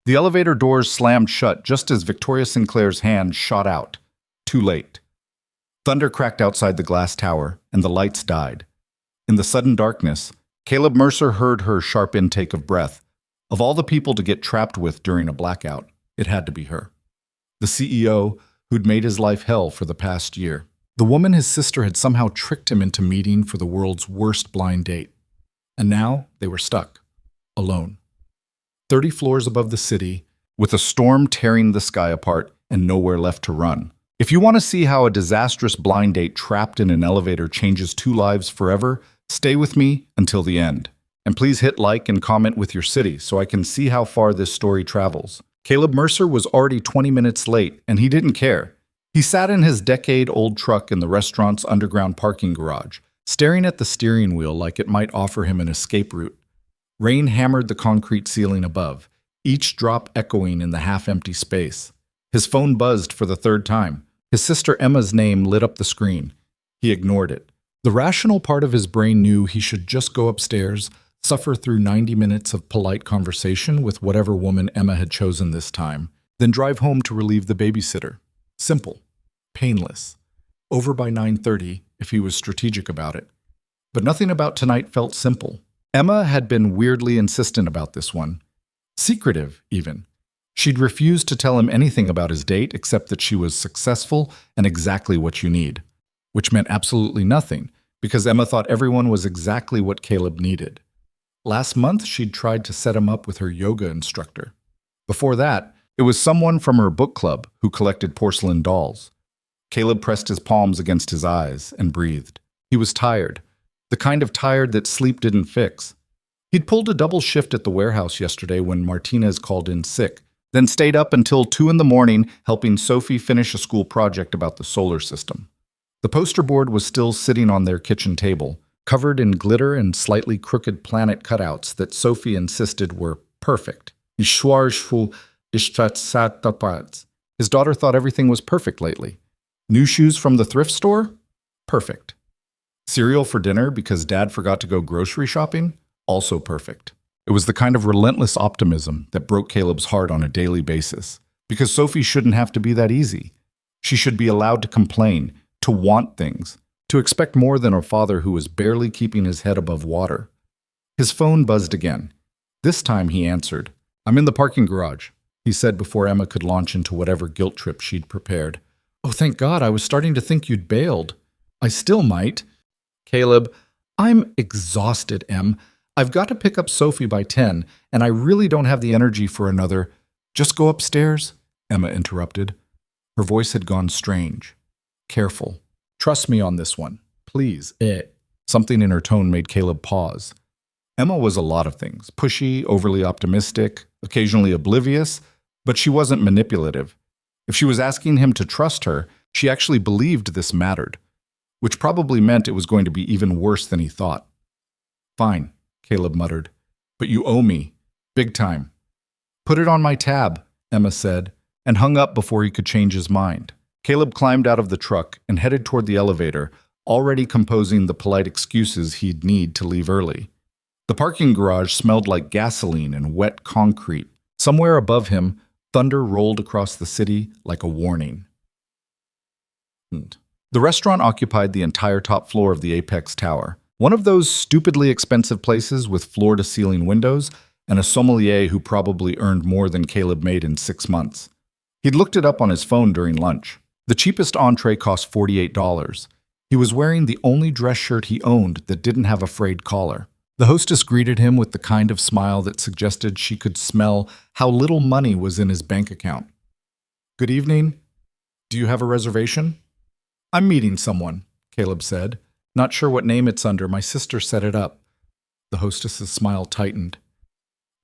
The elevator doors slammed shut just as Victoria Sinclair's hand shot out. Too late. Thunder cracked outside the glass tower, and the lights died. In the sudden darkness, Caleb Mercer heard her sharp intake of breath. Of all the people to get trapped with during a blackout, it had to be her. The CEO who'd made his life hell for the past year. The woman his sister had somehow tricked him into meeting for the world's worst blind date. And now they were stuck. Alone. 30 floors above the city, with a storm tearing the sky apart and nowhere left to run. If you want to see how a disastrous blind date trapped in an elevator changes two lives forever, stay with me until the end. And please hit like and comment with your city so I can see how far this story travels. Caleb Mercer was already 20 minutes late, and he didn't care. He sat in his decade-old truck in the restaurant's underground parking garage, staring at the steering wheel like it might offer him an escape route. Rain hammered the concrete ceiling above, each drop echoing in the half-empty space. His phone buzzed for the third time. His sister Emma's name lit up the screen. He ignored it. The rational part of his brain knew he should just go upstairs, suffer through 90 minutes of polite conversation with whatever woman Emma had chosen this time, then drive home to relieve the babysitter. Simple. Painless. Over by 9:30 if he was strategic about it. But nothing about tonight felt simple. Emma had been weirdly insistent about this one. Secretive, even. She'd refused to tell him anything about his date except that she was successful and exactly what you need. Which meant absolutely nothing, because Emma thought everyone was exactly what Caleb needed. Last month, she'd tried to set him up with her yoga instructor. Before that, it was someone from her book club who collected porcelain dolls. Caleb pressed his palms against his eyes and breathed. He was tired, the kind of tired that sleep didn't fix. He'd pulled a double shift at the warehouse yesterday when Martinez called in sick, then stayed up until 2 in the morning helping Sophie finish a school project about the solar system. The poster board was still sitting on their kitchen table, covered in glitter and slightly crooked planet cutouts that Sophie insisted were perfect. His daughter thought everything was perfect lately. New shoes from the thrift store? Perfect. Cereal for dinner because Dad forgot to go grocery shopping? Also perfect. It was the kind of relentless optimism that broke Caleb's heart on a daily basis. Because Sophie shouldn't have to be that easy. She should be allowed to complain, to want things, to expect more than a father who was barely keeping his head above water. His phone buzzed again. This time he answered. "I'm in the parking garage," he said before Emma could launch into whatever guilt trip she'd prepared. "Oh, thank God, I was starting to think you'd bailed. I still might." "Caleb, I'm exhausted, Em. I've got to pick up Sophie by 10, and I really don't have the energy for another—" "Just go upstairs," Emma interrupted. Her voice had gone strange. Careful. Trust me on this one. Please. Something in her tone made Caleb pause. Emma was a lot of things. Pushy, overly optimistic, occasionally oblivious, but she wasn't manipulative. If she was asking him to trust her, she actually believed this mattered, which probably meant it was going to be even worse than he thought. "Fine," Caleb muttered, "but you owe me. Big time." "Put it on my tab," Emma said, and hung up before he could change his mind. Caleb climbed out of the truck and headed toward the elevator, already composing the polite excuses he'd need to leave early. The parking garage smelled like gasoline and wet concrete. Somewhere above him, thunder rolled across the city like a warning. The restaurant occupied the entire top floor of the Apex Tower, one of those stupidly expensive places with floor-to-ceiling windows and a sommelier who probably earned more than Caleb made in 6 months. He'd looked it up on his phone during lunch. The cheapest entree cost $48. He was wearing the only dress shirt he owned that didn't have a frayed collar. The hostess greeted him with the kind of smile that suggested she could smell how little money was in his bank account. "Good evening. Do you have a reservation?" "I'm meeting someone," Caleb said. "Not sure what name it's under. My sister set it up." The hostess's smile tightened.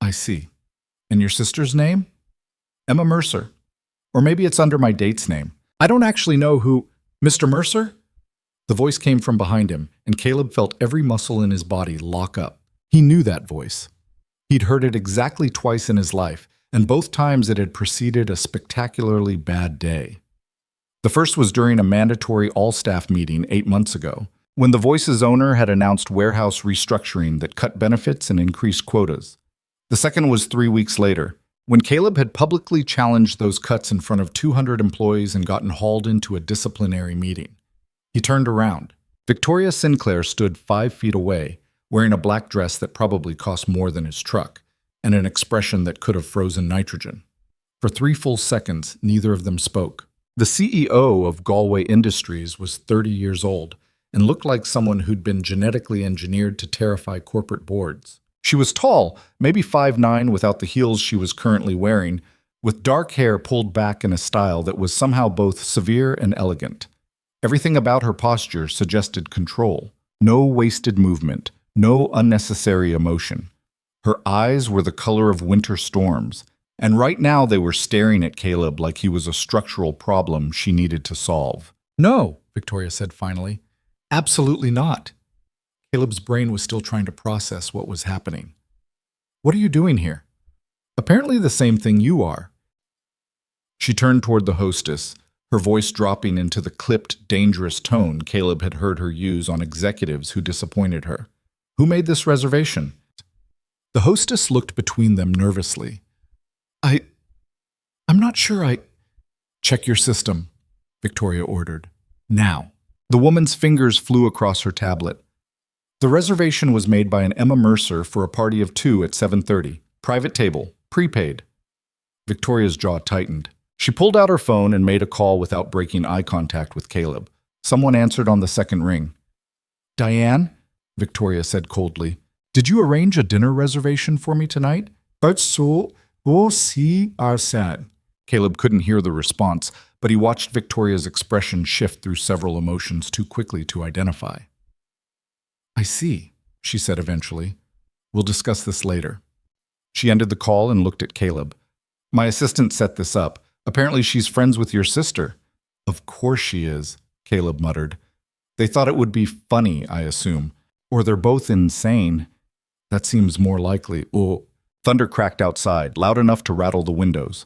"I see. And your sister's name?" "Emma Mercer. Or maybe it's under my date's name. I don't actually know who—" "Mr. Mercer?" The voice came from behind him, and Caleb felt every muscle in his body lock up. He knew that voice. He'd heard it exactly twice in his life, and both times it had preceded a spectacularly bad day. The first was during a mandatory all-staff meeting 8 months ago, when the Voice's owner had announced warehouse restructuring that cut benefits and increased quotas. The second was 3 weeks later, when Caleb had publicly challenged those cuts in front of 200 employees and gotten hauled into a disciplinary meeting. He turned around. Victoria Sinclair stood 5 feet away, wearing a black dress that probably cost more than his truck, and an expression that could have frozen nitrogen. For 3 full seconds, neither of them spoke. The CEO of Galway Industries was 30 years old and looked like someone who'd been genetically engineered to terrify corporate boards. She was tall, maybe 5'9" without the heels she was currently wearing, with dark hair pulled back in a style that was somehow both severe and elegant. Everything about her posture suggested control. No wasted movement, no unnecessary emotion. Her eyes were the color of winter storms, and right now they were staring at Caleb like he was a structural problem she needed to solve. "No," Victoria said finally. "Absolutely not." Caleb's brain was still trying to process what was happening. "What are you doing here?" "Apparently the same thing you are." She turned toward the hostess, her voice dropping into the clipped, dangerous tone Caleb had heard her use on executives who disappointed her. "Who made this reservation?" The hostess looked between them nervously. I'm not sure Check your system," Victoria ordered. "Now." The woman's fingers flew across her tablet. The reservation was made by an Emma Mercer for a party of 2 at 7:30. Private table, prepaid. Victoria's jaw tightened. She pulled out her phone and made a call without breaking eye contact with Caleb. Someone answered on the second ring. "Diane," Victoria said coldly, "did you arrange a dinner reservation for me tonight?" "But so, see our sad." Caleb couldn't hear the response, but he watched Victoria's expression shift through several emotions too quickly to identify. "I see," she said eventually. "We'll discuss this later." She ended the call and looked at Caleb. "My assistant set this up. Apparently she's friends with your sister." "Of course she is," Caleb muttered. "They thought it would be funny, I assume. Or they're both insane. That seems more likely." "Oh." Thunder cracked outside, loud enough to rattle the windows.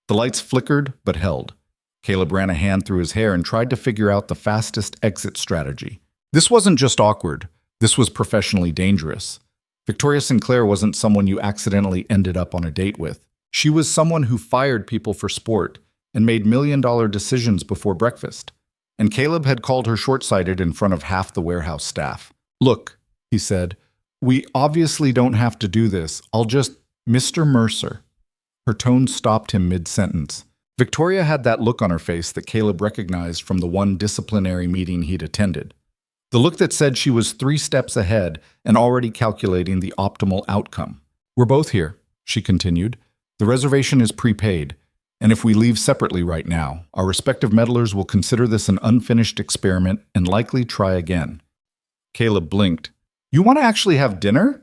The lights flickered, but held. Caleb ran a hand through his hair and tried to figure out the fastest exit strategy. This wasn't just awkward. This was professionally dangerous. Victoria Sinclair wasn't someone you accidentally ended up on a date with. She was someone who fired people for sport and made million-dollar decisions before breakfast. And Caleb had called her short-sighted in front of half the warehouse staff. "Look," he said, "we obviously don't have to do this. I'll just—" "Mr. Mercer." Her tone stopped him mid-sentence. Victoria had that look on her face that Caleb recognized from the one disciplinary meeting he'd attended. The look that said she was 3 steps ahead and already calculating the optimal outcome. "We're both here," she continued. "The reservation is prepaid, and if we leave separately right now, our respective meddlers will consider this an unfinished experiment and likely try again." Caleb blinked. "You want to actually have dinner?"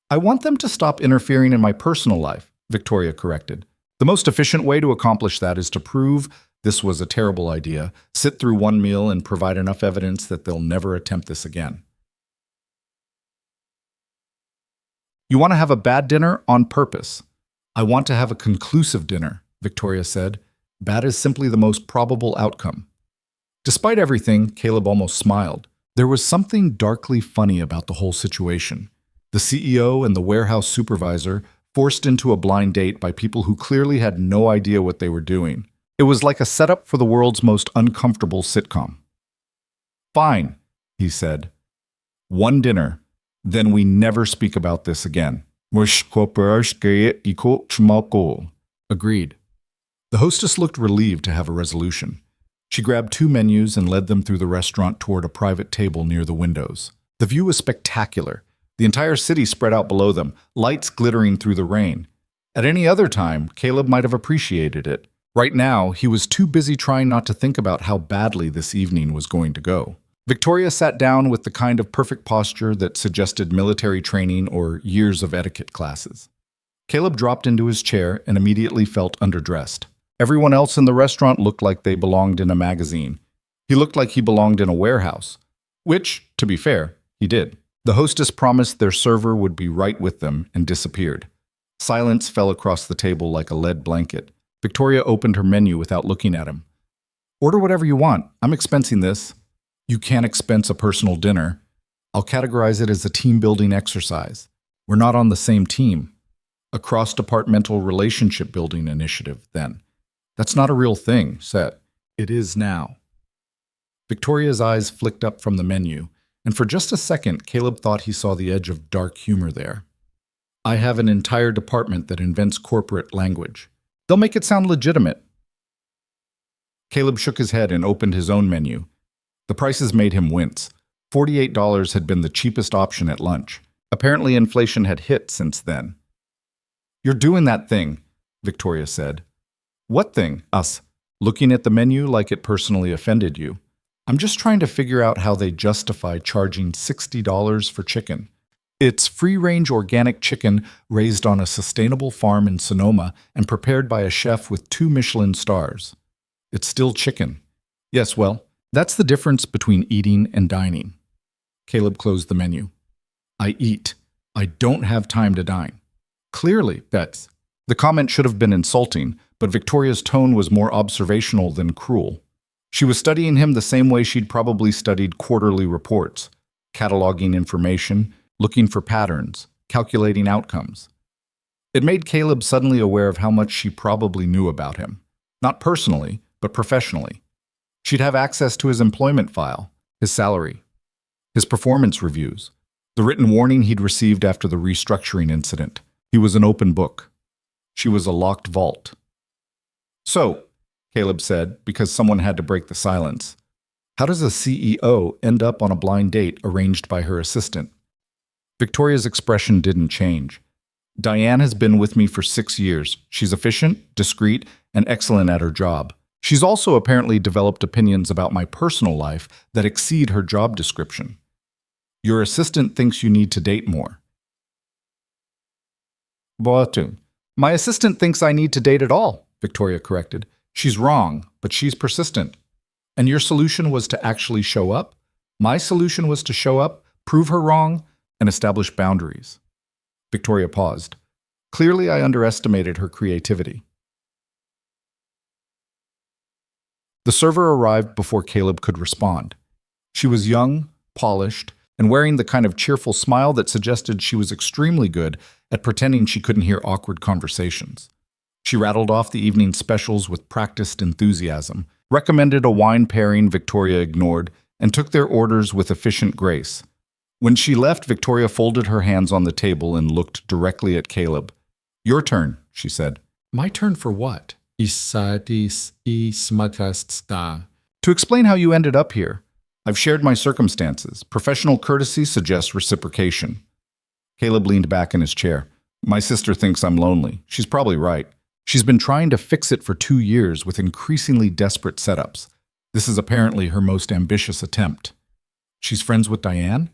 "I want them to stop interfering in my personal life," Victoria corrected. "The most efficient way to accomplish that is to prove this was a terrible idea, sit through one meal, and provide enough evidence that they'll never attempt this again." "You want to have a bad dinner on purpose." "I want to have a conclusive dinner," Victoria said. "Bad is simply the most probable outcome." Despite everything, Caleb almost smiled. There was something darkly funny about the whole situation. The CEO and the warehouse supervisor forced into a blind date by people who clearly had no idea what they were doing. It was like a setup for the world's most uncomfortable sitcom. "Fine," he said. "One dinner, then we never speak about this again." Agreed. The hostess looked relieved to have a resolution. She grabbed 2 menus and led them through the restaurant toward a private table near the windows. The view was spectacular. The entire city spread out below them, lights glittering through the rain. At any other time, Caleb might have appreciated it. Right now, he was too busy trying not to think about how badly this evening was going to go. Victoria sat down with the kind of perfect posture that suggested military training or years of etiquette classes. Caleb dropped into his chair and immediately felt underdressed. Everyone else in the restaurant looked like they belonged in a magazine. He looked like he belonged in a warehouse. Which, to be fair, he did. The hostess promised their server would be right with them and disappeared. Silence fell across the table like a lead blanket. Victoria opened her menu without looking at him. "Order whatever you want. I'm expensing this." "You can't expense a personal dinner. I'll categorize it as a team-building exercise. We're not on the same team." A cross-departmental relationship building initiative, then. That's not a real thing, Set. It is now. Victoria's eyes flicked up from the menu, and for just a second, Caleb thought he saw the edge of dark humor there. I have an entire department that invents corporate language. They'll make it sound legitimate. Caleb shook his head and opened his own menu. The prices made him wince. $48 had been the cheapest option at lunch. Apparently inflation had hit since then. You're doing that thing, Victoria said. What thing? Us. Looking at the menu like it personally offended you. I'm just trying to figure out how they justify charging $60 for chicken. It's free-range organic chicken raised on a sustainable farm in Sonoma and prepared by a chef with 2 Michelin stars. It's still chicken. Yes, well, that's the difference between eating and dining. Caleb closed the menu. I eat. I don't have time to dine. Clearly, that's... The comment should have been insulting, but Victoria's tone was more observational than cruel. She was studying him the same way she'd probably studied quarterly reports, cataloging information, looking for patterns, calculating outcomes. It made Caleb suddenly aware of how much she probably knew about him. Not personally, but professionally. She'd have access to his employment file, his salary, his performance reviews, the written warning he'd received after the restructuring incident. He was an open book. She was a locked vault. So, Caleb said, because someone had to break the silence, how does a CEO end up on a blind date arranged by her assistant? Victoria's expression didn't change. Diane has been with me for 6 years. She's efficient, discreet, and excellent at her job. She's also apparently developed opinions about my personal life that exceed her job description. Your assistant thinks you need to date more. Boatun. My assistant thinks I need to date at all, Victoria corrected. She's wrong, but she's persistent. And your solution was to actually show up? My solution was to show up, prove her wrong, and establish boundaries. Victoria paused. Clearly, I underestimated her creativity. The server arrived before Caleb could respond. She was young, polished, and wearing the kind of cheerful smile that suggested she was extremely good at pretending she couldn't hear awkward conversations. She rattled off the evening specials with practiced enthusiasm, recommended a wine pairing Victoria ignored, and took their orders with efficient grace. When she left, Victoria folded her hands on the table and looked directly at Caleb. Your turn, she said. My turn for what? To explain how you ended up here. I've shared my circumstances. Professional courtesy suggests reciprocation. Caleb leaned back in his chair. My sister thinks I'm lonely. She's probably right. She's been trying to fix it for 2 years with increasingly desperate setups. This is apparently her most ambitious attempt. She's friends with Diane?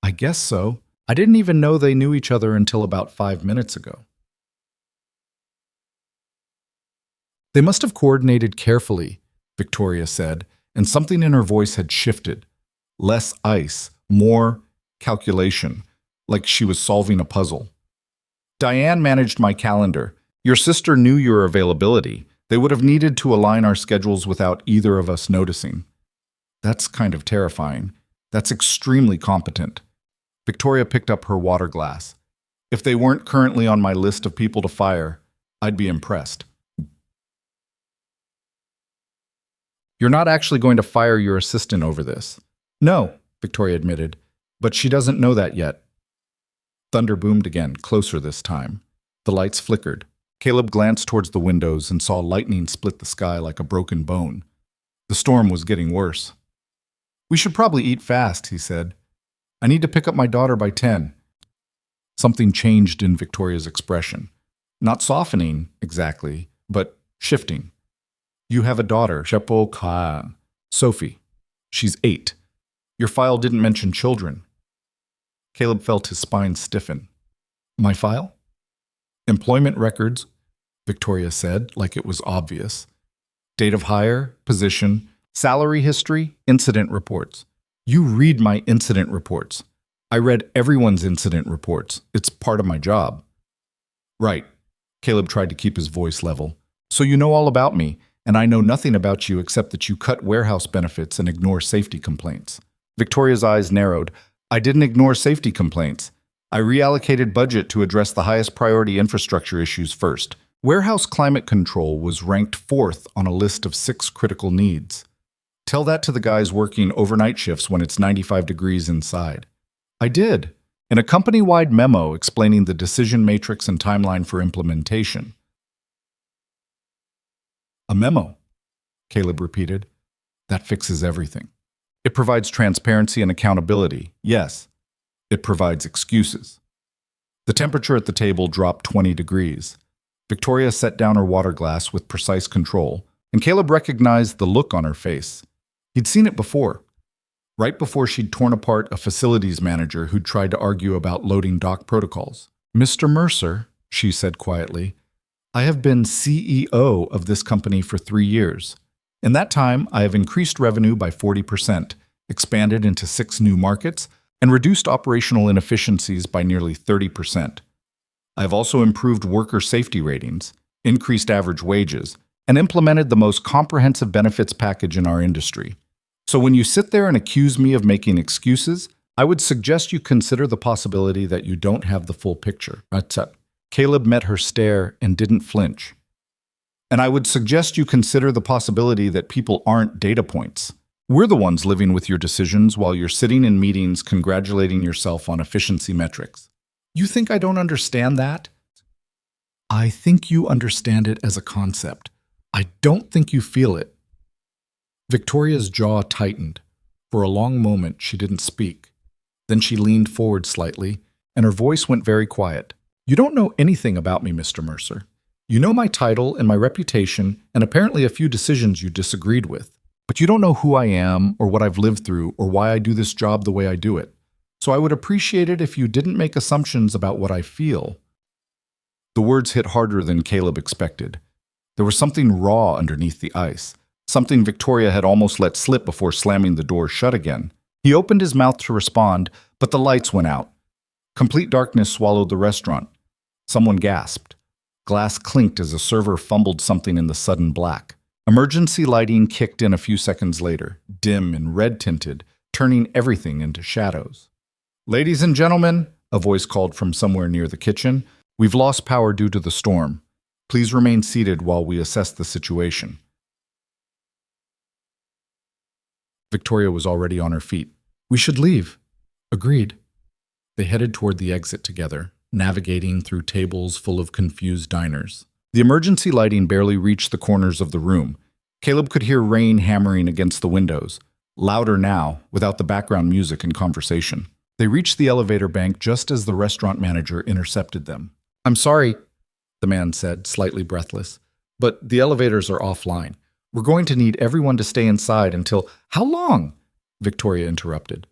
I guess so. I didn't even know they knew each other until about 5 minutes ago. They must have coordinated carefully, Victoria said, and something in her voice had shifted. Less ice, more calculation, like she was solving a puzzle. Diane managed my calendar. Your sister knew your availability. They would have needed to align our schedules without either of us noticing. That's kind of terrifying. That's extremely competent. Victoria picked up her water glass. If they weren't currently on my list of people to fire, I'd be impressed. You're not actually going to fire your assistant over this. No, Victoria admitted, but she doesn't know that yet. Thunder boomed again, closer this time. The lights flickered. Caleb glanced towards the windows and saw lightning split the sky like a broken bone. The storm was getting worse. We should probably eat fast, he said. I need to pick up my daughter by 10. Something changed in Victoria's expression. Not softening, exactly, but shifting. You have a daughter, Sophie. She's 8. Your file didn't mention children. Caleb felt his spine stiffen. My file? Employment records, Victoria said, like it was obvious. Date of hire, position, salary history, incident reports. You read my incident reports. I read everyone's incident reports. It's part of my job. Right. Caleb tried to keep his voice level. So you know all about me, and I know nothing about you except that you cut warehouse benefits and ignore safety complaints. Victoria's eyes narrowed. I didn't ignore safety complaints. I reallocated budget to address the highest priority infrastructure issues first. Warehouse climate control was ranked fourth on a list of 6 critical needs. Tell that to the guys working overnight shifts when it's 95 degrees inside. I did, in a company-wide memo explaining the decision matrix and timeline for implementation. A memo, Caleb repeated. That fixes everything. It provides transparency and accountability, yes. It provides excuses. The temperature at the table dropped 20 degrees. Victoria set down her water glass with precise control, and Caleb recognized the look on her face. He'd seen it before. Right before she'd torn apart a facilities manager who'd tried to argue about loading dock protocols. Mr. Mercer, she said quietly, I have been CEO of this company for 3 years. In that time, I have increased revenue by 40%, expanded into 6 new markets, and reduced operational inefficiencies by nearly 30%. I have also improved worker safety ratings, increased average wages, and implemented the most comprehensive benefits package in our industry. So when you sit there and accuse me of making excuses, I would suggest you consider the possibility that you don't have the full picture. Caleb met her stare and didn't flinch. And I would suggest you consider the possibility that people aren't data points. We're the ones living with your decisions while you're sitting in meetings congratulating yourself on efficiency metrics. You think I don't understand that? I think you understand it as a concept. I don't think you feel it. Victoria's jaw tightened. For a long moment, she didn't speak. Then she leaned forward slightly, and her voice went very quiet. You don't know anything about me, Mr. Mercer. You know my title and my reputation, and apparently a few decisions you disagreed with. But you don't know who I am, or what I've lived through, or why I do this job the way I do it. So I would appreciate it if you didn't make assumptions about what I feel. The words hit harder than Caleb expected. There was something raw underneath the ice, something Victoria had almost let slip before slamming the door shut again. He opened his mouth to respond, but the lights went out. Complete darkness swallowed the restaurant. Someone gasped. Glass clinked as a server fumbled something in the sudden black. Emergency lighting kicked in a few seconds later, dim and red-tinted, turning everything into shadows. Ladies and gentlemen, a voice called from somewhere near the kitchen, we've lost power due to the storm. Please remain seated while we assess the situation. Victoria was already on her feet. We should leave. Agreed. They headed toward the exit together, navigating through tables full of confused diners. The emergency lighting barely reached the corners of the room. Caleb could hear rain hammering against the windows, louder now, without the background music and conversation. They reached the elevator bank just as the restaurant manager intercepted them. I'm sorry, the man said, slightly breathless, but the elevators are offline. We're going to need everyone to stay inside until— How long? Victoria interrupted.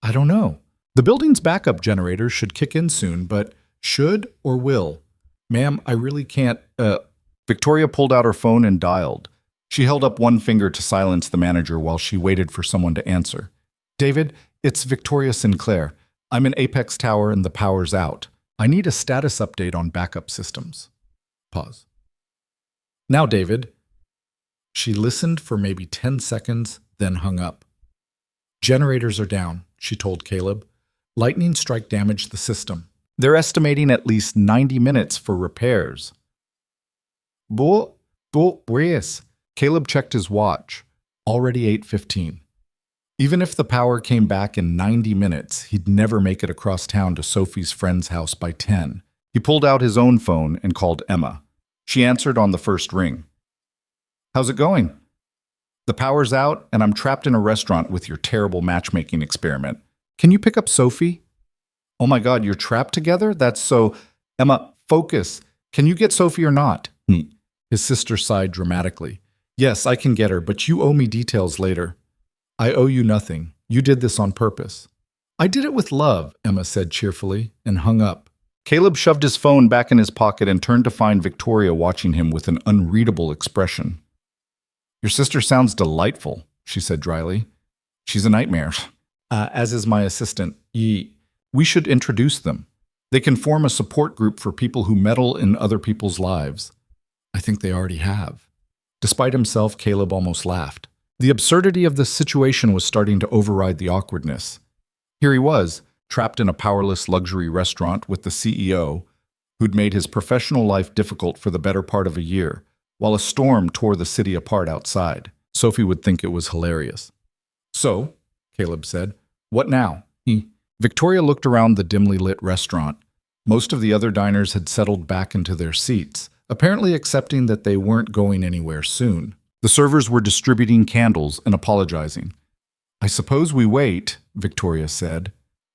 I don't know. The building's backup generators should kick in soon, but should or will? Ma'am, I really can't— Victoria pulled out her phone and dialed. She held up one finger to silence the manager while she waited for someone to answer. David, it's Victoria Sinclair. I'm in Apex Tower and the power's out. I need a status update on backup systems. Pause. Now, David. She listened for maybe 10 seconds, then hung up. Generators are down, she told Caleb. Lightning strike damaged the system. They're estimating at least 90 minutes for repairs. Yes. Caleb checked his watch. Already 8:15. Even if the power came back in 90 minutes, he'd never make it across town to Sophie's friend's house by 10. He pulled out his own phone and called Emma. She answered on the first ring. How's it going? The power's out, and I'm trapped in a restaurant with your terrible matchmaking experiment. Can you pick up Sophie? Oh my God, you're trapped together? That's so— Emma, focus. Can you get Sophie or not? His sister sighed dramatically. Yes, I can get her, but you owe me details later. I owe you nothing. You did this on purpose. I did it with love, Emma said cheerfully, and hung up. Caleb shoved his phone back in his pocket and turned to find Victoria watching him with an unreadable expression. Your sister sounds delightful, she said dryly. She's a nightmare. As is my assistant. We should introduce them. They can form a support group for people who meddle in other people's lives. I think they already have. Despite himself, Caleb almost laughed. The absurdity of the situation was starting to override the awkwardness. Here he was, trapped in a powerless luxury restaurant with the CEO, who'd made his professional life difficult for the better part of a year, while a storm tore the city apart outside. Sophie would think it was hilarious. "So," Caleb said, "what now?" Victoria looked around the dimly lit restaurant. Most of the other diners had settled back into their seats, apparently accepting that they weren't going anywhere soon. The servers were distributing candles and apologizing. "I suppose we wait," Victoria said.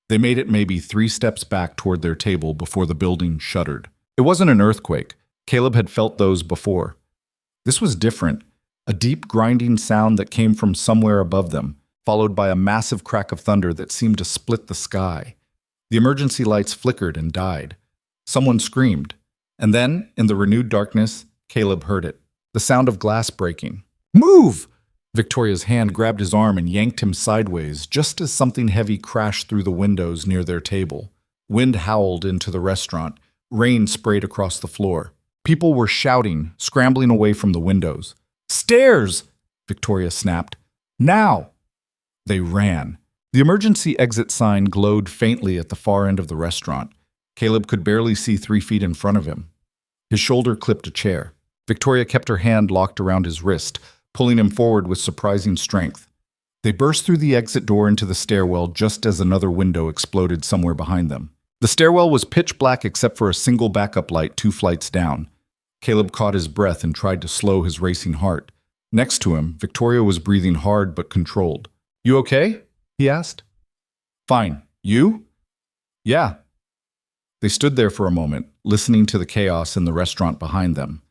They made it maybe 3 steps back toward their table before the building shuddered. It wasn't an earthquake. Caleb had felt those before. This was different, a deep grinding sound that came from somewhere above them, followed by a massive crack of thunder that seemed to split the sky. The emergency lights flickered and died. Someone screamed. And then, in the renewed darkness, Caleb heard it. The sound of glass breaking. "Move!" Victoria's hand grabbed his arm and yanked him sideways just as something heavy crashed through the windows near their table. Wind howled into the restaurant. Rain sprayed across the floor. People were shouting, scrambling away from the windows. "Stairs!" Victoria snapped. "Now!" They ran. The emergency exit sign glowed faintly at the far end of the restaurant. Caleb could barely see 3 feet in front of him. His shoulder clipped a chair. Victoria kept her hand locked around his wrist, pulling him forward with surprising strength. They burst through the exit door into the stairwell just as another window exploded somewhere behind them. The stairwell was pitch black except for a single backup light 2 flights down. Caleb caught his breath and tried to slow his racing heart. Next to him, Victoria was breathing hard but controlled. "You okay?" he asked. "Fine. You?" "Yeah." They stood there for a moment, listening to the chaos in the restaurant behind them.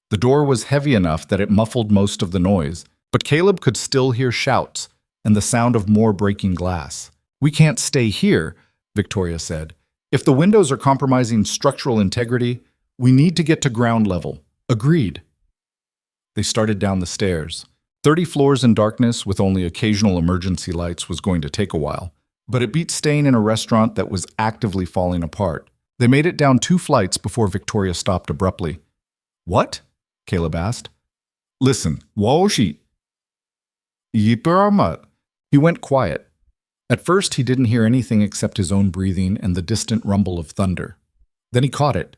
The door was heavy enough that it muffled most of the noise, but Caleb could still hear shouts and the sound of more breaking glass. "We can't stay here," Victoria said. "If the windows are compromising structural integrity, we need to get to ground level." "Agreed." They started down the stairs. 30 floors in darkness with only occasional emergency lights was going to take a while, but it beat staying in a restaurant that was actively falling apart. They made it down 2 flights before Victoria stopped abruptly. "What?" Caleb asked. "Listen, Waoshi." He went quiet. At first, he didn't hear anything except his own breathing and the distant rumble of thunder. Then he caught it,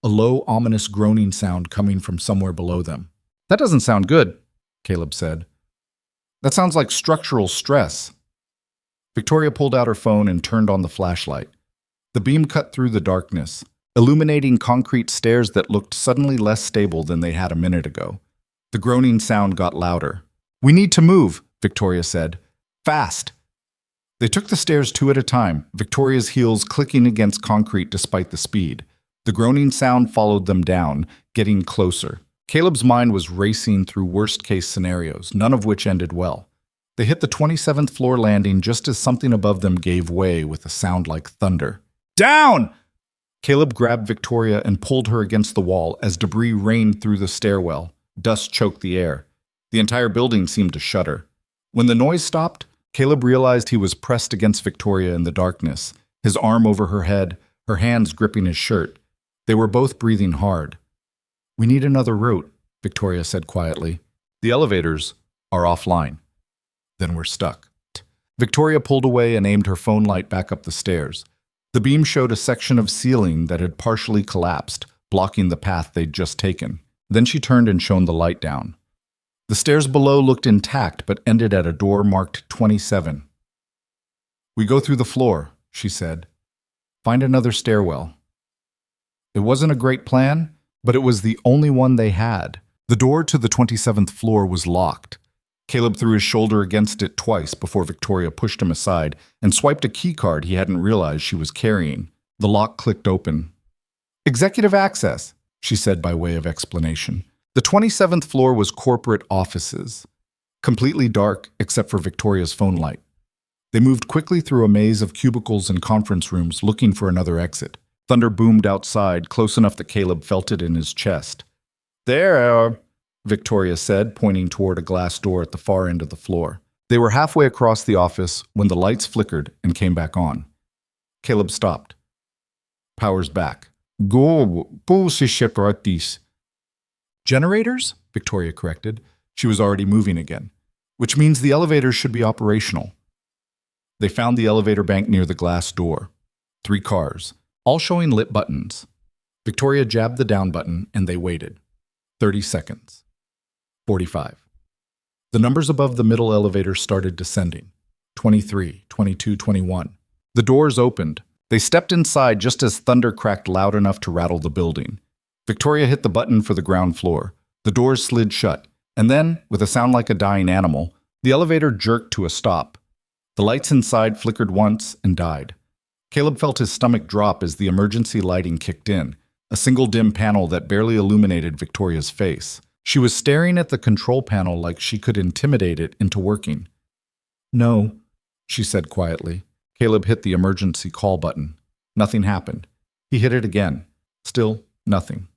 a low, ominous groaning sound coming from somewhere below them. "That doesn't sound good," Caleb said. "That sounds like structural stress." Victoria pulled out her phone and turned on the flashlight. The beam cut through the darkness, illuminating concrete stairs that looked suddenly less stable than they had a minute ago. The groaning sound got louder. "We need to move," Victoria said. "Fast." They took the stairs 2 at a time, Victoria's heels clicking against concrete despite the speed. The groaning sound followed them down, getting closer. Caleb's mind was racing through worst-case scenarios, none of which ended well. They hit the 27th floor landing just as something above them gave way with a sound like thunder. "Down!" Caleb grabbed Victoria and pulled her against the wall as debris rained through the stairwell. Dust choked the air. The entire building seemed to shudder. When the noise stopped, Caleb realized he was pressed against Victoria in the darkness, his arm over her head, her hands gripping his shirt. They were both breathing hard. "We need another route," Victoria said quietly. "The elevators are offline." "Then we're stuck." Victoria pulled away and aimed her phone light back up the stairs. The beam showed a section of ceiling that had partially collapsed, blocking the path they'd just taken. Then she turned and shone the light down. The stairs below looked intact but ended at a door marked 27. "We go through the floor," she said. "Find another stairwell." It wasn't a great plan, but it was the only one they had. The door to the 27th floor was locked. Caleb threw his shoulder against it twice before Victoria pushed him aside and swiped a keycard he hadn't realized she was carrying. The lock clicked open. "Executive access," she said by way of explanation. The 27th floor was corporate offices, completely dark except for Victoria's phone light. They moved quickly through a maze of cubicles and conference rooms looking for another exit. Thunder boomed outside, close enough that Caleb felt it in his chest. "There," Victoria said, pointing toward a glass door at the far end of the floor. They were halfway across the office when the lights flickered and came back on. Caleb stopped. "Power's back." "Go, bullshit. "Generators?" Victoria corrected. She was already moving again. "Which means the elevators should be operational." They found the elevator bank near the glass door. 3 cars, all showing lit buttons. Victoria jabbed the down button and they waited. 30 seconds. 45. The numbers above the middle elevator started descending. 23, 22, 21. The doors opened. They stepped inside just as thunder cracked loud enough to rattle the building. Victoria hit the button for the ground floor. The doors slid shut, and then, with a sound like a dying animal, the elevator jerked to a stop. The lights inside flickered once and died. Caleb felt his stomach drop as the emergency lighting kicked in, a single dim panel that barely illuminated Victoria's face. She was staring at the control panel like she could intimidate it into working. "No," she said quietly. Caleb hit the emergency call button. Nothing happened. He hit it again. Still nothing.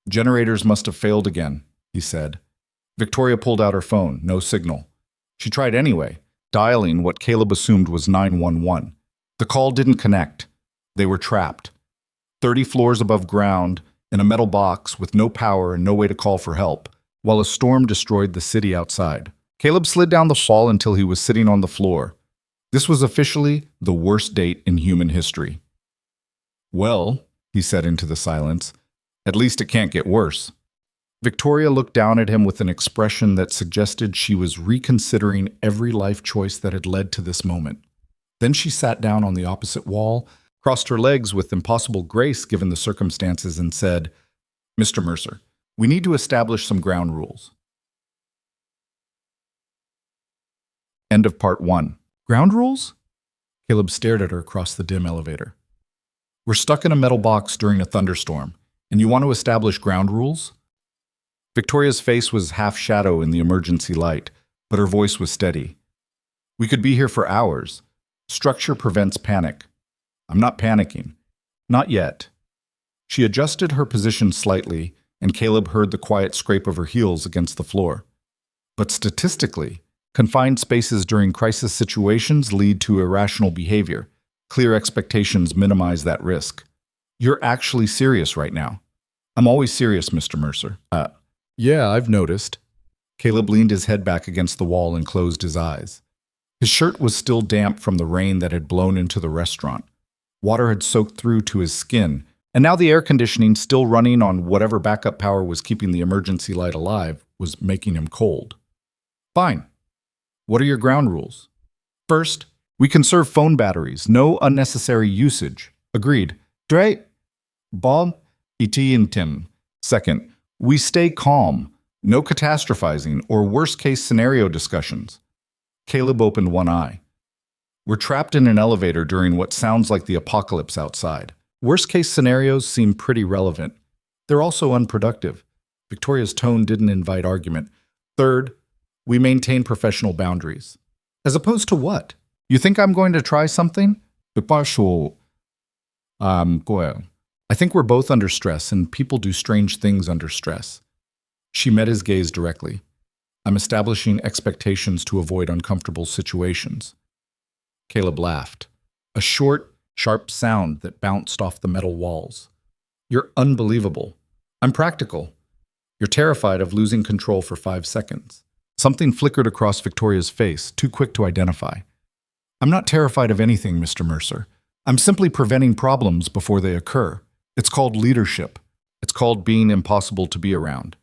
"Generators must have failed again," he said. Victoria pulled out her phone. No signal. She tried anyway, dialing what Caleb assumed was 911. The call didn't connect. They were trapped. 30 floors above ground, in a metal box with no power and no way to call for help, while a storm destroyed the city outside. Caleb slid down the fall until he was sitting on the floor. This was officially the worst date in human history. "Well," he said into the silence, "at least it can't get worse." Victoria looked down at him with an expression that suggested she was reconsidering every life choice that had led to this moment. Then she sat down on the opposite wall, crossed her legs with impossible grace given the circumstances, and said, "Mr. Mercer, we need to establish some ground rules." End of part 1. Ground rules? Caleb stared at her across the dim elevator. "We're stuck in a metal box during a thunderstorm, and you want to establish ground rules?" Victoria's face was half shadow in the emergency light, but her voice was steady. "We could be here for hours. Structure prevents panic." "I'm not panicking. Not yet." She adjusted her position slightly, and Caleb heard the quiet scrape of her heels against the floor. "But statistically, confined spaces during crisis situations lead to irrational behavior. Clear expectations minimize that risk. You're actually serious right now." "I'm always serious, Mr. Mercer." Yeah, I've noticed." Caleb leaned his head back against the wall and closed his eyes. His shirt was still damp from the rain that had blown into the restaurant. Water had soaked through to his skin, and now the air conditioning, still running on whatever backup power was keeping the emergency light alive, was making him cold. "Fine. What are your ground rules?" "First, we conserve phone batteries. No unnecessary usage." "Agreed." "Dre, Bob, E.T. and Tim." "Second, we stay calm. No catastrophizing or worst-case scenario discussions." Caleb opened one eye. "We're trapped in an elevator during what sounds like the apocalypse outside. Worst-case scenarios seem pretty relevant. They're also unproductive." Victoria's tone didn't invite argument. "Third, we maintain professional boundaries." "As opposed to what? You think I'm going to try something?" "I think we're both under stress, and people do strange things under stress." She met his gaze directly. "I'm establishing expectations to avoid uncomfortable situations." Caleb laughed. A short, sharp sound that bounced off the metal walls. "You're unbelievable. I'm practical. You're terrified of losing control for 5 seconds." Something flickered across Victoria's face, too quick to identify. "I'm not terrified of anything, Mr. Mercer. I'm simply preventing problems before they occur. It's called leadership. It's called being impossible to be around."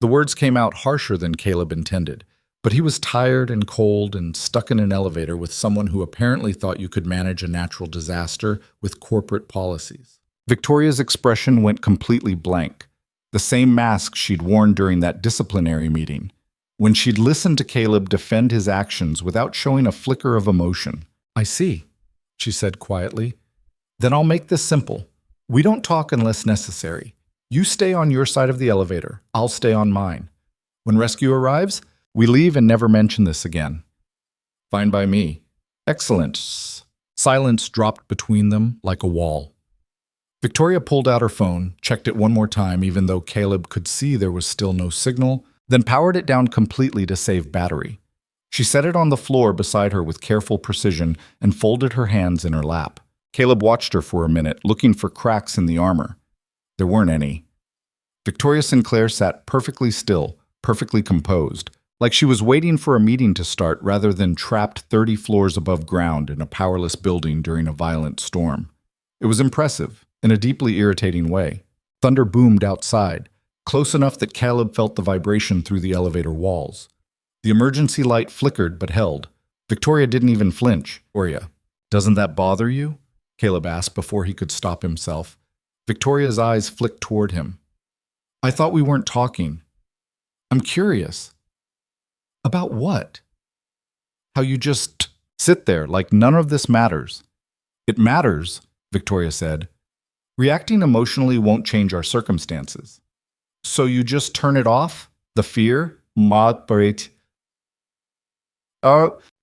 The words came out harsher than Caleb intended, but he was tired and cold and stuck in an elevator with someone who apparently thought you could manage a natural disaster with corporate policies. Victoria's expression went completely blank, the same mask she'd worn during that disciplinary meeting, when she'd listened to Caleb defend his actions without showing a flicker of emotion. "I see," she said quietly. "Then I'll make this simple. We don't talk unless necessary. You stay on your side of the elevator. I'll stay on mine. When rescue arrives, we leave and never mention this again." "Fine by me." "Excellent." Silence dropped between them like a wall. Victoria pulled out her phone, checked it one more time even though Caleb could see there was still no signal, then powered it down completely to save battery. She set it on the floor beside her with careful precision and folded her hands in her lap. Caleb watched her for a minute, looking for cracks in the armor. There weren't any. Victoria Sinclair sat perfectly still, perfectly composed, like she was waiting for a meeting to start rather than trapped 30 floors above ground in a powerless building during a violent storm. It was impressive, in a deeply irritating way. Thunder boomed outside, close enough that Caleb felt the vibration through the elevator walls. The emergency light flickered but held. Victoria didn't even flinch. Victoria, doesn't that bother you? Caleb asked before he could stop himself. Victoria's eyes flicked toward him. I thought we weren't talking. I'm curious. About what? How you just sit there like none of this matters. It matters, Victoria said. Reacting emotionally won't change our circumstances. So you just turn it off? The fear? I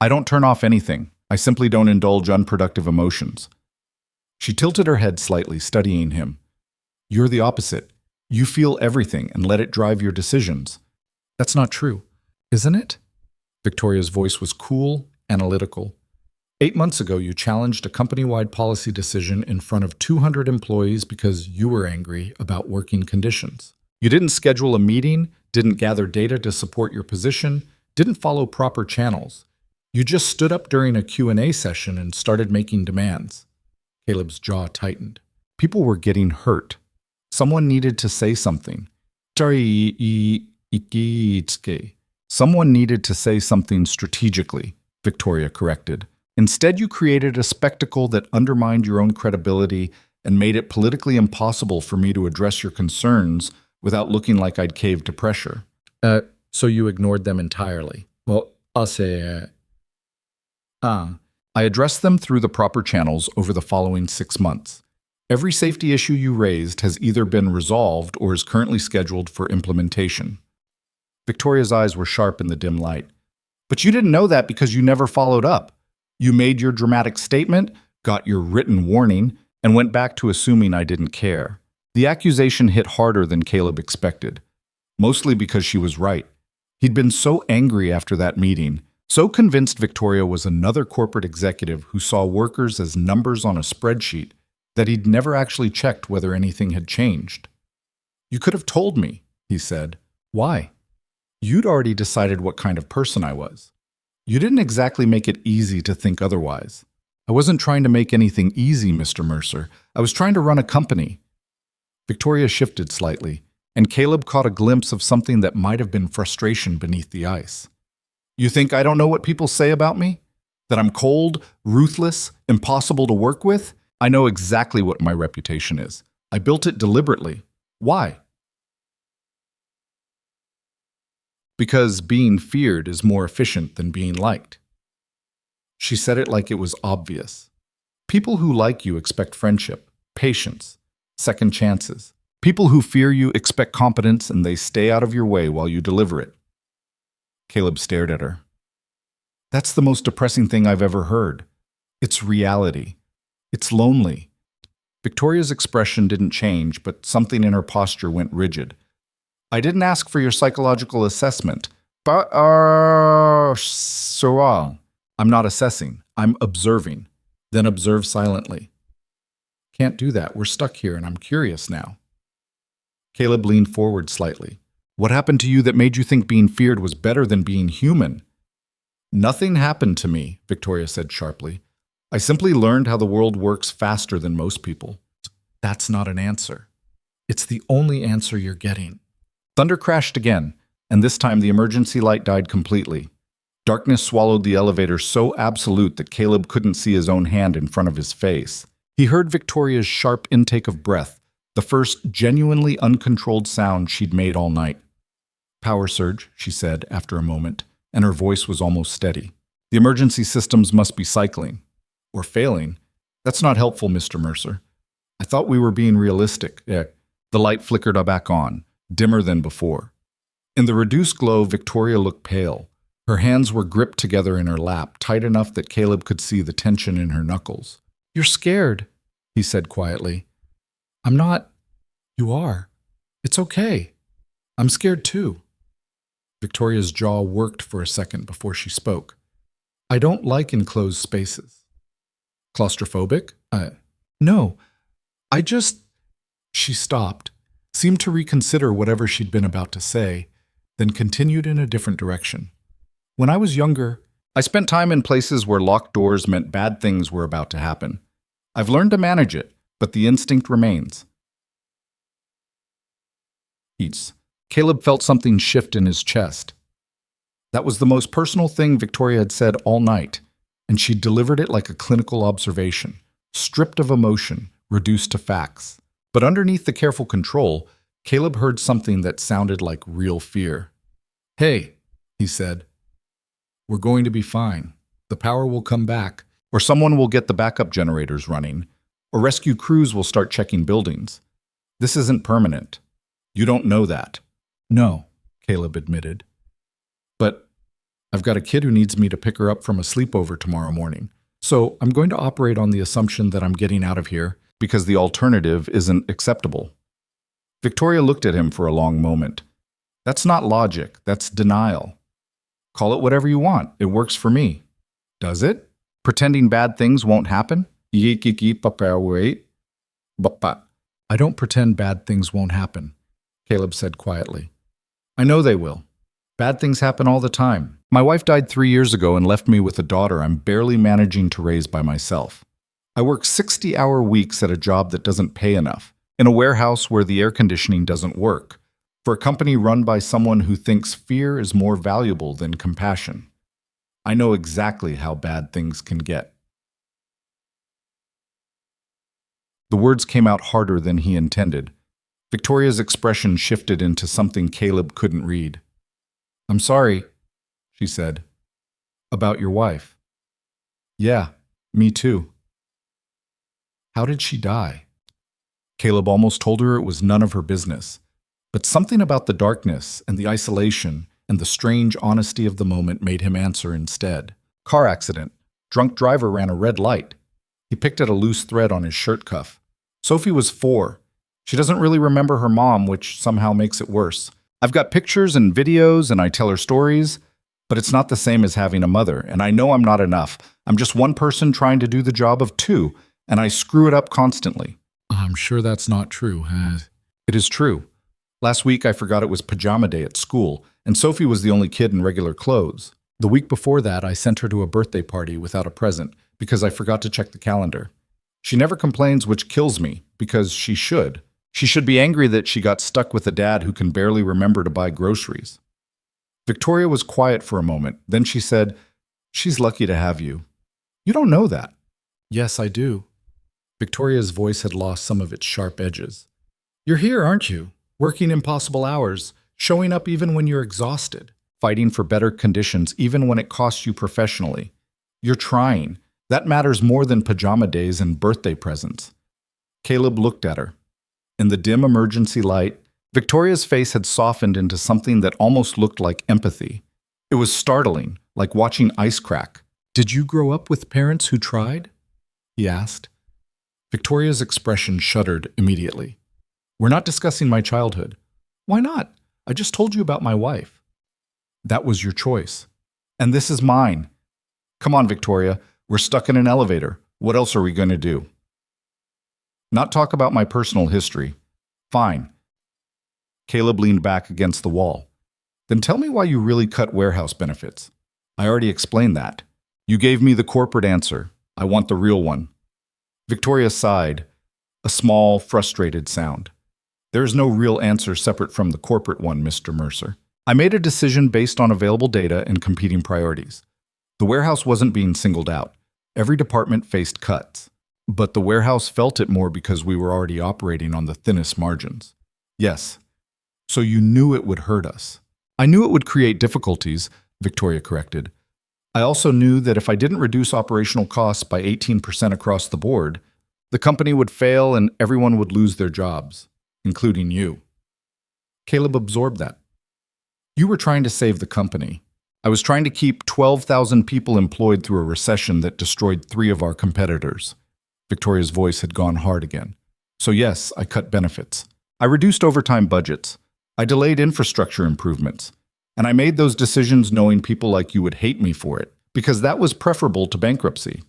don't turn off anything. I simply don't indulge unproductive emotions. She tilted her head slightly, studying him. You're the opposite. You feel everything and let it drive your decisions. That's not true, isn't it? Victoria's voice was cool, analytical. 8 months ago, you challenged a company-wide policy decision in front of 200 employees because you were angry about working conditions. You didn't schedule a meeting, didn't gather data to support your position, didn't follow proper channels. You just stood up during a Q&A session and started making demands. Caleb's jaw tightened. People were getting hurt. Someone needed to say something. Someone needed to say something strategically, Victoria corrected. Instead, you created a spectacle that undermined your own credibility and made it politically impossible for me to address your concerns without looking like I'd caved to pressure. So you ignored them entirely? Well, I'll say, I addressed them through the proper channels over the following 6 months. Every safety issue you raised has either been resolved or is currently scheduled for implementation. Victoria's eyes were sharp in the dim light. But you didn't know that because you never followed up. You made your dramatic statement, got your written warning, and went back to assuming I didn't care. The accusation hit harder than Caleb expected, mostly because she was right. He'd been so angry after that meeting, so convinced Victoria was another corporate executive who saw workers as numbers on a spreadsheet, that he'd never actually checked whether anything had changed. You could have told me, he said. Why? You'd already decided what kind of person I was. You didn't exactly make it easy to think otherwise. I wasn't trying to make anything easy, Mr. Mercer. I was trying to run a company. Victoria shifted slightly, and Caleb caught a glimpse of something that might have been frustration beneath the ice. You think I don't know what people say about me? That I'm cold, ruthless, impossible to work with? I know exactly what my reputation is. I built it deliberately. Why? Because being feared is more efficient than being liked. She said it like it was obvious. People who like you expect friendship, patience, second chances. People who fear you expect competence and they stay out of your way while you deliver it. Caleb stared at her. That's the most depressing thing I've ever heard. It's reality. It's lonely. Victoria's expression didn't change, but something in her posture went rigid. I didn't ask for your psychological assessment, but, so I'm not assessing. I'm observing. Then observe silently. Can't do that. We're stuck here, and I'm curious now. Caleb leaned forward slightly. What happened to you that made you think being feared was better than being human? Nothing happened to me, Victoria said sharply. I simply learned how the world works faster than most people. That's not an answer. It's the only answer you're getting. Thunder crashed again, and this time the emergency light died completely. Darkness swallowed the elevator so absolute that Caleb couldn't see his own hand in front of his face. He heard Victoria's sharp intake of breath, the first genuinely uncontrolled sound she'd made all night. Power surge, she said after a moment, and her voice was almost steady. The emergency systems must be cycling. Or failing. That's not helpful, Mr. Mercer. I thought we were being realistic. The light flickered back on, dimmer than before. In the reduced glow, Victoria looked pale. Her hands were gripped together in her lap, tight enough that Caleb could see the tension in her knuckles. You're scared, he said quietly. I'm not. You are. It's okay. I'm scared too. Victoria's jaw worked for a second before she spoke. I don't like enclosed spaces. Claustrophobic? No. I just... She stopped, seemed to reconsider whatever she'd been about to say, then continued in a different direction. When I was younger, I spent time in places where locked doors meant bad things were about to happen. I've learned to manage it, but the instinct remains. Caleb felt something shift in his chest. That was the most personal thing Victoria had said all night, and she delivered it like a clinical observation, stripped of emotion, reduced to facts. But underneath the careful control, Caleb heard something that sounded like real fear. "Hey," he said, "we're going to be fine. The power will come back, or someone will get the backup generators running, or rescue crews will start checking buildings. This isn't permanent. You don't know that." "No," Caleb admitted. "But I've got a kid who needs me to pick her up from a sleepover tomorrow morning. So I'm going to operate on the assumption that I'm getting out of here because the alternative isn't acceptable." Victoria looked at him for a long moment. "That's not logic, that's denial. Call it whatever you want, it works for me." "Does it? Pretending bad things won't happen?" "I don't pretend bad things won't happen," Caleb said quietly. "I know they will. Bad things happen all the time. My wife died 3 years ago and left me with a daughter I'm barely managing to raise by myself. I work 60-hour weeks at a job that doesn't pay enough, in a warehouse where the air conditioning doesn't work, for a company run by someone who thinks fear is more valuable than compassion. I know exactly how bad things can get." The words came out harder than he intended. Victoria's expression shifted into something Caleb couldn't read. "I'm sorry," she said. "About your wife." "Yeah, me too." "How did she die?" Caleb almost told her it was none of her business. But something about the darkness and the isolation and the strange honesty of the moment made him answer instead. "Car accident. Drunk driver ran a red light." He picked at a loose thread on his shirt cuff. "Sophie was 4. She doesn't really remember her mom, which somehow makes it worse. I've got pictures and videos and I tell her stories, but it's not the same as having a mother, and I know I'm not enough. I'm just one person trying to do the job of 2, and I screw it up constantly." "I'm sure that's not true." "It is true. Last week I forgot it was pajama day at school, and Sophie was the only kid in regular clothes. The week before that I sent her to a birthday party without a present because I forgot to check the calendar. She never complains, which kills me, because she should. She should be angry that she got stuck with a dad who can barely remember to buy groceries." Victoria was quiet for a moment. Then she said, "She's lucky to have you." "You don't know that." "Yes, I do." Victoria's voice had lost some of its sharp edges. "You're here, aren't you? Working impossible hours, showing up even when you're exhausted, fighting for better conditions even when it costs you professionally. You're trying. That matters more than pajama days and birthday presents." Caleb looked at her. In the dim emergency light, Victoria's face had softened into something that almost looked like empathy. It was startling, like watching ice crack. "Did you grow up with parents who tried?" he asked. Victoria's expression shuddered immediately. "We're not discussing my childhood." "Why not? I just told you about my wife." "That was your choice. And this is mine. Come on, Victoria. We're stuck in an elevator. What else are we going to do?" "Not talk about my personal history." "Fine." Caleb leaned back against the wall. "Then tell me why you really cut warehouse benefits." "I already explained that. You gave me the corporate answer. I want the real one." Victoria sighed, a small, frustrated sound. "There is no real answer separate from the corporate one, Mr. Mercer. I made a decision based on available data and competing priorities. The warehouse wasn't being singled out. Every department faced cuts. But the warehouse felt it more because we were already operating on the thinnest margins." "Yes. So you knew it would hurt us." "I knew it would create difficulties," Victoria corrected. "I also knew that if I didn't reduce operational costs by 18% across the board, the company would fail and everyone would lose their jobs, including you." Caleb absorbed that. "You were trying to save the company. I was trying to keep 12,000 people employed through a recession that destroyed 3 of our competitors." Victoria's voice had gone hard again. "So yes, I cut benefits. I reduced overtime budgets. I delayed infrastructure improvements. And I made those decisions knowing people like you would hate me for it, because that was preferable to bankruptcy."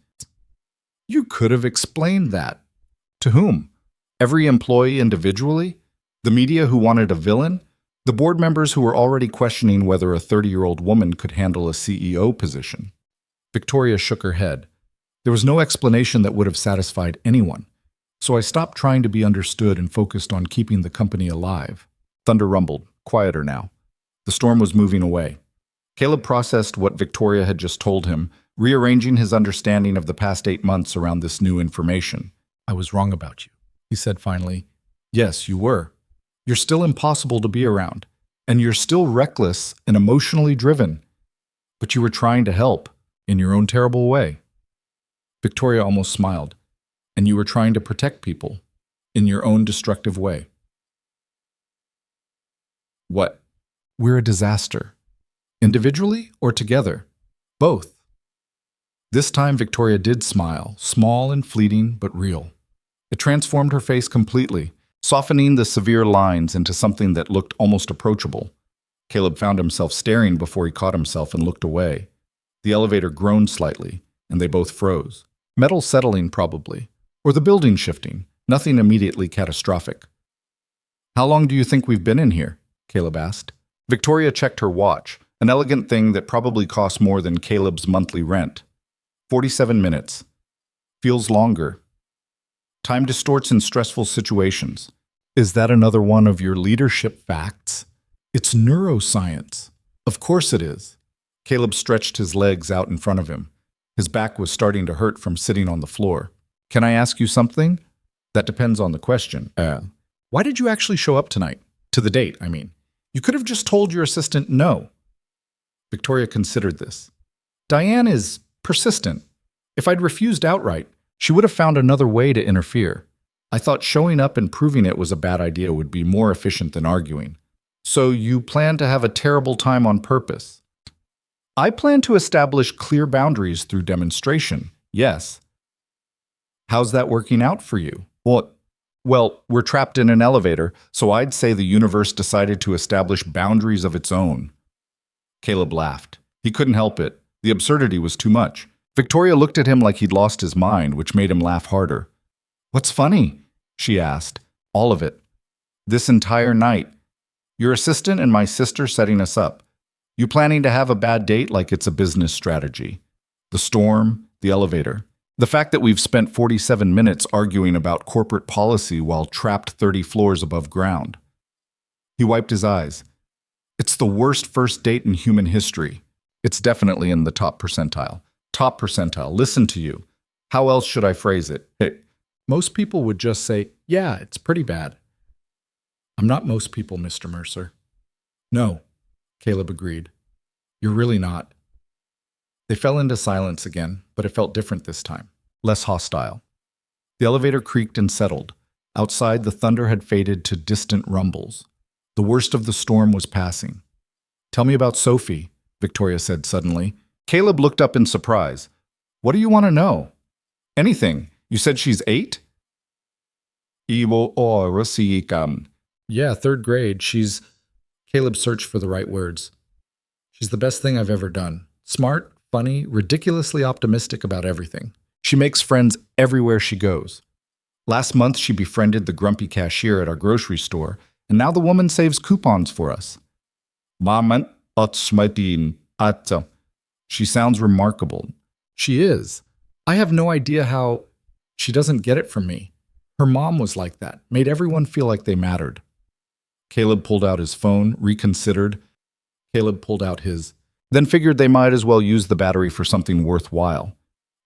"You could have explained that." "To whom? Every employee individually? The media who wanted a villain? The board members who were already questioning whether a 30-year-old woman could handle a CEO position. Victoria shook her head. There was no explanation that would have satisfied anyone, so I stopped trying to be understood and focused on keeping the company alive. Thunder rumbled, quieter now. The storm was moving away. Caleb processed what Victoria had just told him, rearranging his understanding of the past 8 months around this new information. "I was wrong about you," he said finally. "Yes, you were. You're still impossible to be around, and you're still reckless and emotionally driven. But you were trying to help, in your own terrible way." Victoria almost smiled. "And you were trying to protect people, in your own destructive way." "What?" "We're a disaster. Individually or together? Both." This time Victoria did smile, small and fleeting, but real. It transformed her face completely, softening the severe lines into something that looked almost approachable. Caleb found himself staring before he caught himself and looked away. The elevator groaned slightly, and they both froze. Metal settling, probably. Or the building shifting. Nothing immediately catastrophic. "How long do you think we've been in here?" Caleb asked. Victoria checked her watch, an elegant thing that probably cost more than Caleb's monthly rent. 47 minutes. Feels longer. Time distorts in stressful situations. Is that another one of your leadership facts? It's neuroscience. Of course it is. Caleb stretched his legs out in front of him. His back was starting to hurt from sitting on the floor. "Can I ask you something?" "That depends on the question." Why did you actually show up tonight? To the date, I mean. You could have just told your assistant no." Victoria considered this. "Diane is persistent. If I'd refused outright, she would have found another way to interfere. I thought showing up and proving it was a bad idea would be more efficient than arguing." "So you plan to have a terrible time on purpose?" "I plan to establish clear boundaries through demonstration, yes." "How's that working out for you?" "What?" "Well, we're trapped in an elevator, so I'd say the universe decided to establish boundaries of its own." Caleb laughed. He couldn't help it. The absurdity was too much. Victoria looked at him like he'd lost his mind, which made him laugh harder. "What's funny?" she asked. "All of it. This entire night. Your assistant and my sister setting us up. You planning to have a bad date like it's a business strategy. The storm, the elevator. The fact that we've spent 47 minutes arguing about corporate policy while trapped 30 floors above ground." He wiped his eyes. "It's the worst first date in human history. It's definitely in the top percentile. Top percentile, listen to you. How else should I phrase it? Hey, most people would just say, yeah, it's pretty bad." "I'm not most people, Mr. Mercer." "No," Caleb agreed. "You're really not." They fell into silence again, but it felt different this time, less hostile. The elevator creaked and settled. Outside, the thunder had faded to distant rumbles. The worst of the storm was passing. "Tell me about Sophie," Victoria said suddenly. Caleb looked up in surprise. "What do you want to know?" "Anything. You said she's 8? Yeah, 3rd grade. She's..." Caleb searched for the right words. "She's the best thing I've ever done. Smart, funny, ridiculously optimistic about everything. She makes friends everywhere she goes. Last month she befriended the grumpy cashier at our grocery store, and now the woman saves coupons for us. She sounds remarkable." "She is. I have no idea how..." "She doesn't get it from me. Her mom was like that, made everyone feel like they mattered." Caleb pulled out his phone, reconsidered. Caleb pulled out his, then figured they might as well use the battery for something worthwhile.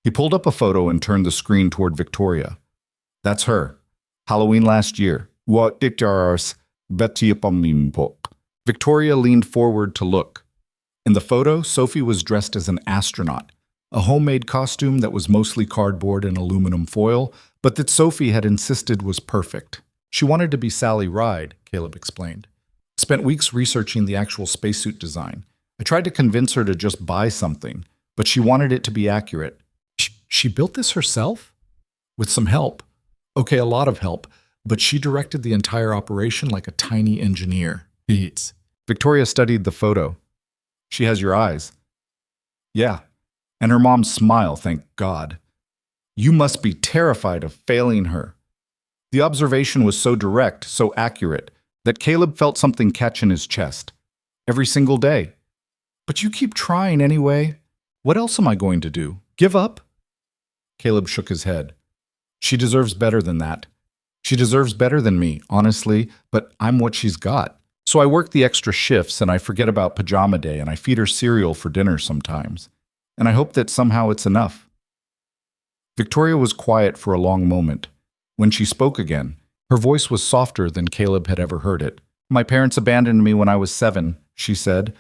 He pulled up a photo and turned the screen toward Victoria. "That's her. Halloween last year. What treacherous. Victoria leaned forward to look. In the photo, Sophie was dressed as an astronaut, a homemade costume that was mostly cardboard and aluminum foil, but that Sophie had insisted was perfect. She wanted to be Sally Ride, Caleb explained. Spent weeks researching the actual spacesuit design. I tried to convince her to just buy something, but she wanted it to be accurate. She built this herself? With some help. Okay, a lot of help, but she directed the entire operation like a tiny engineer. Victoria studied the photo. "She has your eyes." "Yeah, and her mom's smile, thank God. You must be terrified of failing her." The observation was so direct, so accurate. that Caleb felt something catch in his chest. Every single day. But you keep trying anyway. What else am I going to do? Give up? Caleb shook his head. She deserves better than that. She deserves better than me, honestly, but I'm what she's got. So I work the extra shifts and I forget about pajama day and I feed her cereal for dinner sometimes. And I hope that somehow it's enough. Victoria was quiet for a long moment. When she spoke again, her voice was softer than Caleb had ever heard it. My parents abandoned me when I was 7, she said,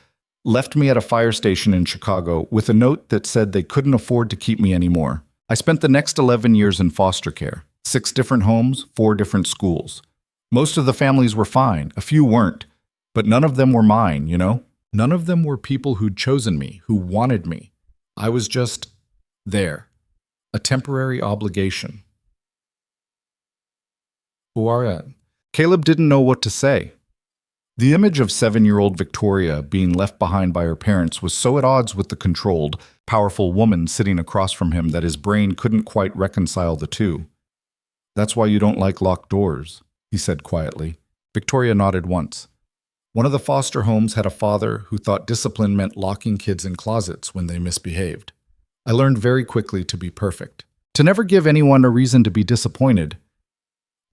left me at a fire station in Chicago with a note that said they couldn't afford to keep me anymore. I spent the next 11 years in foster care, 6 different homes, 4 different schools. Most of the families were fine, a few weren't, but none of them were mine, you know? None of them were people who'd chosen me, who wanted me. I was just there, a temporary obligation. Caleb didn't know what to say. The image of 7-year-old Victoria being left behind by her parents was so at odds with the controlled, powerful woman sitting across from him that his brain couldn't quite reconcile the two. That's why you don't like locked doors, he said quietly. Victoria nodded once. One of the foster homes had a father who thought discipline meant locking kids in closets when they misbehaved. I learned very quickly to be perfect, to never give anyone a reason to be disappointed.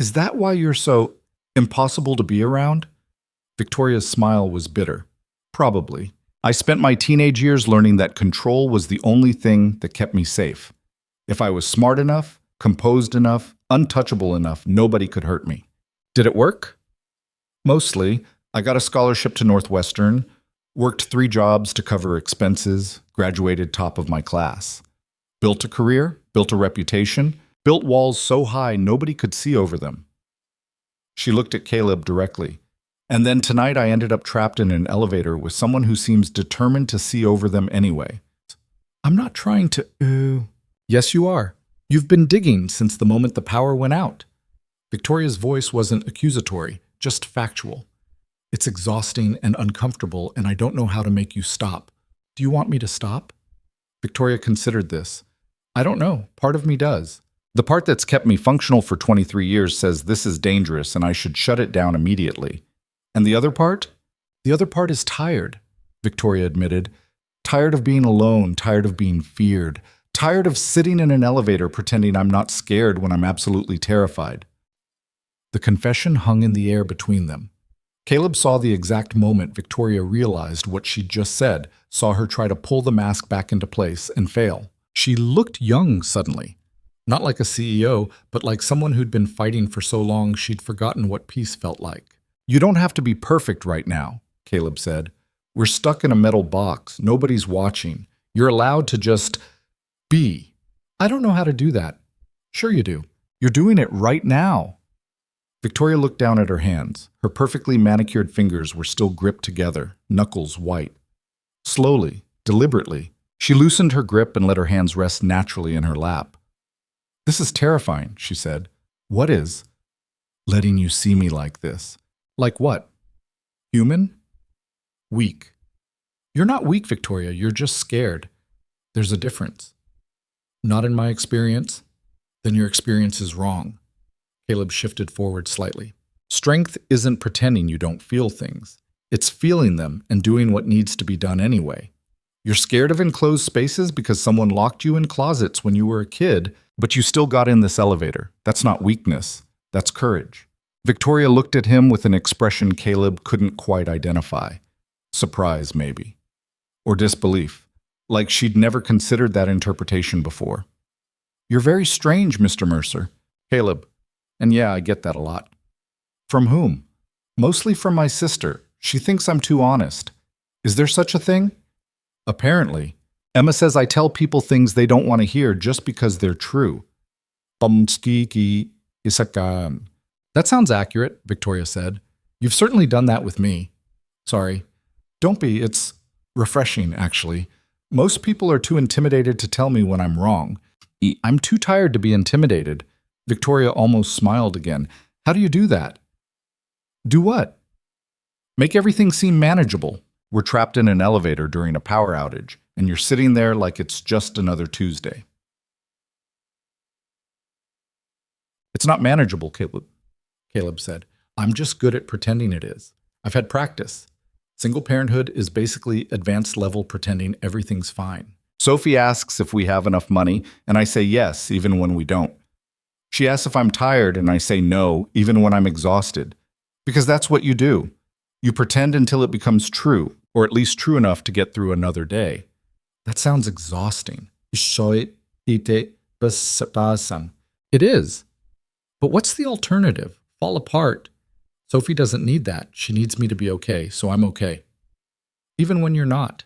Is that why you're so impossible to be around? Victoria's smile was bitter. Probably. I spent my teenage years learning that control was the only thing that kept me safe. If I was smart enough, composed enough, untouchable enough, nobody could hurt me. Did it work? Mostly. I got a scholarship to Northwestern, worked 3 jobs to cover expenses, graduated top of my class. Built a career, built a reputation, built walls so high nobody could see over them. She looked at Caleb directly. And then tonight I ended up trapped in an elevator with someone who seems determined to see over them anyway. I'm not trying to... Yes, you are. You've been digging since the moment the power went out. Victoria's voice wasn't accusatory, just factual. It's exhausting and uncomfortable, and I don't know how to make you stop. Do you want me to stop? Victoria considered this. I don't know. Part of me does. The part that's kept me functional for 23 years says this is dangerous and I should shut it down immediately. And the other part? The other part is tired, Victoria admitted. Tired of being alone, tired of being feared, tired of sitting in an elevator pretending I'm not scared when I'm absolutely terrified. The confession hung in the air between them. Caleb saw the exact moment Victoria realized what she'd just said, saw her try to pull the mask back into place and fail. She looked young suddenly. Not like a CEO, but like someone who'd been fighting for so long she'd forgotten what peace felt like. You don't have to be perfect right now, Caleb said. We're stuck in a metal box. Nobody's watching. You're allowed to just be. I don't know how to do that. Sure you do. You're doing it right now. Victoria looked down at her hands. Her perfectly manicured fingers were still gripped together, knuckles white. Slowly, deliberately, she loosened her grip and let her hands rest naturally in her lap. This is terrifying, she said. What is? Letting you see me like this. Like what? Human? Weak. You're not weak, Victoria. You're just scared. There's a difference. Not in my experience. Then your experience is wrong. Caleb shifted forward slightly. Strength isn't pretending you don't feel things. It's feeling them and doing what needs to be done anyway. You're scared of enclosed spaces because someone locked you in closets when you were a kid, but you still got in this elevator. That's not weakness. That's courage. Victoria looked at him with an expression Caleb couldn't quite identify. Surprise, maybe. Or disbelief. Like she'd never considered that interpretation before. You're very strange, Mr. Mercer. Caleb. And yeah, I get that a lot. From whom? Mostly from my sister. She thinks I'm too honest. Is there such a thing? Apparently. Emma says I tell people things they don't want to hear just because they're true. That sounds accurate, Victoria said. You've certainly done that with me. Sorry. Don't be. It's refreshing, actually. Most people are too intimidated to tell me when I'm wrong. I'm too tired to be intimidated. Victoria almost smiled again. How do you do that? Do what? Make everything seem manageable. We're trapped in an elevator during a power outage, and you're sitting there like it's just another Tuesday. It's not manageable, Caleb said. I'm just good at pretending it is. I've had practice. Single parenthood is basically advanced level pretending everything's fine. Sophie asks if we have enough money, and I say yes, even when we don't. She asks if I'm tired, and I say no, even when I'm exhausted. Because that's what you do. You pretend until it becomes true, or at least true enough to get through another day. That sounds exhausting. It is. But what's the alternative? Fall apart. Sophie doesn't need that. She needs me to be okay, so I'm okay. Even when you're not.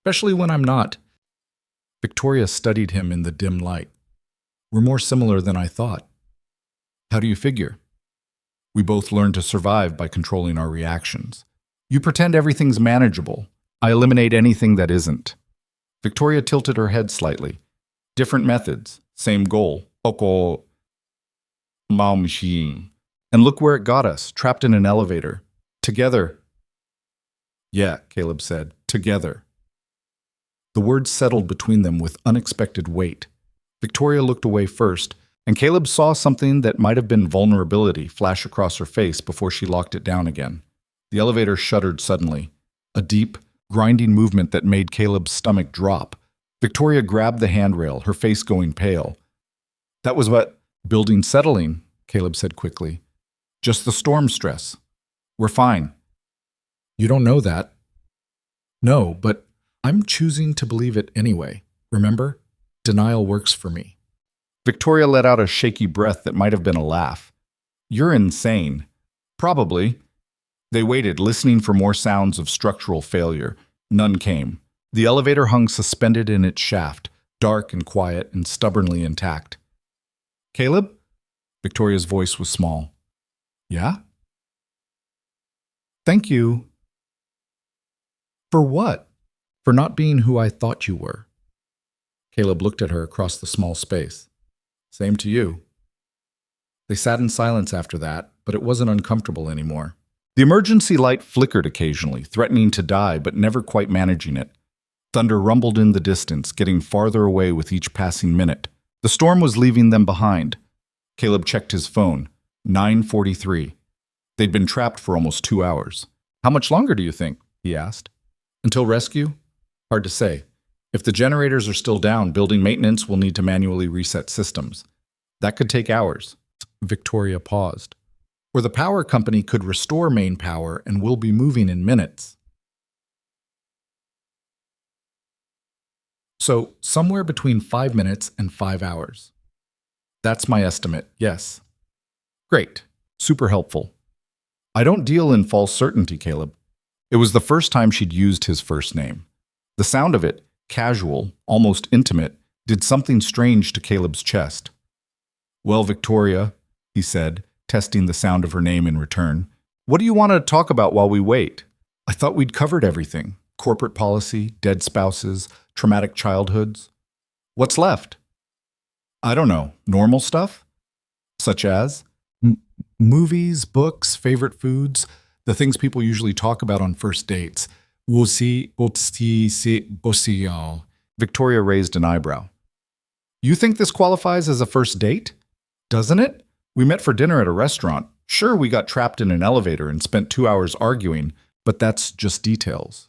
Especially when I'm not. Victoria studied him in the dim light. We're more similar than I thought. How do you figure? We both learn to survive by controlling our reactions. You pretend everything's manageable. I eliminate anything that isn't. Victoria tilted her head slightly. Different methods, same goal. Oko machine. And look where it got us, trapped in an elevator. Together. Yeah, Caleb said, together. The words settled between them with unexpected weight. Victoria looked away first, and Caleb saw something that might have been vulnerability flash across her face before she locked it down again. The elevator shuddered suddenly, a deep, grinding movement that made Caleb's stomach drop. Victoria grabbed the handrail, her face going pale. That was what? Building settling, Caleb said quickly. Just the storm stress. We're fine. You don't know that. No, but I'm choosing to believe it anyway. Remember? Denial works for me. Victoria let out a shaky breath that might have been a laugh. You're insane. Probably. They waited, listening for more sounds of structural failure. None came. The elevator hung suspended in its shaft, dark and quiet and stubbornly intact. Caleb? Victoria's voice was small. Yeah? Thank you. For what? For not being who I thought you were. Caleb looked at her across the small space. Same to you. They sat in silence after that, but it wasn't uncomfortable anymore. The emergency light flickered occasionally, threatening to die but never quite managing it. Thunder rumbled in the distance, getting farther away with each passing minute. The storm was leaving them behind. Caleb checked his phone. 9:43. They'd been trapped for almost 2 hours. How much longer do you think? He asked. Until rescue? Hard to say. If the generators are still down, building maintenance will need to manually reset systems. That could take hours. Victoria paused. Or the power company could restore main power and we'll be moving in minutes. So, somewhere between 5 minutes and 5 hours. That's my estimate, yes. Great. Super helpful. I don't deal in false certainty, Caleb. It was the first time she'd used his first name. The sound of it, casual, almost intimate, did something strange to Caleb's chest. Well, Victoria, he said, testing the sound of her name in return, what do you want to talk about while we wait? I thought we'd covered everything. Corporate policy, dead spouses, traumatic childhoods. What's left? I don't know. Normal stuff? Such as? Movies, books, favorite foods, the things people usually talk about on first dates. Victoria raised an eyebrow. You think this qualifies as a first date? Doesn't it? We met for dinner at a restaurant. Sure, we got trapped in an elevator and spent 2 hours arguing, but that's just details.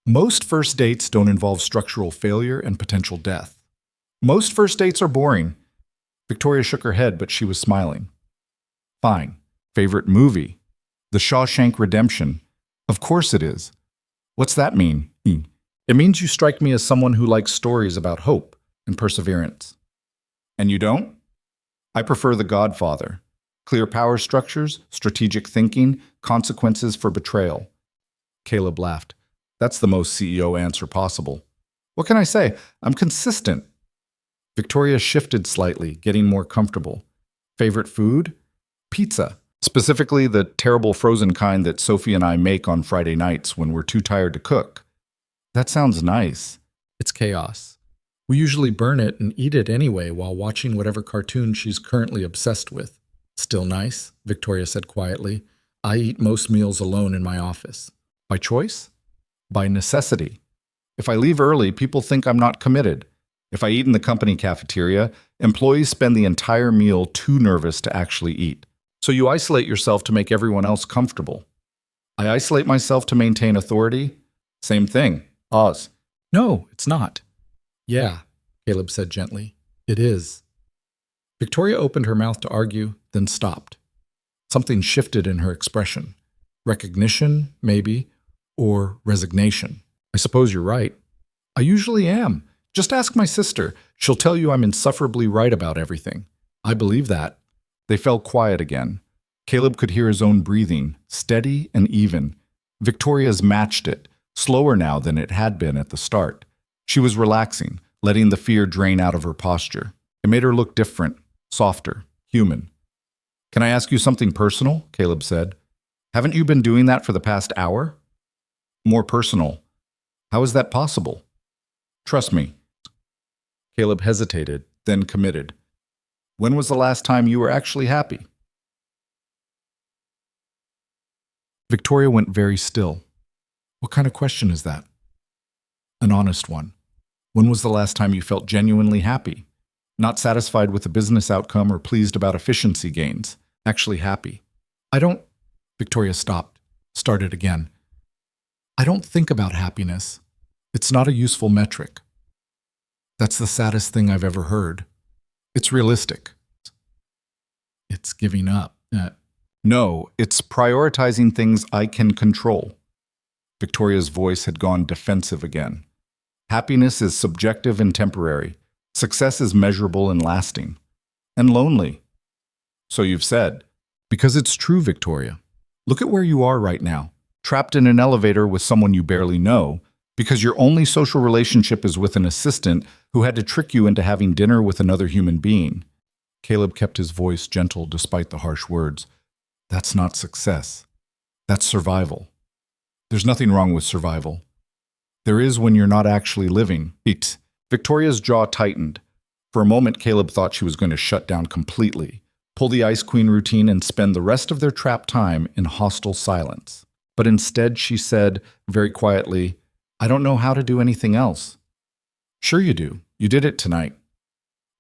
Most first dates don't involve structural failure and potential death. Most first dates are boring. Victoria shook her head, but she was smiling. Fine. Favorite movie? The Shawshank Redemption. Of course it is. What's that mean? It means you strike me as someone who likes stories about hope and perseverance. And you don't? I prefer The Godfather. Clear power structures, strategic thinking, consequences for betrayal. Caleb laughed. That's the most CEO answer possible. What can I say? I'm consistent. Victoria shifted slightly, getting more comfortable. Favorite food? Pizza. Specifically the terrible frozen kind that Sophie and I make on Friday nights when we're too tired to cook. That sounds nice. It's chaos. We usually burn it and eat it anyway while watching whatever cartoon she's currently obsessed with. Still nice, Victoria said quietly. I eat most meals alone in my office. By choice? By necessity. If I leave early, people think I'm not committed. If I eat in the company cafeteria, employees spend the entire meal too nervous to actually eat. So you isolate yourself to make everyone else comfortable. I isolate myself to maintain authority? Same thing. Oz. No, it's not. Yeah, Caleb said gently. It is. Victoria opened her mouth to argue, then stopped. Something shifted in her expression. Recognition, maybe, or resignation. I suppose you're right. I usually am. Just ask my sister. She'll tell you I'm insufferably right about everything. I believe that. They fell quiet again. Caleb could hear his own breathing, steady and even. Victoria's matched it, slower now than it had been at the start. She was relaxing, letting the fear drain out of her posture. It made her look different, softer, human. Can I ask you something personal? Caleb said. Haven't you been doing that for the past hour? More personal. How is that possible? Trust me. Caleb hesitated, then committed. When was the last time you were actually happy? Victoria went very still. What kind of question is that? An honest one. When was the last time you felt genuinely happy? Not satisfied with the business outcome or pleased about efficiency gains. Actually happy. Victoria stopped, started again. I don't think about happiness. It's not a useful metric. That's the saddest thing I've ever heard. It's realistic. It's giving up. No, it's prioritizing things I can control. Victoria's voice had gone defensive again. Happiness is subjective and temporary. Success is measurable and lasting. And lonely. So you've said. Because it's true, Victoria. Look at where you are right now. Trapped in an elevator with someone you barely know, because your only social relationship is with an assistant who had to trick you into having dinner with another human being. Caleb kept his voice gentle despite the harsh words. That's not success. That's survival. There's nothing wrong with survival. There is when you're not actually living. Victoria's jaw tightened. For a moment, Caleb thought she was going to shut down completely, pull the Ice Queen routine and spend the rest of their trapped time in hostile silence. But instead, she said, very quietly, I don't know how to do anything else. Sure you do. You did it tonight.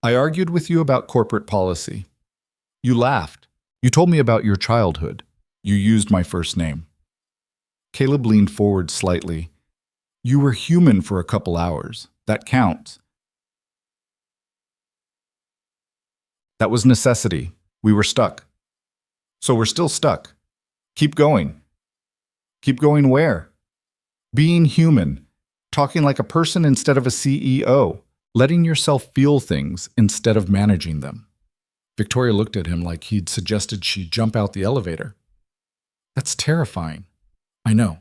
I argued with you about corporate policy. You laughed. You told me about your childhood. You used my first name. Caleb leaned forward slightly. You were human for a couple hours. That counts. That was necessity. We were stuck. So we're still stuck. Keep going. Keep going where? Being human. Talking like a person instead of a CEO. Letting yourself feel things instead of managing them. Victoria looked at him like he'd suggested she jump out the elevator. That's terrifying. I know.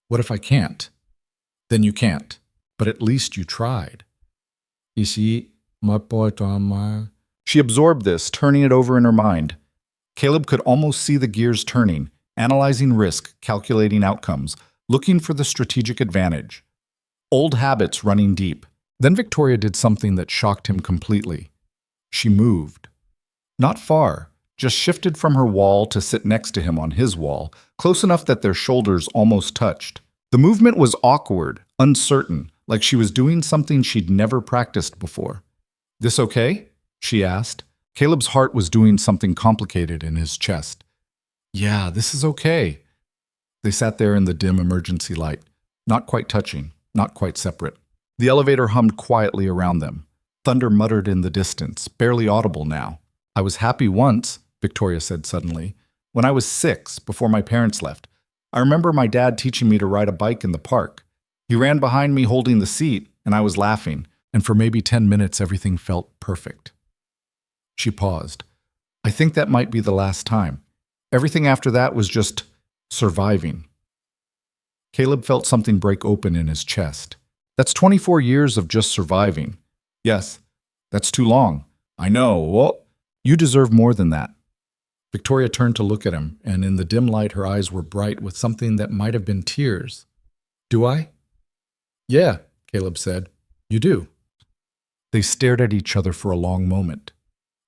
What if I can't? Then you can't. But at least you tried. She absorbed this, turning it over in her mind. Caleb could almost see the gears turning, analyzing risk, calculating outcomes, looking for the strategic advantage. Old habits running deep. Then Victoria did something that shocked him completely. She moved. Not far, just shifted from her wall to sit next to him on his wall, close enough that their shoulders almost touched. The movement was awkward, uncertain, like she was doing something she'd never practiced before. This okay? She asked. Caleb's heart was doing something complicated in his chest. Yeah, this is okay. They sat there in the dim emergency light, not quite touching, not quite separate. The elevator hummed quietly around them. Thunder muttered in the distance, barely audible now. I was happy once, Victoria said suddenly, when I was 6, before my parents left. I remember my dad teaching me to ride a bike in the park. He ran behind me holding the seat, and I was laughing, and for maybe 10 minutes everything felt perfect. She paused. I think that might be the last time. Everything after that was just surviving. Caleb felt something break open in his chest. That's 24 years of just surviving. Yes, that's too long. I know. Well, you deserve more than that. Victoria turned to look at him, and in the dim light her eyes were bright with something that might have been tears. Do I? Yeah, Caleb said. You do. They stared at each other for a long moment.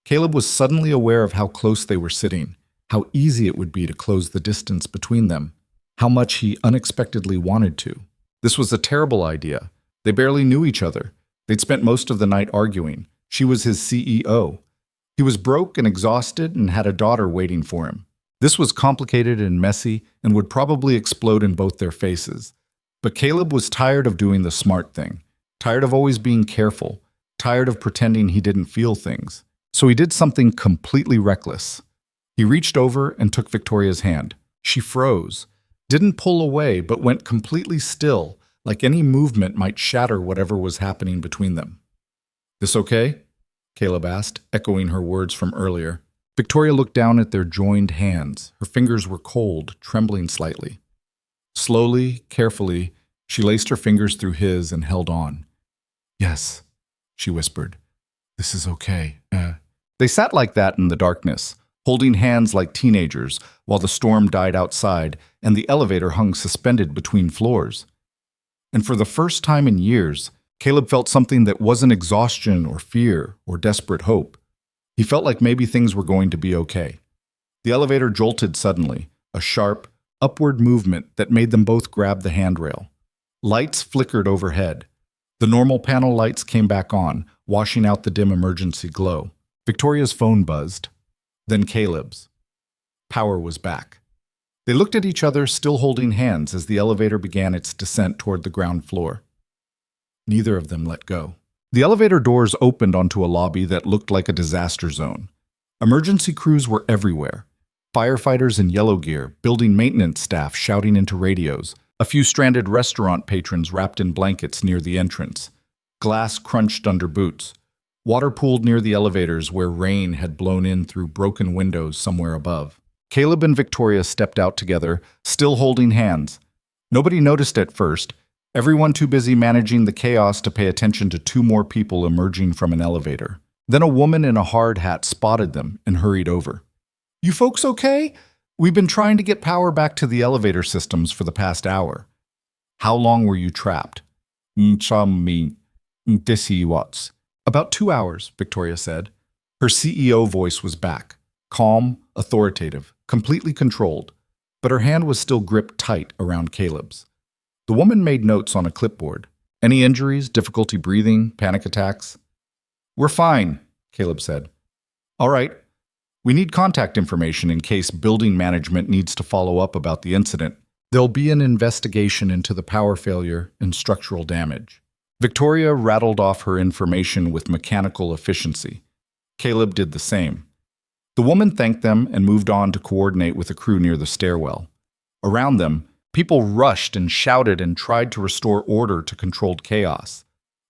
Caleb was suddenly aware of how close they were sitting, how easy it would be to close the distance between them, how much he unexpectedly wanted to. This was a terrible idea. They barely knew each other. They'd spent most of the night arguing. She was his CEO. He was broke and exhausted and had a daughter waiting for him. This was complicated and messy and would probably explode in both their faces. But Caleb was tired of doing the smart thing, tired of always being careful, tired of pretending he didn't feel things. So he did something completely reckless. He reached over and took Victoria's hand. She froze, didn't pull away, but went completely still, like any movement might shatter whatever was happening between them. "This okay?" Caleb asked, echoing her words from earlier. Victoria looked down at their joined hands. Her fingers were cold, trembling slightly. Slowly, carefully, she laced her fingers through his and held on. "Yes," she whispered. "This is okay." They sat like that in the darkness, holding hands like teenagers, while the storm died outside and the elevator hung suspended between floors. And for the first time in years, Caleb felt something that wasn't exhaustion or fear or desperate hope. He felt like maybe things were going to be okay. The elevator jolted suddenly, a sharp, upward movement that made them both grab the handrail. Lights flickered overhead. The normal panel lights came back on, washing out the dim emergency glow. Victoria's phone buzzed. Then Caleb's. Power was back. They looked at each other, still holding hands, as the elevator began its descent toward the ground floor. Neither of them let go. The elevator doors opened onto a lobby that looked like a disaster zone. Emergency crews were everywhere. Firefighters in yellow gear, building maintenance staff shouting into radios, a few stranded restaurant patrons wrapped in blankets near the entrance. Glass crunched under boots. Water pooled near the elevators where rain had blown in through broken windows somewhere above. Caleb and Victoria stepped out together, still holding hands. Nobody noticed at first, everyone too busy managing the chaos to pay attention to two more people emerging from an elevator. Then a woman in a hard hat spotted them and hurried over. "You folks okay? We've been trying to get power back to the elevator systems for the past hour." "How long were you trapped?" "Watts." "About 2 hours," Victoria said. Her CEO voice was back, calm, authoritative, completely controlled, but her hand was still gripped tight around Caleb's. The woman made notes on a clipboard. "Any injuries, difficulty breathing, panic attacks?" "We're fine," Caleb said. "All right. We need contact information in case building management needs to follow up about the incident. There'll be an investigation into the power failure and structural damage." Victoria rattled off her information with mechanical efficiency. Caleb did the same. The woman thanked them and moved on to coordinate with a crew near the stairwell. Around them, people rushed and shouted and tried to restore order to controlled chaos.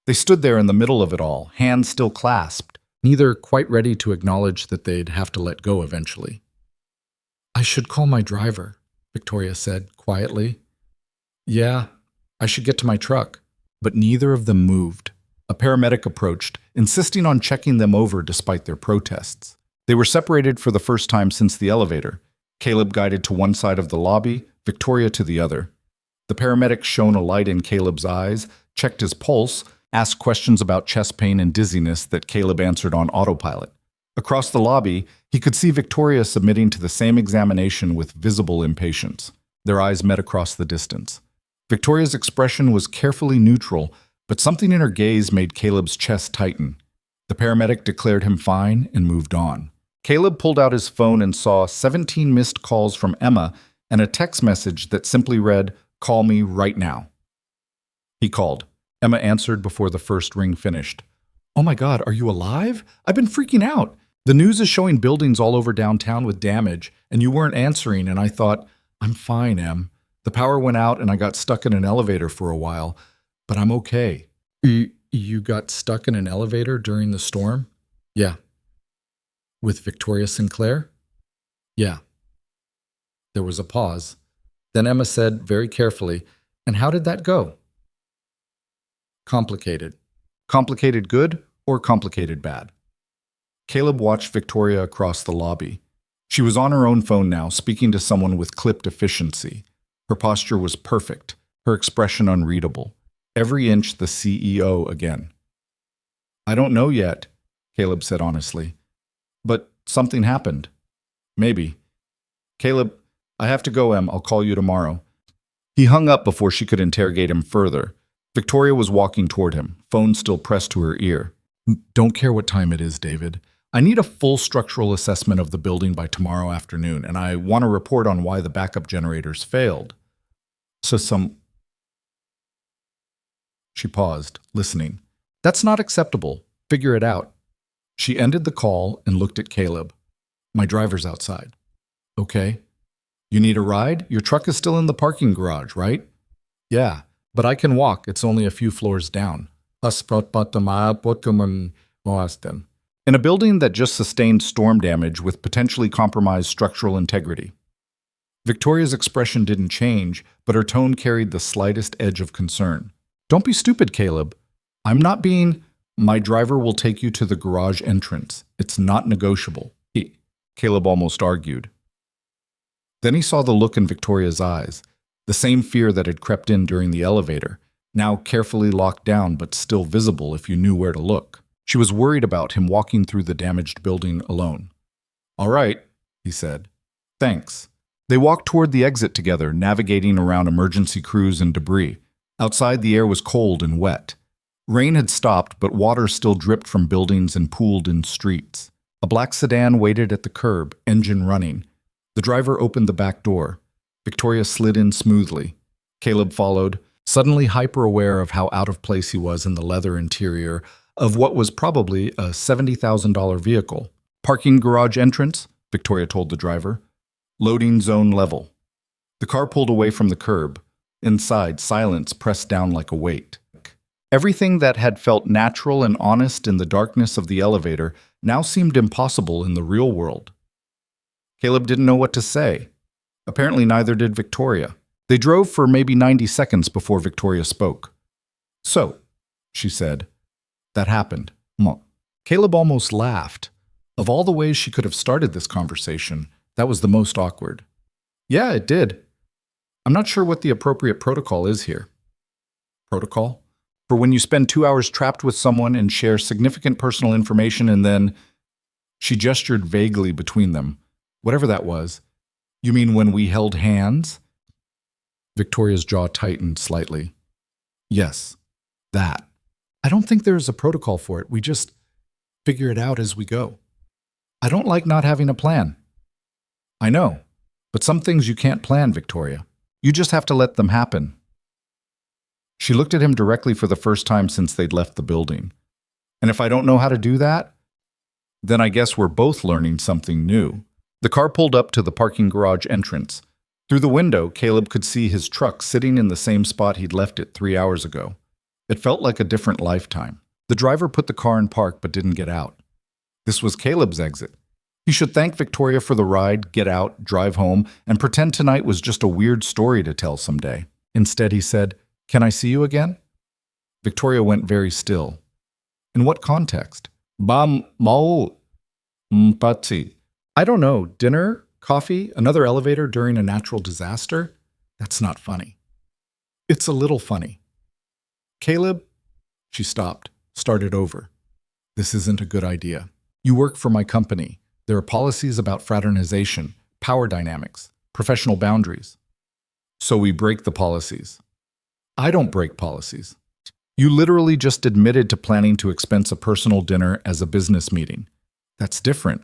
They stood there in the middle of it all, hands still clasped, neither quite ready to acknowledge that they'd have to let go eventually. "I should call my driver," Victoria said quietly. "Yeah, I should get to my truck." But neither of them moved. A paramedic approached, insisting on checking them over despite their protests. They were separated for the first time since the elevator. Caleb guided to one side of the lobby, Victoria to the other. The paramedic shone a light in Caleb's eyes, checked his pulse, asked questions about chest pain and dizziness that Caleb answered on autopilot. Across the lobby, he could see Victoria submitting to the same examination with visible impatience. Their eyes met across the distance. Victoria's expression was carefully neutral, but something in her gaze made Caleb's chest tighten. The paramedic declared him fine and moved on. Caleb pulled out his phone and saw 17 missed calls from Emma and a text message that simply read, "Call me right now." He called. Emma answered before the first ring finished. "Oh my God, are you alive? I've been freaking out. The news is showing buildings all over downtown with damage, and you weren't answering, and I thought, I'm fine, Em. The power went out and I got stuck in an elevator for a while, but I'm okay." You got stuck in an elevator during the storm?" "Yeah." "With Victoria Sinclair?" "Yeah." There was a pause. Then Emma said very carefully, "And how did that go?" "Complicated." "Complicated good or complicated bad?" Caleb watched Victoria across the lobby. She was on her own phone now, speaking to someone with clipped efficiency. Her posture was perfect, her expression unreadable. Every inch the CEO again. "I don't know yet," Caleb said honestly. "But something happened. Maybe." "Caleb, I have to go, Em. I'll call you tomorrow." He hung up before she could interrogate him further. Victoria was walking toward him, phone still pressed to her ear. "Don't care what time it is, David. I need a full structural assessment of the building by tomorrow afternoon, and I want a report on why the backup generators failed. She paused, listening. That's not acceptable. Figure it out. She ended the call and looked at Caleb. My driver's outside. Okay. You need a ride? Your truck is still in the parking garage, right? Yeah, but I can walk. It's only a few floors down. In a building that just sustained storm damage with potentially compromised structural integrity. Victoria's expression didn't change, but her tone carried the slightest edge of concern. Don't be stupid, Caleb. I'm not being... My driver will take you to the garage entrance. It's not negotiable. Caleb almost argued. Then he saw the look in Victoria's eyes, the same fear that had crept in during the elevator, now carefully locked down but still visible if you knew where to look. She was worried about him walking through the damaged building alone. All right, he said. Thanks. They walked toward the exit together, navigating around emergency crews and debris. Outside, the air was cold and wet. Rain had stopped, but water still dripped from buildings and pooled in streets. A black sedan waited at the curb, engine running. The driver opened the back door. Victoria slid in smoothly. Caleb followed, suddenly hyper-aware of how out of place he was in the leather interior of what was probably a $70,000 vehicle. Parking garage entrance, Victoria told the driver. Loading zone level. The car pulled away from the curb. Inside, silence pressed down like a weight. Everything that had felt natural and honest in the darkness of the elevator now seemed impossible in the real world. Caleb didn't know what to say. Apparently neither did Victoria. They drove for maybe 90 seconds before Victoria spoke. So, she said, that happened. Caleb almost laughed. Of all the ways she could have started this conversation, that was the most awkward. Yeah, it did. I'm not sure what the appropriate protocol is here. Protocol? For when you spend 2 hours trapped with someone and share significant personal information and then... She gestured vaguely between them. Whatever that was. You mean when we held hands? Victoria's jaw tightened slightly. Yes, that. I don't think there's a protocol for it. We just figure it out as we go. I don't like not having a plan. I know, but some things you can't plan, Victoria. You just have to let them happen. She looked at him directly for the first time since they'd left the building. And if I don't know how to do that, then I guess we're both learning something new. The car pulled up to the parking garage entrance. Through the window, Caleb could see his truck sitting in the same spot he'd left it 3 hours ago. It felt like a different lifetime. The driver put the car in park but didn't get out. This was Caleb's exit. He should thank Victoria for the ride, get out, drive home, and pretend tonight was just a weird story to tell someday. Instead, he said, "Can I see you again?" Victoria went very still. In what context? Patsy. I don't know. Dinner? Coffee? Another elevator during a natural disaster? That's not funny. It's a little funny. Caleb? She stopped, started over. This isn't a good idea. You work for my company. There are policies about fraternization, power dynamics, professional boundaries. So we break the policies. I don't break policies. You literally just admitted to planning to expense a personal dinner as a business meeting. That's different.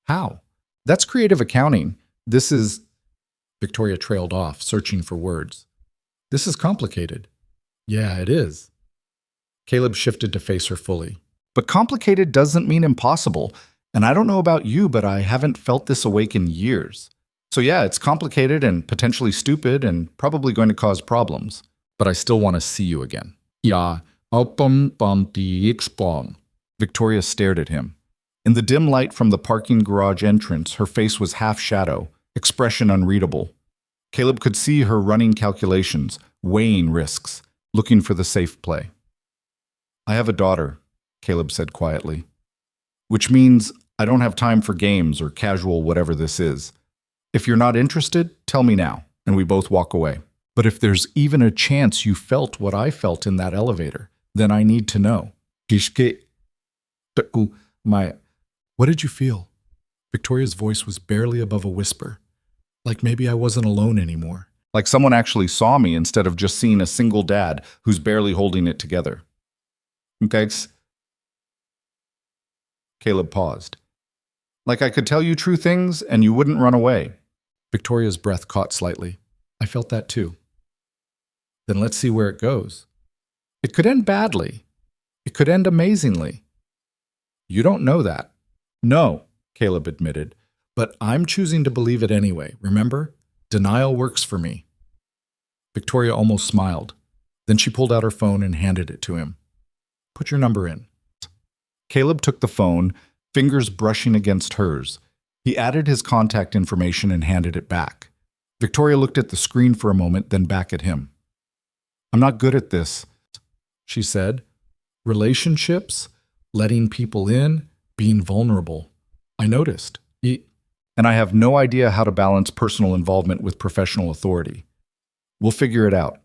How? That's creative accounting. This is... Victoria trailed off, searching for words. This is complicated. Yeah, it is. Caleb shifted to face her fully. But complicated doesn't mean impossible. And I don't know about you, but I haven't felt this awake in years. So yeah, it's complicated and potentially stupid and probably going to cause problems. But I still want to see you again. Yeah, Victoria stared at him. In the dim light from the parking garage entrance, her face was half shadow, expression unreadable. Caleb could see her running calculations, weighing risks, looking for the safe play. I have a daughter, Caleb said quietly. Which means I don't have time for games or casual whatever this is. If you're not interested, tell me now, and we both walk away. But if there's even a chance you felt what I felt in that elevator, then I need to know. What did you feel? Victoria's voice was barely above a whisper. Like maybe I wasn't alone anymore. Like someone actually saw me instead of just seeing a single dad who's barely holding it together. Okay. Caleb paused. Like I could tell you true things and you wouldn't run away. Victoria's breath caught slightly. I felt that too. Then let's see where it goes. It could end badly. It could end amazingly. You don't know that. No, Caleb admitted. But I'm choosing to believe it anyway, remember? Denial works for me. Victoria almost smiled. Then she pulled out her phone and handed it to him. Put your number in. Caleb took the phone, fingers brushing against hers. He added his contact information and handed it back. Victoria looked at the screen for a moment, then back at him. I'm not good at this, she said. Relationships, letting people in, being vulnerable. I noticed. And I have no idea how to balance personal involvement with professional authority. We'll figure it out.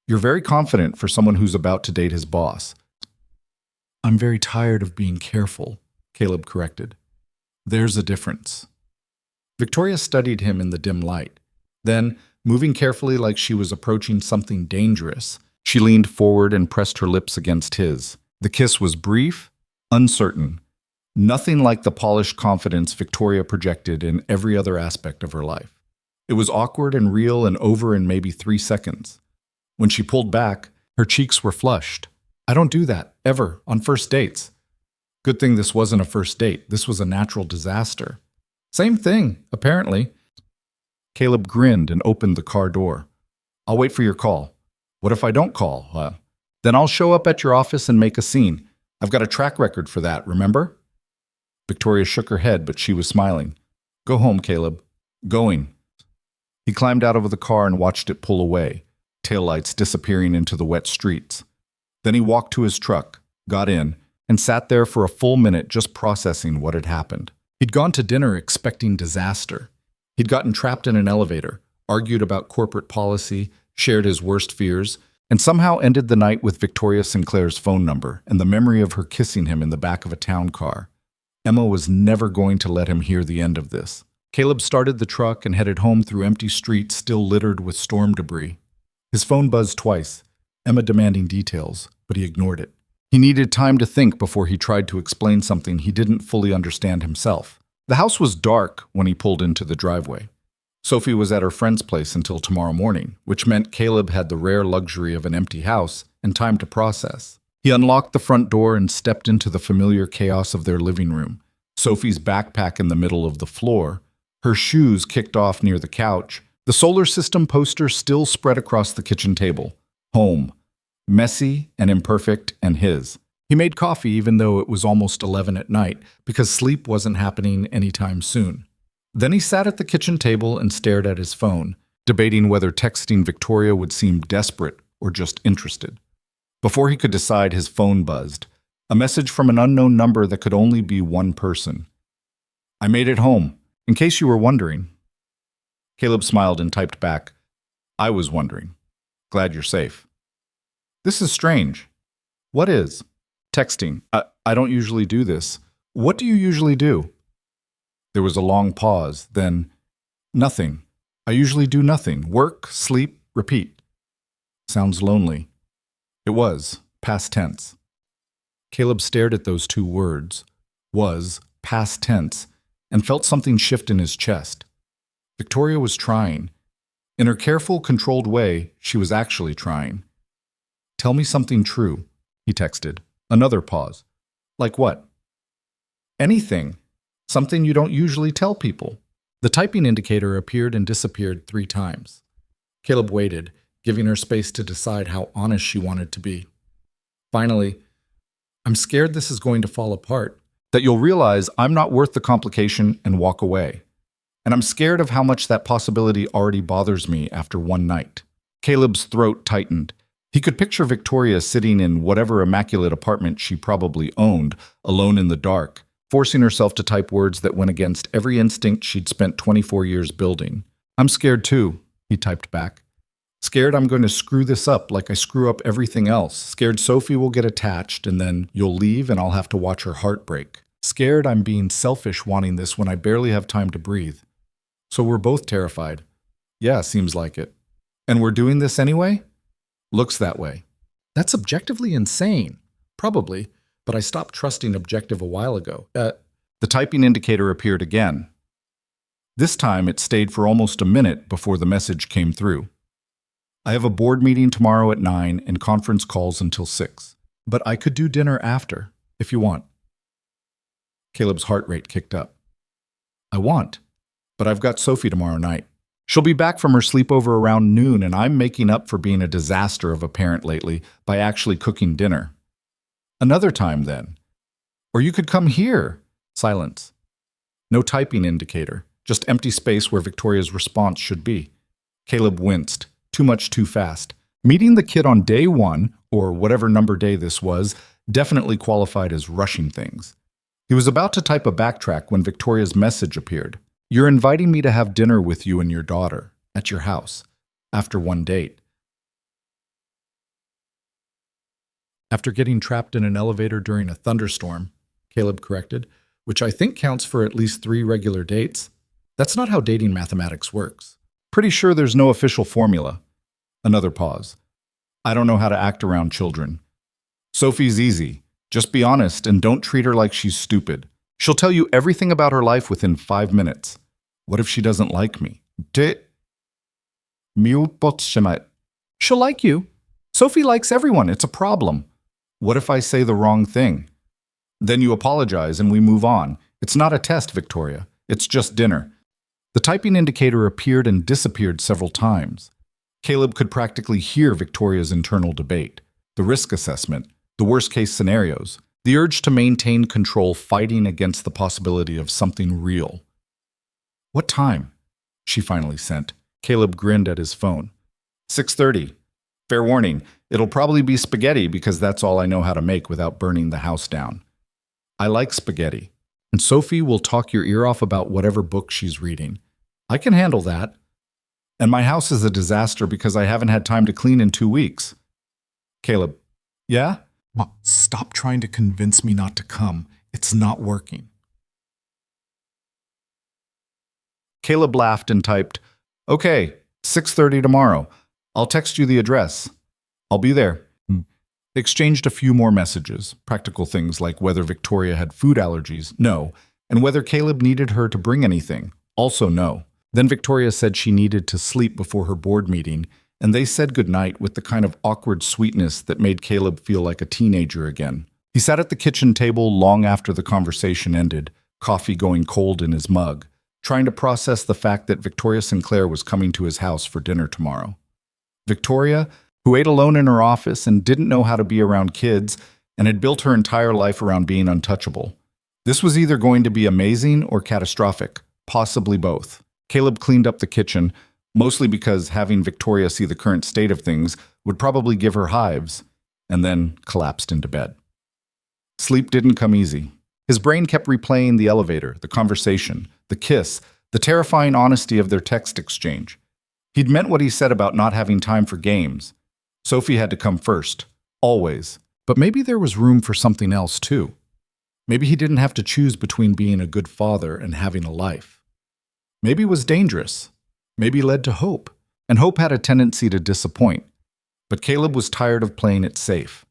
You're very confident for someone who's about to date his boss. I'm very tired of being careful, Caleb corrected. There's a difference. Victoria studied him in the dim light. Then, moving carefully like she was approaching something dangerous, she leaned forward and pressed her lips against his. The kiss was brief, uncertain. Nothing like the polished confidence Victoria projected in every other aspect of her life. It was awkward and real and over in maybe 3 seconds. When she pulled back, her cheeks were flushed. I don't do that, ever, on first dates. Good thing this wasn't a first date. This was a natural disaster. Same thing, apparently. Caleb grinned and opened the car door. I'll wait for your call. What if I don't call? Then I'll show up at your office and make a scene. I've got a track record for that, remember? Victoria shook her head, but she was smiling. Go home, Caleb. Going. He climbed out of the car and watched it pull away, taillights disappearing into the wet streets. Then he walked to his truck, got in, and sat there for a full minute just processing what had happened. He'd gone to dinner expecting disaster. He'd gotten trapped in an elevator, argued about corporate policy, shared his worst fears, and somehow ended the night with Victoria Sinclair's phone number and the memory of her kissing him in the back of a town car. Emma was never going to let him hear the end of this. Caleb started the truck and headed home through empty streets still littered with storm debris. His phone buzzed twice, Emma demanding details, but he ignored it. He needed time to think before he tried to explain something he didn't fully understand himself. The house was dark when he pulled into the driveway. Sophie was at her friend's place until tomorrow morning, which meant Caleb had the rare luxury of an empty house and time to process. He unlocked the front door and stepped into the familiar chaos of their living room. Sophie's backpack in the middle of the floor, her shoes kicked off near the couch, the solar system poster still spread across the kitchen table. Home. Messy and imperfect and his. He made coffee even though it was almost 11 at night because sleep wasn't happening anytime soon. Then he sat at the kitchen table and stared at his phone, debating whether texting Victoria would seem desperate or just interested. Before he could decide, his phone buzzed. A message from an unknown number that could only be one person. I made it home, in case you were wondering. Caleb smiled and typed back, I was wondering. Glad you're safe. This is strange. What is? Texting. I don't usually do this. What do you usually do? There was a long pause, then, nothing. I usually do nothing. Work, sleep, repeat. Sounds lonely. It was, past tense. Caleb stared at those two words, was, past tense, and felt something shift in his chest. Victoria was trying. In her careful, controlled way, she was actually trying. Tell me something true, he texted. Another pause. Like what? Anything. Something you don't usually tell people. The typing indicator appeared and disappeared 3 times. Caleb waited, giving her space to decide how honest she wanted to be. Finally, I'm scared this is going to fall apart. That you'll realize I'm not worth the complication and walk away. And I'm scared of how much that possibility already bothers me after one night. Caleb's throat tightened. He could picture Victoria sitting in whatever immaculate apartment she probably owned, alone in the dark, forcing herself to type words that went against every instinct she'd spent 24 years building. I'm scared too, he typed back. Scared I'm going to screw this up like I screw up everything else. Scared Sophie will get attached and then you'll leave and I'll have to watch her heart break. Scared I'm being selfish wanting this when I barely have time to breathe. So we're both terrified. Yeah, seems like it. And we're doing this anyway? Looks that way. That's objectively insane. Probably, but I stopped trusting objective a while ago. The typing indicator appeared again. This time it stayed for almost a minute before the message came through. I have a board meeting tomorrow at 9 and conference calls until 6. But I could do dinner after, if you want. Caleb's heart rate kicked up. I want, but I've got Sophie tomorrow night. She'll be back from her sleepover around noon, and I'm making up for being a disaster of a parent lately by actually cooking dinner. Another time, then. Or you could come here. Silence. No typing indicator, just empty space where Victoria's response should be. Caleb winced. Too much too fast. Meeting the kid on day 1, or whatever number day this was, definitely qualified as rushing things. He was about to type a backtrack when Victoria's message appeared. You're inviting me to have dinner with you and your daughter at your house after one date. After getting trapped in an elevator during a thunderstorm, Caleb corrected, which I think counts for at least 3 regular dates. That's not how dating mathematics works. Pretty sure there's no official formula. Another pause. I don't know how to act around children. Sophie's easy. Just be honest and don't treat her like she's stupid. She'll tell you everything about her life within 5 minutes. What if she doesn't like me? She'll like you. Sophie likes everyone. It's a problem. What if I say the wrong thing? Then you apologize and we move on. It's not a test, Victoria. It's just dinner. The typing indicator appeared and disappeared several times. Caleb could practically hear Victoria's internal debate, the risk assessment, the worst-case scenarios, the urge to maintain control fighting against the possibility of something real. What time? She finally sent. Caleb grinned at his phone. 6:30. Fair warning, it'll probably be spaghetti because that's all I know how to make without burning the house down. I like spaghetti. And Sophie will talk your ear off about whatever book she's reading. I can handle that. And my house is a disaster because I haven't had time to clean in 2 weeks. Caleb, yeah? Stop trying to convince me not to come. It's not working. Caleb laughed and typed, Okay, 6:30 tomorrow. I'll text you the address. I'll be there. They exchanged a few more messages, practical things like whether Victoria had food allergies, no, and whether Caleb needed her to bring anything, also no. Then Victoria said she needed to sleep before her board meeting, and they said goodnight with the kind of awkward sweetness that made Caleb feel like a teenager again. He sat at the kitchen table long after the conversation ended, coffee going cold in his mug, trying to process the fact that Victoria Sinclair was coming to his house for dinner tomorrow. Victoria, who ate alone in her office and didn't know how to be around kids and had built her entire life around being untouchable. This was either going to be amazing or catastrophic, possibly both. Caleb cleaned up the kitchen, mostly because having Victoria see the current state of things would probably give her hives, and then collapsed into bed. Sleep didn't come easy. His brain kept replaying the elevator, the conversation, the kiss, the terrifying honesty of their text exchange. He'd meant what he said about not having time for games. Sophie had to come first, always. But maybe there was room for something else, too. Maybe he didn't have to choose between being a good father and having a life. Maybe it was dangerous. Maybe led to hope. And hope had a tendency to disappoint. But Caleb was tired of playing it safe.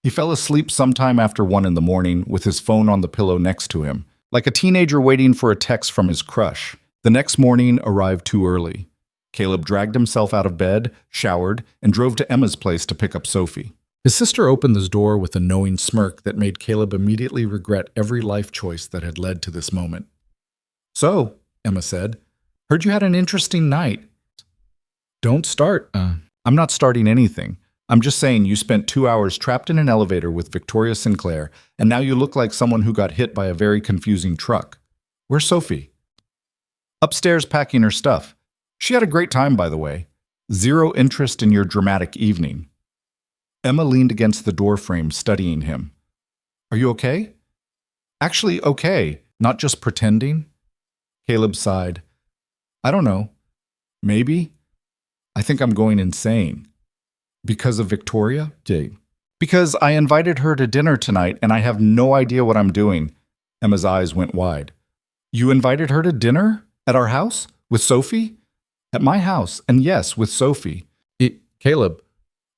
He fell asleep sometime after 1 in the morning with his phone on the pillow next to him, like a teenager waiting for a text from his crush. The next morning arrived too early. Caleb dragged himself out of bed, showered, and drove to Emma's place to pick up Sophie. His sister opened the door with a knowing smirk that made Caleb immediately regret every life choice that had led to this moment. So, Emma said, heard you had an interesting night. Don't start. I'm not starting anything. I'm just saying you spent 2 hours trapped in an elevator with Victoria Sinclair, and now you look like someone who got hit by a very confusing truck. Where's Sophie? Upstairs packing her stuff. She had a great time, by the way. Zero interest in your dramatic evening. Emma leaned against the doorframe, studying him. Are you okay? Actually, okay, not just pretending. Caleb sighed. I don't know. Maybe. I think I'm going insane. Because of Victoria? Because I invited her to dinner tonight and I have no idea what I'm doing. Emma's eyes went wide. You invited her to dinner? At our house? With Sophie? At my house, and yes, with Sophie. Caleb,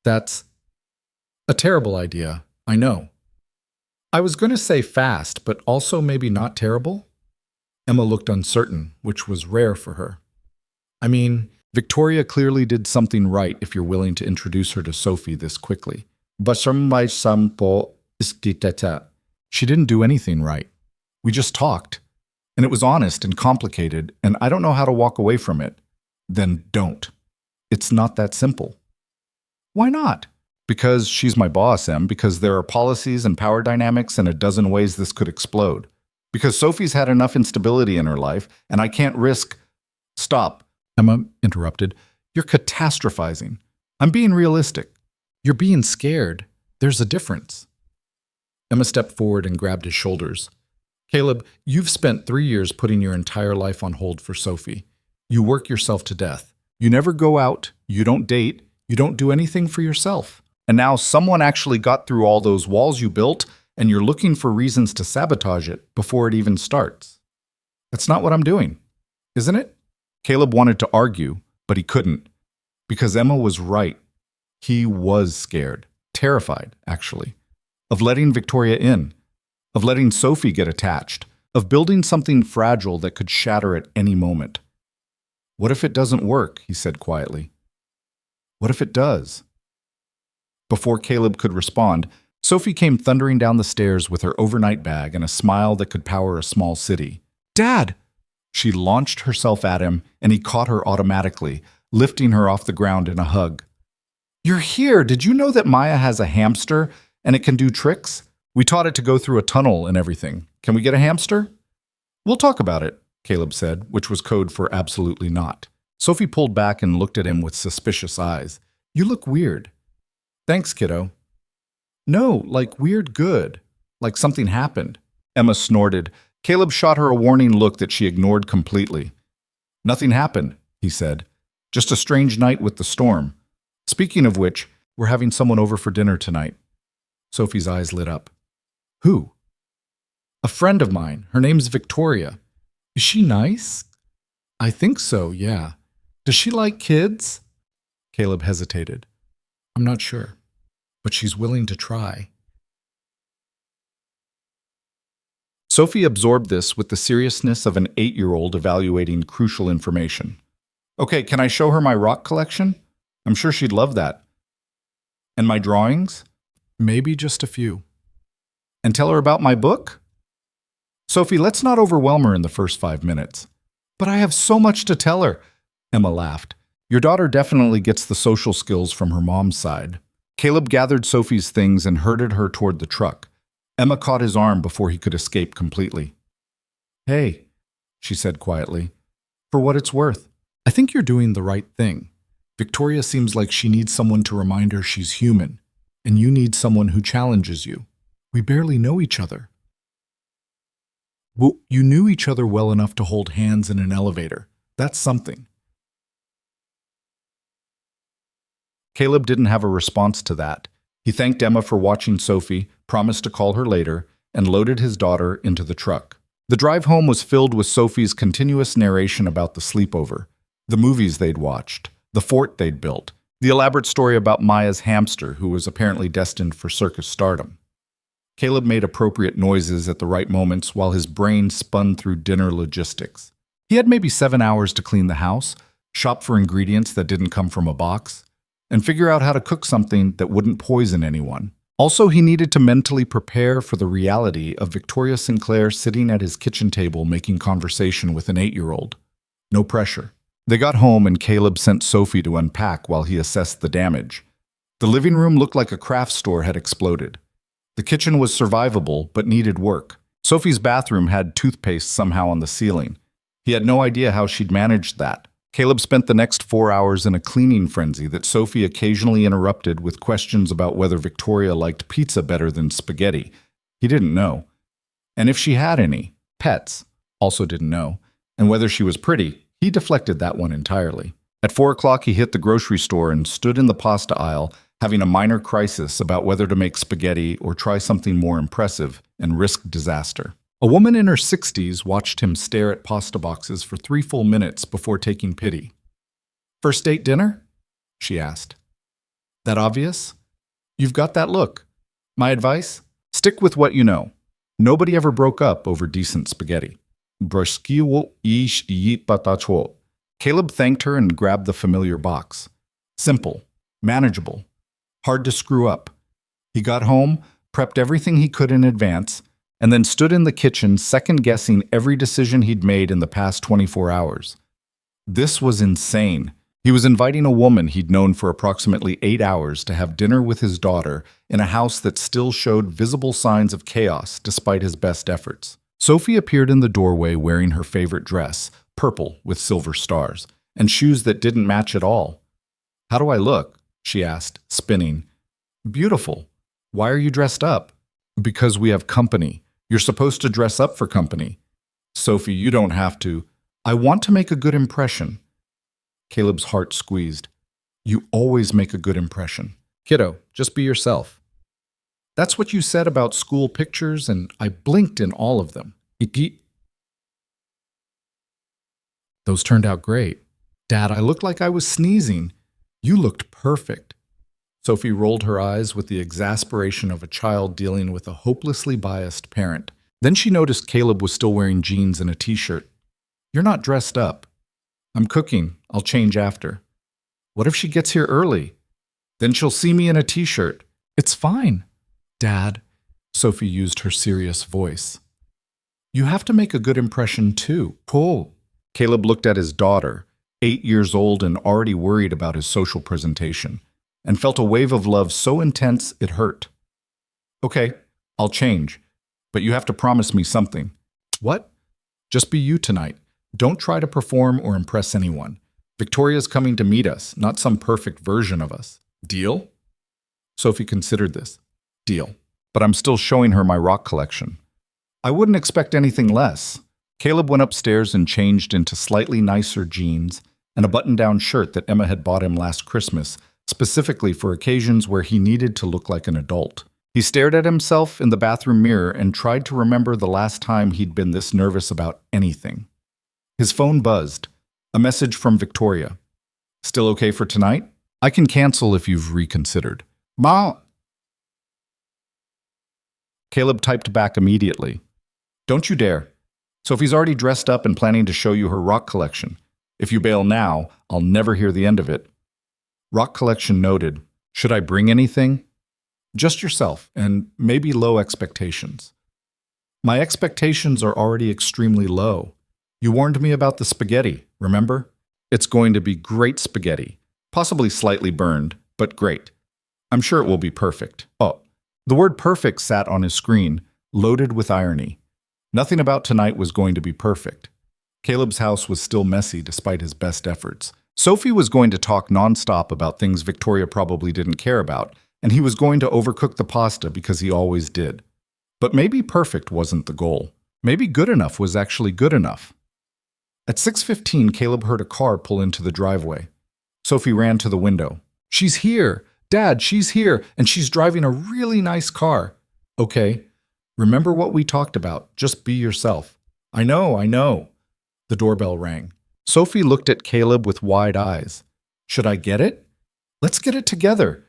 that's a terrible idea, I know. I was going to say fast, but also maybe not terrible. Emma looked uncertain, which was rare for her. I mean, Victoria clearly did something right if you're willing to introduce her to Sophie this quickly. She didn't do anything right. We just talked. And it was honest and complicated, and I don't know how to walk away from it. Then don't. It's not that simple. Why not? Because she's my boss, Em, because there are policies and power dynamics and a dozen ways this could explode. Because Sophie's had enough instability in her life, and I can't risk… Stop, Emma interrupted. You're catastrophizing. I'm being realistic. you're being scared. There's a difference. Emma stepped forward and grabbed his shoulders. Caleb, you've spent 3 years putting your entire life on hold for Sophie. You work yourself to death. You never go out, you don't date, you don't do anything for yourself. And now someone actually got through all those walls you built, and you're looking for reasons to sabotage it before it even starts. That's not what I'm doing, isn't it? Caleb wanted to argue, but he couldn't. Because Emma was right. He was scared, terrified, actually, of letting Victoria in, of letting Sophie get attached, of building something fragile that could shatter at any moment. What if it doesn't work? He said quietly. What if it does? Before Caleb could respond, Sophie came thundering down the stairs with her overnight bag and a smile that could power a small city. Dad! She launched herself at him, and he caught her automatically, lifting her off the ground in a hug. You're here! Did you know that Maya has a hamster and it can do tricks? We taught it to go through a tunnel and everything. Can we get a hamster? We'll talk about it, Caleb said, which was code for absolutely not. Sophie pulled back and looked at him with suspicious eyes. You look weird. Thanks, kiddo. No, like weird good. Like something happened. Emma snorted. Caleb shot her a warning look that she ignored completely. Nothing happened, he said. Just a strange night with the storm. Speaking of which, we're having someone over for dinner tonight. Sophie's eyes lit up. Who? A friend of mine. Her name's Victoria. Is she nice? I think so, yeah. Does she like kids? Caleb hesitated. I'm not sure, but she's willing to try. Sophie absorbed this with the seriousness of an 8-year-old evaluating crucial information. Okay, can I show her my rock collection? I'm sure she'd love that. And my drawings? Maybe just a few. And tell her about my book? Sophie, let's not overwhelm her in the first 5 minutes. But I have so much to tell her, Emma laughed. Your daughter definitely gets the social skills from her mom's side. Caleb gathered Sophie's things and herded her toward the truck. Emma caught his arm before he could escape completely. Hey, she said quietly, for what it's worth, I think you're doing the right thing. Victoria seems like she needs someone to remind her she's human, and you need someone who challenges you. We barely know each other. Well, you knew each other well enough to hold hands in an elevator. That's something. Caleb didn't have a response to that. He thanked Emma for watching Sophie, promised to call her later, and loaded his daughter into the truck. The drive home was filled with Sophie's continuous narration about the sleepover, the movies they'd watched, the fort they'd built, the elaborate story about Maya's hamster who was apparently destined for circus stardom. Caleb made appropriate noises at the right moments while his brain spun through dinner logistics. He had maybe 7 hours to clean the house, shop for ingredients that didn't come from a box, and figure out how to cook something that wouldn't poison anyone. Also, he needed to mentally prepare for the reality of Victoria Sinclair sitting at his kitchen table making conversation with an 8-year-old. No pressure. They got home and Caleb sent Sophie to unpack while he assessed the damage. The living room looked like a craft store had exploded. The kitchen was survivable, but needed work. Sophie's bathroom had toothpaste somehow on the ceiling. He had no idea how she'd managed that. Caleb spent the next 4 hours in a cleaning frenzy that Sophie occasionally interrupted with questions about whether Victoria liked pizza better than spaghetti. He didn't know. And if she had any, pets, also didn't know. And whether she was pretty, he deflected that one entirely. At 4 o'clock, he hit the grocery store and stood in the pasta aisle, having a minor crisis about whether to make spaghetti or try something more impressive and risk disaster. A woman in her 60s watched him stare at pasta boxes for 3 full minutes before taking pity. First date dinner? She asked. That obvious? You've got that look. My advice? Stick Stick with what you know. Nobody ever broke up over decent spaghetti. Caleb thanked her and grabbed the familiar box. Simple, manageable, hard to screw up. He got home, prepped everything he could in advance, and then stood in the kitchen second-guessing every decision he'd made in the past 24 hours. This was insane. He was inviting a woman he'd known for approximately 8 hours to have dinner with his daughter in a house that still showed visible signs of chaos despite his best efforts. Sophie appeared in the doorway wearing her favorite dress, purple with silver stars, and shoes that didn't match at all. "How do I look?" she asked, spinning. "Beautiful. Why are you dressed up?" "Because we have company. You're supposed to dress up for company." "Sophie, you don't have to. I want to make a good impression." Caleb's heart squeezed. "You always make a good impression. Kiddo, just be yourself." "That's what you said about school pictures, and I blinked in all of them." "Those turned out great. Dad, I looked like I was sneezing. You looked perfect." Sophie rolled her eyes with the exasperation of a child dealing with a hopelessly biased parent. Then she noticed Caleb was still wearing jeans and a t-shirt. "You're not dressed up." "I'm cooking. I'll change after." "What if she gets here early?" "Then she'll see me in a t-shirt." "It's fine." "Dad," Sophie used her serious voice, "you have to make a good impression too." "Oh." Caleb looked at his daughter, 8 years old and already worried about his social presentation, and felt a wave of love so intense it hurt. "Okay, I'll change, but you have to promise me something." "What?" "Just be you tonight. Don't try to perform or impress anyone. Victoria's coming to meet us, not some perfect version of us. Deal?" Sophie considered this. "Deal. But I'm still showing her my rock collection." "I wouldn't expect anything less." Caleb went upstairs and changed into slightly nicer jeans and a button-down shirt that Emma had bought him last Christmas, specifically for occasions where he needed to look like an adult. He stared at himself in the bathroom mirror and tried to remember the last time he'd been this nervous about anything. His phone buzzed. A message from Victoria. "Still okay for tonight? I can cancel if you've reconsidered." "Ma." Caleb typed back immediately. "Don't you dare. Sophie's already dressed up and planning to show you her rock collection. If you bail now, I'll never hear the end of it." Rock collection noted. "Should I bring anything?" "Just yourself, and maybe low expectations." "My expectations are already extremely low. You warned me about the spaghetti, remember? It's going to be great spaghetti. Possibly slightly burned, but great. I'm sure it will be perfect." Oh, the word perfect sat on his screen, loaded with irony. Nothing about tonight was going to be perfect. Caleb's house was still messy despite his best efforts. Sophie was going to talk nonstop about things Victoria probably didn't care about, and he was going to overcook the pasta because he always did. But maybe perfect wasn't the goal. Maybe good enough was actually good enough. At 6:15, Caleb heard a car pull into the driveway. Sophie ran to the window. "She's here! Dad, she's here, and she's driving a really nice car." "Okay. Remember what we talked about. Just be yourself." I know. The doorbell rang. Sophie looked at Caleb with wide eyes. "Should I get it?" "Let's get it together."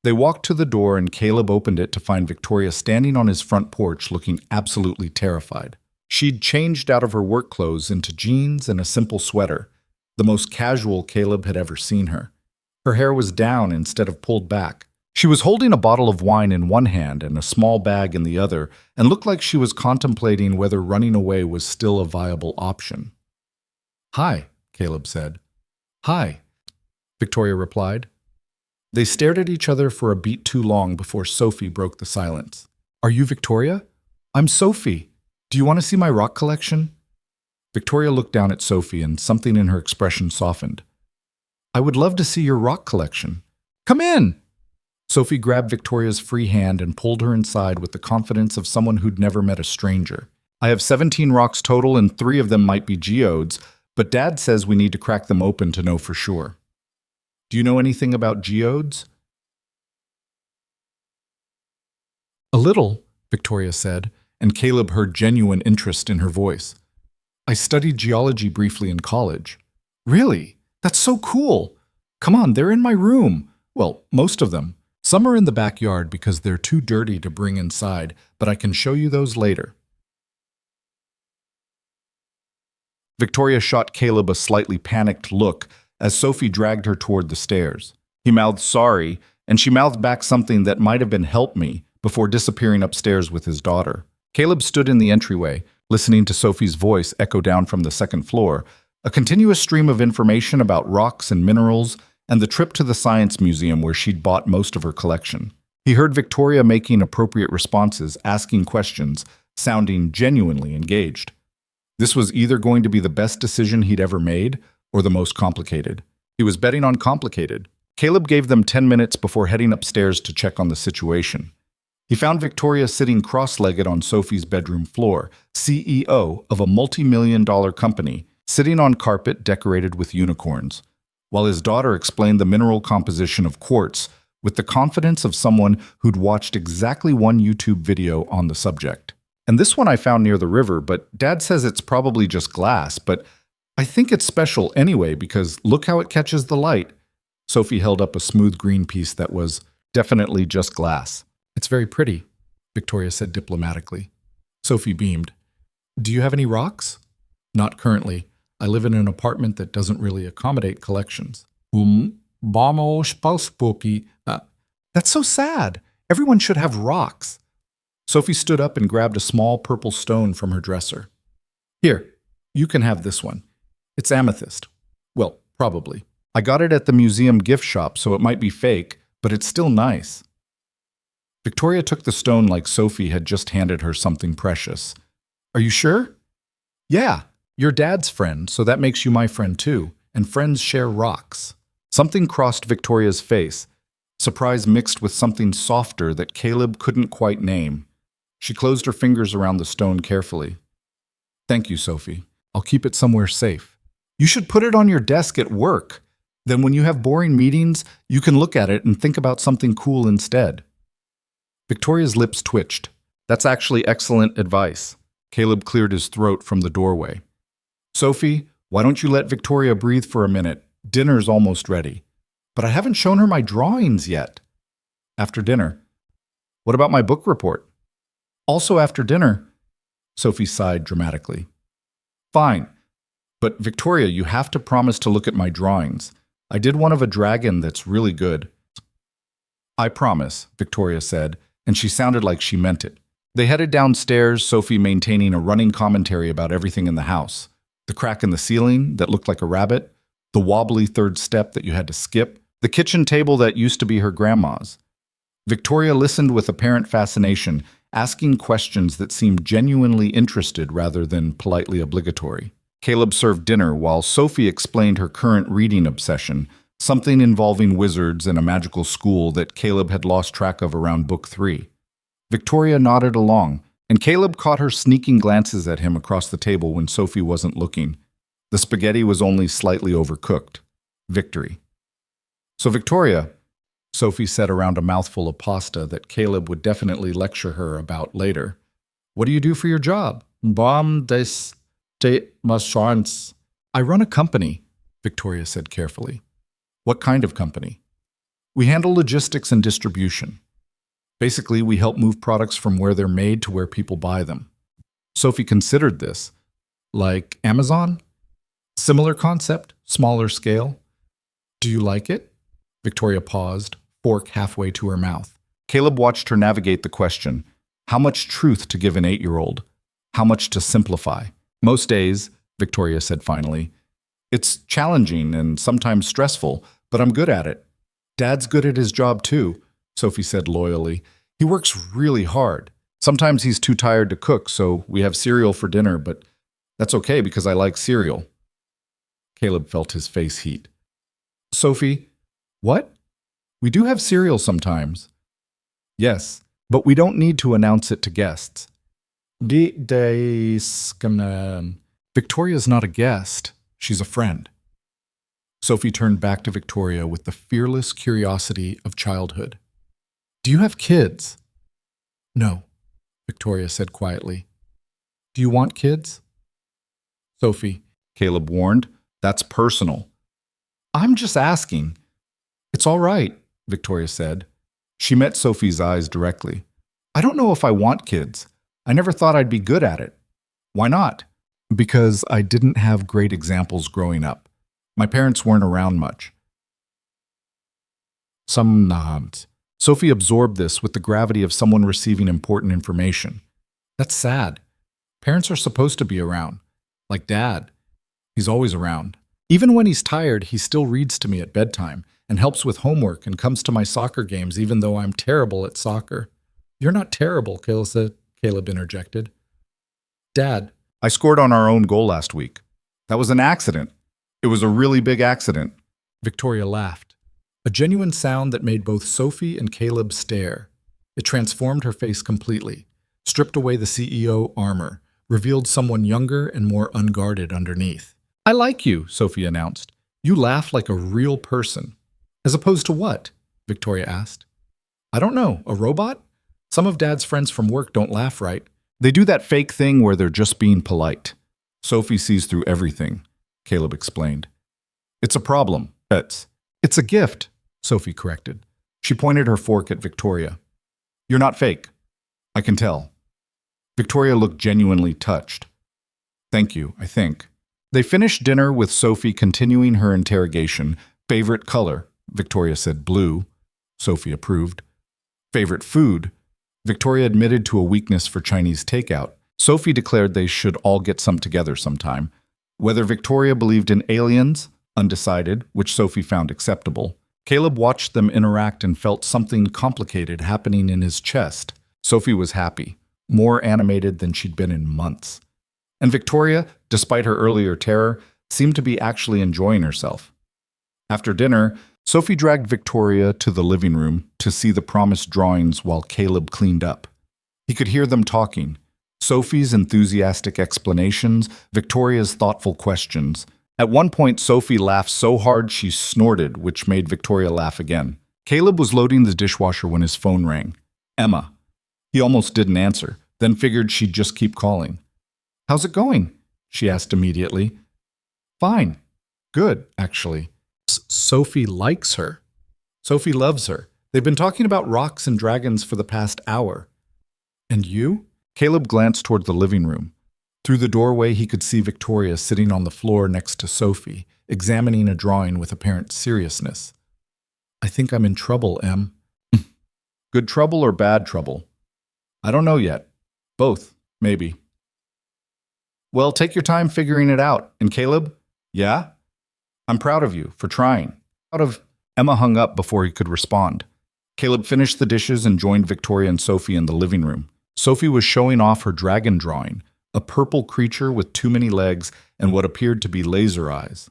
They walked to the door and Caleb opened it to find Victoria standing on his front porch looking absolutely terrified. She'd changed out of her work clothes into jeans and a simple sweater, the most casual Caleb had ever seen her. Her hair was down instead of pulled back. She was holding a bottle of wine in one hand and a small bag in the other, and looked like she was contemplating whether running away was still a viable option. "Hi," Caleb said. "Hi," Victoria replied. They stared at each other for a beat too long before Sophie broke the silence. "Are you Victoria?" "I'm Sophie. Do you want to see my rock collection?" Victoria looked down at Sophie and something in her expression softened. "I would love to see your rock collection." "Come in!" Sophie grabbed Victoria's free hand and pulled her inside with the confidence of someone who'd never met a stranger. "I have 17 rocks total and 3 of them might be geodes, but Dad says we need to crack them open to know for sure." "Do you know anything about geodes?" "A little," Victoria said, and Caleb heard genuine interest in her voice. "I studied geology briefly in college." "Really? That's so cool! Come on, they're in my room. Well, most of them. Some are in the backyard because they're too dirty to bring inside, but I can show you those later. Victoria shot Caleb a slightly panicked look as Sophie dragged her toward the stairs. He mouthed sorry, and she mouthed back something that might have been help me before disappearing upstairs with his daughter. Caleb stood in the entryway, listening to Sophie's voice echo down from the second floor, a continuous stream of information about rocks and minerals and the trip to the science museum where she'd bought most of her collection. He heard Victoria making appropriate responses, asking questions, sounding genuinely engaged. This was either going to be the best decision he'd ever made or the most complicated. He was betting on complicated. Caleb gave them 10 minutes before heading upstairs to check on the situation. He found Victoria sitting cross-legged on Sophie's bedroom floor, CEO of a multi-million-dollar company, sitting on carpet decorated with unicorns, while his daughter explained the mineral composition of quartz with the confidence of someone who'd watched exactly one YouTube video on the subject. And this one I found near the river, but Dad says it's probably just glass, but I think it's special anyway because look how it catches the light. Sophie held up a smooth green piece that was definitely just glass. It's very pretty, Victoria said diplomatically. Sophie beamed. Do you have any rocks? Not currently. I live in an apartment that doesn't really accommodate collections. That's so sad. Everyone should have rocks. Sophie stood up and grabbed a small purple stone from her dresser. Here, you can have this one. It's amethyst. Well, probably. I got it at the museum gift shop, so it might be fake, but it's still nice. Victoria took the stone like Sophie had just handed her something precious. Are you sure? Yeah, you're Dad's friend, so that makes you my friend too, and friends share rocks. Something crossed Victoria's face, surprise mixed with something softer that Caleb couldn't quite name. She closed her fingers around the stone carefully. Thank you, Sophie. I'll keep it somewhere safe. You should put it on your desk at work. Then when you have boring meetings, you can look at it and think about something cool instead. Victoria's lips twitched. That's actually excellent advice. Caleb cleared his throat from the doorway. Sophie, why don't you let Victoria breathe for a minute? Dinner's almost ready. But I haven't shown her my drawings yet. After dinner. What about my book report? Also after dinner. Sophie sighed dramatically. Fine. But Victoria, you have to promise to look at my drawings. I did one of a dragon that's really good. I promise, Victoria said, and she sounded like she meant it. They headed downstairs, Sophie maintaining a running commentary about everything in the house. The crack in the ceiling that looked like a rabbit, the wobbly third step that you had to skip, the kitchen table that used to be her grandma's. Victoria listened with apparent fascination, asking questions that seemed genuinely interested rather than politely obligatory. Caleb served dinner while Sophie explained her current reading obsession, something involving wizards and a magical school that Caleb had lost track of around book 3. Victoria nodded along, and Caleb caught her sneaking glances at him across the table when Sophie wasn't looking. The spaghetti was only slightly overcooked. Victory. So Victoria, Sophie said around a mouthful of pasta that Caleb would definitely lecture her about later. What do you do for your job? I run a company, Victoria said carefully. What kind of company? We handle logistics and distribution. Basically, we help move products from where they're made to where people buy them. Sophie considered this. Like Amazon? Similar concept, smaller scale. Do you like it? Victoria paused, fork halfway to her mouth. Caleb watched her navigate the question. How much truth to give an 8-year-old? How much to simplify? Most days, Victoria said finally, it's challenging and sometimes stressful, but I'm good at it. Dad's good at his job too, Sophie said loyally. He works really hard. Sometimes he's too tired to cook, so we have cereal for dinner, but that's okay because I like cereal. Caleb felt his face heat. Sophie, what? We do have cereal sometimes. Yes, but we don't need to announce it to guests. Victoria's not a guest. She's a friend. Sophie turned back to Victoria with the fearless curiosity of childhood. Do you have kids? No, Victoria said quietly. Do you want kids? Sophie, Caleb warned, that's personal. I'm just asking. It's all right, Victoria said. She met Sophie's eyes directly. I don't know if I want kids. I never thought I'd be good at it. Why not? Because I didn't have great examples growing up. My parents weren't around much. Some nods. Sophie absorbed this with the gravity of someone receiving important information. That's sad. Parents are supposed to be around. Like Dad. He's always around. Even when he's tired, he still reads to me at bedtime and helps with homework and comes to my soccer games even though I'm terrible at soccer. You're not terrible, Caleb interjected. Dad. I scored on our own goal last week. That was an accident. It was a really big accident. Victoria laughed. A genuine sound that made both Sophie and Caleb stare. It transformed her face completely, stripped away the CEO armor, revealed someone younger and more unguarded underneath. I like you, Sophie announced. You laugh like a real person. As opposed to what? Victoria asked. I don't know, a robot? Some of Dad's friends from work don't laugh right. They do that fake thing where they're just being polite. Sophie sees through everything, Caleb explained. It's a problem. It's a gift, Sophie corrected. She pointed her fork at Victoria. You're not fake. I can tell. Victoria looked genuinely touched. Thank you, I think. They finished dinner with Sophie continuing her interrogation. Favorite color? Victoria said blue. Sophie approved. Favorite food? Victoria admitted to a weakness for Chinese takeout. Sophie declared they should all get some together sometime. Whether Victoria believed in aliens? Undecided, which Sophie found acceptable. Caleb watched them interact and felt something complicated happening in his chest. Sophie was happy, more animated than she'd been in months. And Victoria, despite her earlier terror, seemed to be actually enjoying herself. After dinner, Sophie dragged Victoria to the living room to see the promised drawings while Caleb cleaned up. He could hear them talking. Sophie's enthusiastic explanations, Victoria's thoughtful questions. At one point, Sophie laughed so hard she snorted, which made Victoria laugh again. Caleb was loading the dishwasher when his phone rang. Emma. He almost didn't answer, then figured she'd just keep calling. How's it going? She asked immediately. Fine. Good, actually. Sophie likes her. Sophie loves her. They've been talking about rocks and dragons for the past hour. And you? Caleb glanced toward the living room. Through the doorway, he could see Victoria sitting on the floor next to Sophie, examining a drawing with apparent seriousness. I think I'm in trouble, Em. Good trouble or bad trouble? I don't know yet. Both, maybe. Well, take your time figuring it out. And Caleb? Yeah? I'm proud of you for trying. Emma hung up before he could respond. Caleb finished the dishes and joined Victoria and Sophie in the living room. Sophie was showing off her dragon drawing, a purple creature with too many legs and what appeared to be laser eyes.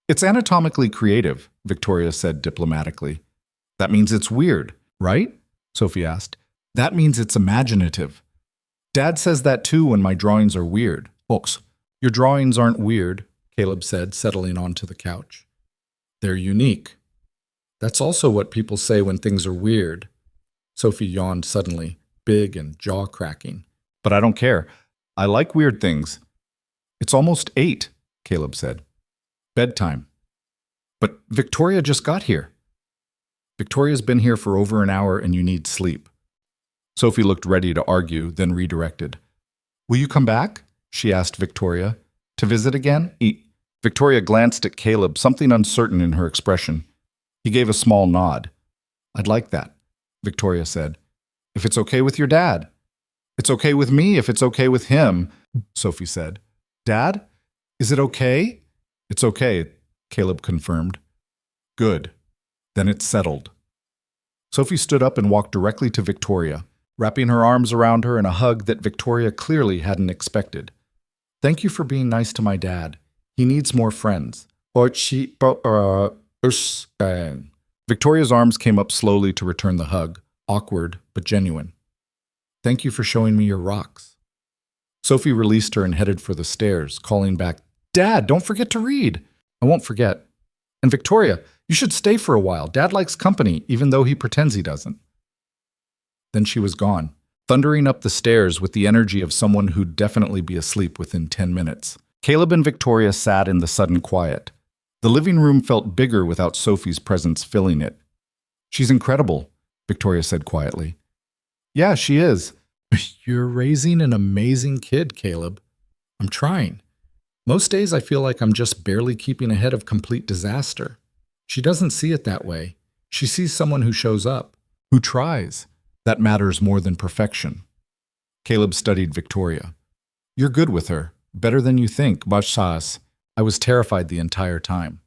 It's anatomically creative, Victoria said diplomatically. That means it's weird, right? Sophie asked. That means it's imaginative. Dad says that too when my drawings are weird. Ox, your drawings aren't weird, Caleb said, settling onto the couch. They're unique. That's also what people say when things are weird. Sophie yawned suddenly, big and jaw-cracking. But I don't care. I like weird things. It's almost 8, Caleb said. Bedtime. But Victoria just got here. Victoria's been here for over an hour and you need sleep. Sophie looked ready to argue, then redirected. Will you come back? She asked Victoria. To visit again? Victoria glanced at Caleb, something uncertain in her expression. He gave a small nod. I'd like that, Victoria said. If it's okay with your dad. It's okay with me if it's okay with him, Sophie said. Dad? Is it okay? It's okay, Caleb confirmed. Good. Then it's settled. Sophie stood up and walked directly to Victoria, wrapping her arms around her in a hug that Victoria clearly hadn't expected. Thank you for being nice to my dad. He needs more friends. Victoria's arms came up slowly to return the hug, awkward but genuine. Thank you for showing me your rocks. Sophie released her and headed for the stairs, calling back, Dad, don't forget to read. I won't forget. And Victoria, you should stay for a while. Dad likes company, even though he pretends he doesn't. Then she was gone, thundering up the stairs with the energy of someone who'd definitely be asleep within 10 minutes. Caleb and Victoria sat in the sudden quiet. The living room felt bigger without Sophie's presence filling it. She's incredible, Victoria said quietly. Yeah, she is. You're raising an amazing kid, Caleb. I'm trying. Most days I feel like I'm just barely keeping ahead of complete disaster. She doesn't see it that way. She sees someone who shows up, who tries. That matters more than perfection. Caleb studied Victoria. You're good with her. Better than you think, Bashas. I was terrified the entire time.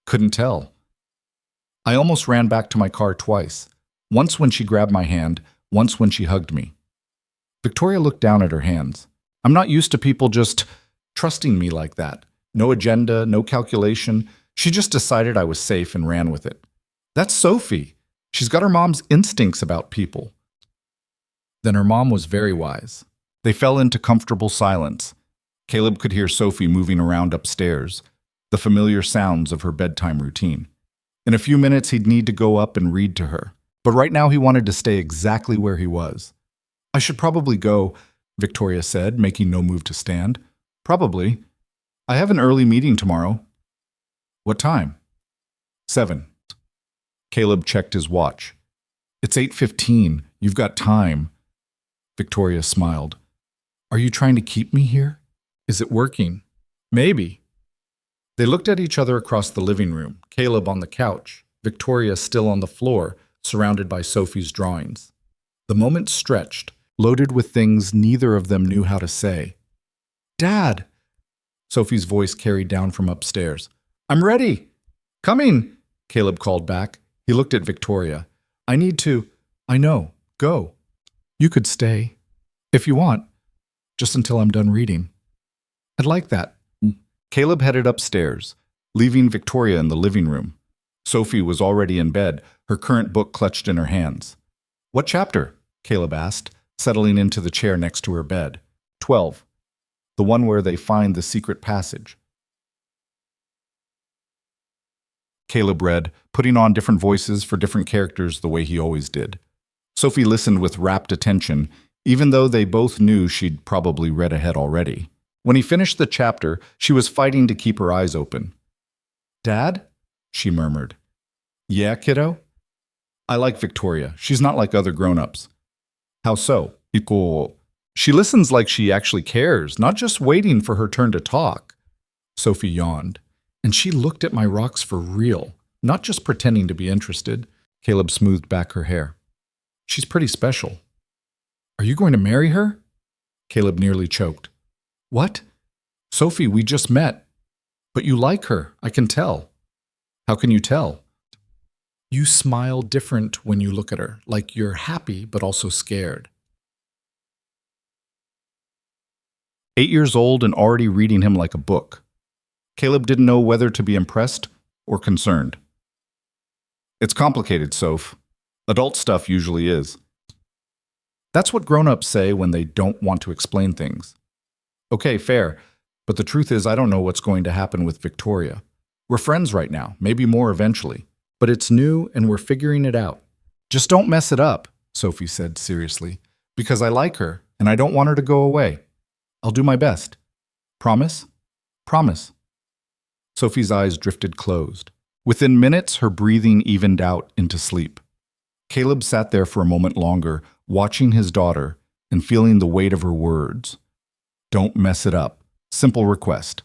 Couldn't tell. I almost ran back to my car twice. Once when she grabbed my hand, once when she hugged me. Victoria looked down at her hands. I'm not used to people just trusting me like that. No agenda, no calculation. She just decided I was safe and ran with it. That's Sophie. She's got her mom's instincts about people. Then her mom was very wise. They fell into comfortable silence. Caleb could hear Sophie moving around upstairs, the familiar sounds of her bedtime routine. In a few minutes, he'd need to go up and read to her. But right now, he wanted to stay exactly where he was. I should probably go, Victoria said, making no move to stand. Probably. I have an early meeting tomorrow. What time? 7. Caleb checked his watch. It's 8:15. You've got time. Victoria smiled. Are you trying to keep me here? Is it working? Maybe. They looked at each other across the living room, Caleb on the couch, Victoria still on the floor, surrounded by Sophie's drawings. The moment stretched, loaded with things neither of them knew how to say. Dad! Sophie's voice carried down from upstairs. I'm ready! Coming! Caleb called back. He looked at Victoria. I need to. I know. Go. You could stay. If you want. Just until I'm done reading. I'd like that. Caleb headed upstairs, leaving Victoria in the living room. Sophie was already in bed, her current book clutched in her hands. What chapter? Caleb asked, settling into the chair next to her bed. 12. The one where they find the secret passage. Caleb read, putting on different voices for different characters the way he always did. Sophie listened with rapt attention, even though they both knew she'd probably read ahead already. When he finished the chapter, she was fighting to keep her eyes open. Dad? She murmured. Yeah, kiddo? I like Victoria. She's not like other grown-ups. How so? She listens like she actually cares, not just waiting for her turn to talk. Sophie yawned. And she looked at my rocks for real, not just pretending to be interested. Caleb smoothed back her hair. She's pretty special. Are you going to marry her? Caleb nearly choked. What? Sophie, we just met. But you like her, I can tell. How can you tell? You smile different when you look at her, like you're happy but also scared. 8 years old and already reading him like a book. Caleb didn't know whether to be impressed or concerned. It's complicated, Soph. Adult stuff usually is. That's what grown-ups say when they don't want to explain things. Okay, fair, but the truth is I don't know what's going to happen with Victoria. We're friends right now, maybe more eventually. But it's new and we're figuring it out. Just don't mess it up, Sophie said seriously, because I like her and I don't want her to go away. I'll do my best. Promise? Promise. Sophie's eyes drifted closed. Within minutes, her breathing evened out into sleep. Caleb sat there for a moment longer, watching his daughter and feeling the weight of her words. Don't mess it up. Simple request.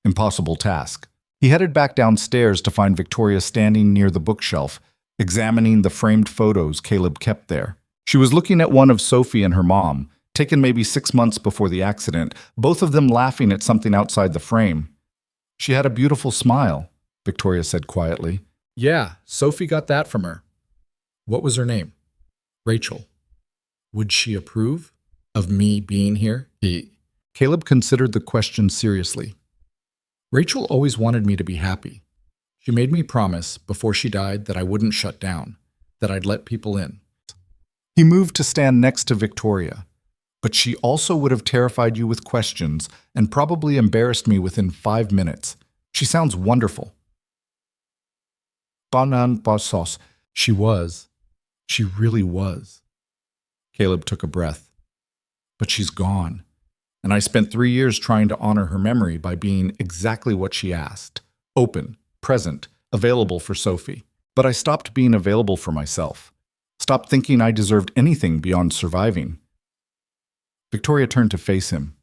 Impossible task. He headed back downstairs to find Victoria standing near the bookshelf, examining the framed photos Caleb kept there. She was looking at one of Sophie and her mom, taken maybe 6 months before the accident, both of them laughing at something outside the frame. She had a beautiful smile, Victoria said quietly. Yeah, Sophie got that from her. What was her name? Rachel. Would she approve of me being here? Caleb considered the question seriously. Rachel always wanted me to be happy. She made me promise before she died that I wouldn't shut down, that I'd let people in. He moved to stand next to Victoria, but she also would have terrified you with questions and probably embarrassed me within 5 minutes. She sounds wonderful. Banan basos. She was. She really was. Caleb took a breath. But she's gone. And I spent 3 years trying to honor her memory by being exactly what she asked. Open, present, available for Sophie. But I stopped being available for myself. Stop thinking I deserved anything beyond surviving. Victoria turned to face him.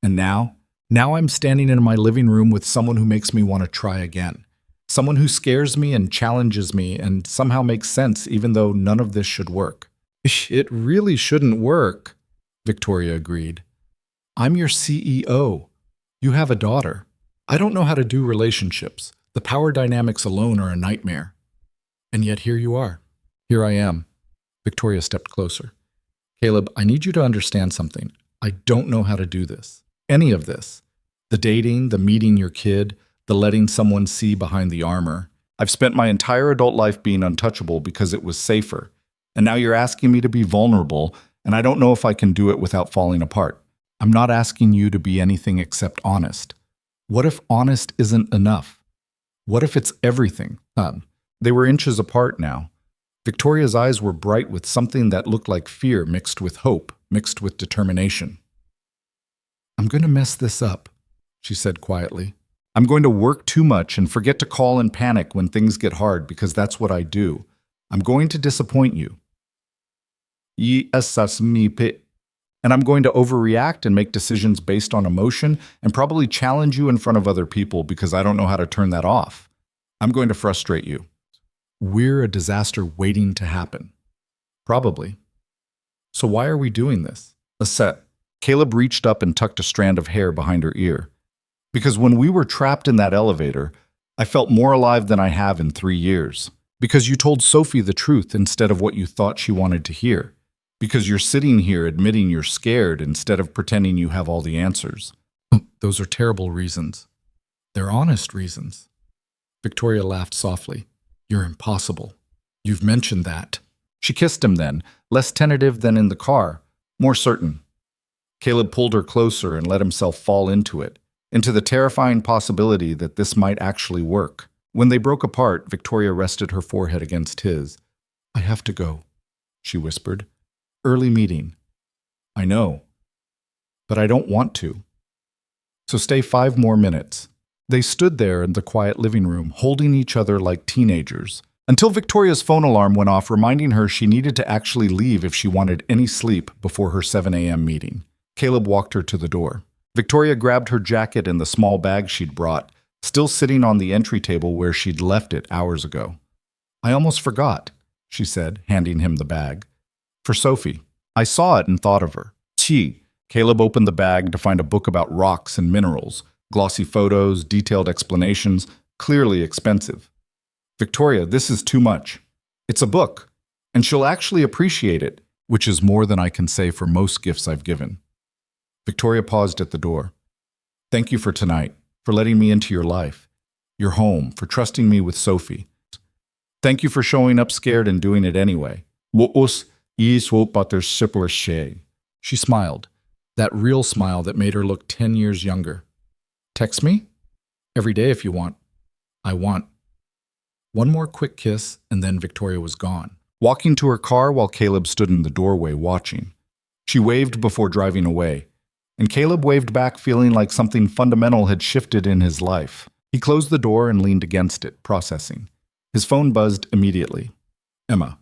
And now? Now I'm standing in my living room with someone who makes me want to try again. Someone who scares me and challenges me and somehow makes sense even though none of this should work. It really shouldn't work, Victoria agreed. I'm your CEO. You have a daughter. I don't know how to do relationships. The power dynamics alone are a nightmare. And yet here you are. Here I am. Victoria stepped closer. Caleb, I need you to understand something. I don't know how to do this. Any of this. The dating, the meeting your kid, the letting someone see behind the armor. I've spent my entire adult life being untouchable because it was safer. And now you're asking me to be vulnerable, and I don't know if I can do it without falling apart. I'm not asking you to be anything except honest. What if honest isn't enough? What if it's everything? They were inches apart now. Victoria's eyes were bright with something that looked like fear mixed with hope, mixed with determination. I'm going to mess this up, she said quietly. I'm going to work too much and forget to call and panic when things get hard because that's what I do. I'm going to disappoint you. And I'm going to overreact and make decisions based on emotion and probably challenge you in front of other people because I don't know how to turn that off. I'm going to frustrate you. We're a disaster waiting to happen. Probably. So why are we doing this? Lisette. Caleb reached up and tucked a strand of hair behind her ear. Because when we were trapped in that elevator, I felt more alive than I have in 3 years. Because you told Sophie the truth instead of what you thought she wanted to hear. Because you're sitting here admitting you're scared instead of pretending you have all the answers. Those are terrible reasons. They're honest reasons. Victoria laughed softly. You're impossible. You've mentioned that. She kissed him then, less tentative than in the car, more certain. Caleb pulled her closer and let himself fall into it, into the terrifying possibility that this might actually work. When they broke apart, Victoria rested her forehead against his. I have to go, she whispered. Early meeting. I know. But I don't want to. So stay 5 more minutes. They stood there in the quiet living room, holding each other like teenagers, until Victoria's phone alarm went off, reminding her she needed to actually leave if she wanted any sleep before her 7 a.m. meeting. Caleb walked her to the door. Victoria grabbed her jacket and the small bag she'd brought, still sitting on the entry table where she'd left it hours ago. I almost forgot, she said, handing him the bag. For Sophie. I saw it and thought of her. Gee. Caleb opened the bag to find a book about rocks and minerals, glossy photos, detailed explanations, clearly expensive. Victoria, this is too much. It's a book, and she'll actually appreciate it, which is more than I can say for most gifts I've given. Victoria paused at the door. Thank you for tonight, for letting me into your life, your home, for trusting me with Sophie. Thank you for showing up scared and doing it anyway. She smiled, that real smile that made her look 10 years younger. Text me? Every day if you want. I want. One more quick kiss, and then Victoria was gone, walking to her car while Caleb stood in the doorway watching. She waved before driving away, and Caleb waved back feeling like something fundamental had shifted in his life. He closed the door and leaned against it, processing. His phone buzzed immediately. Emma.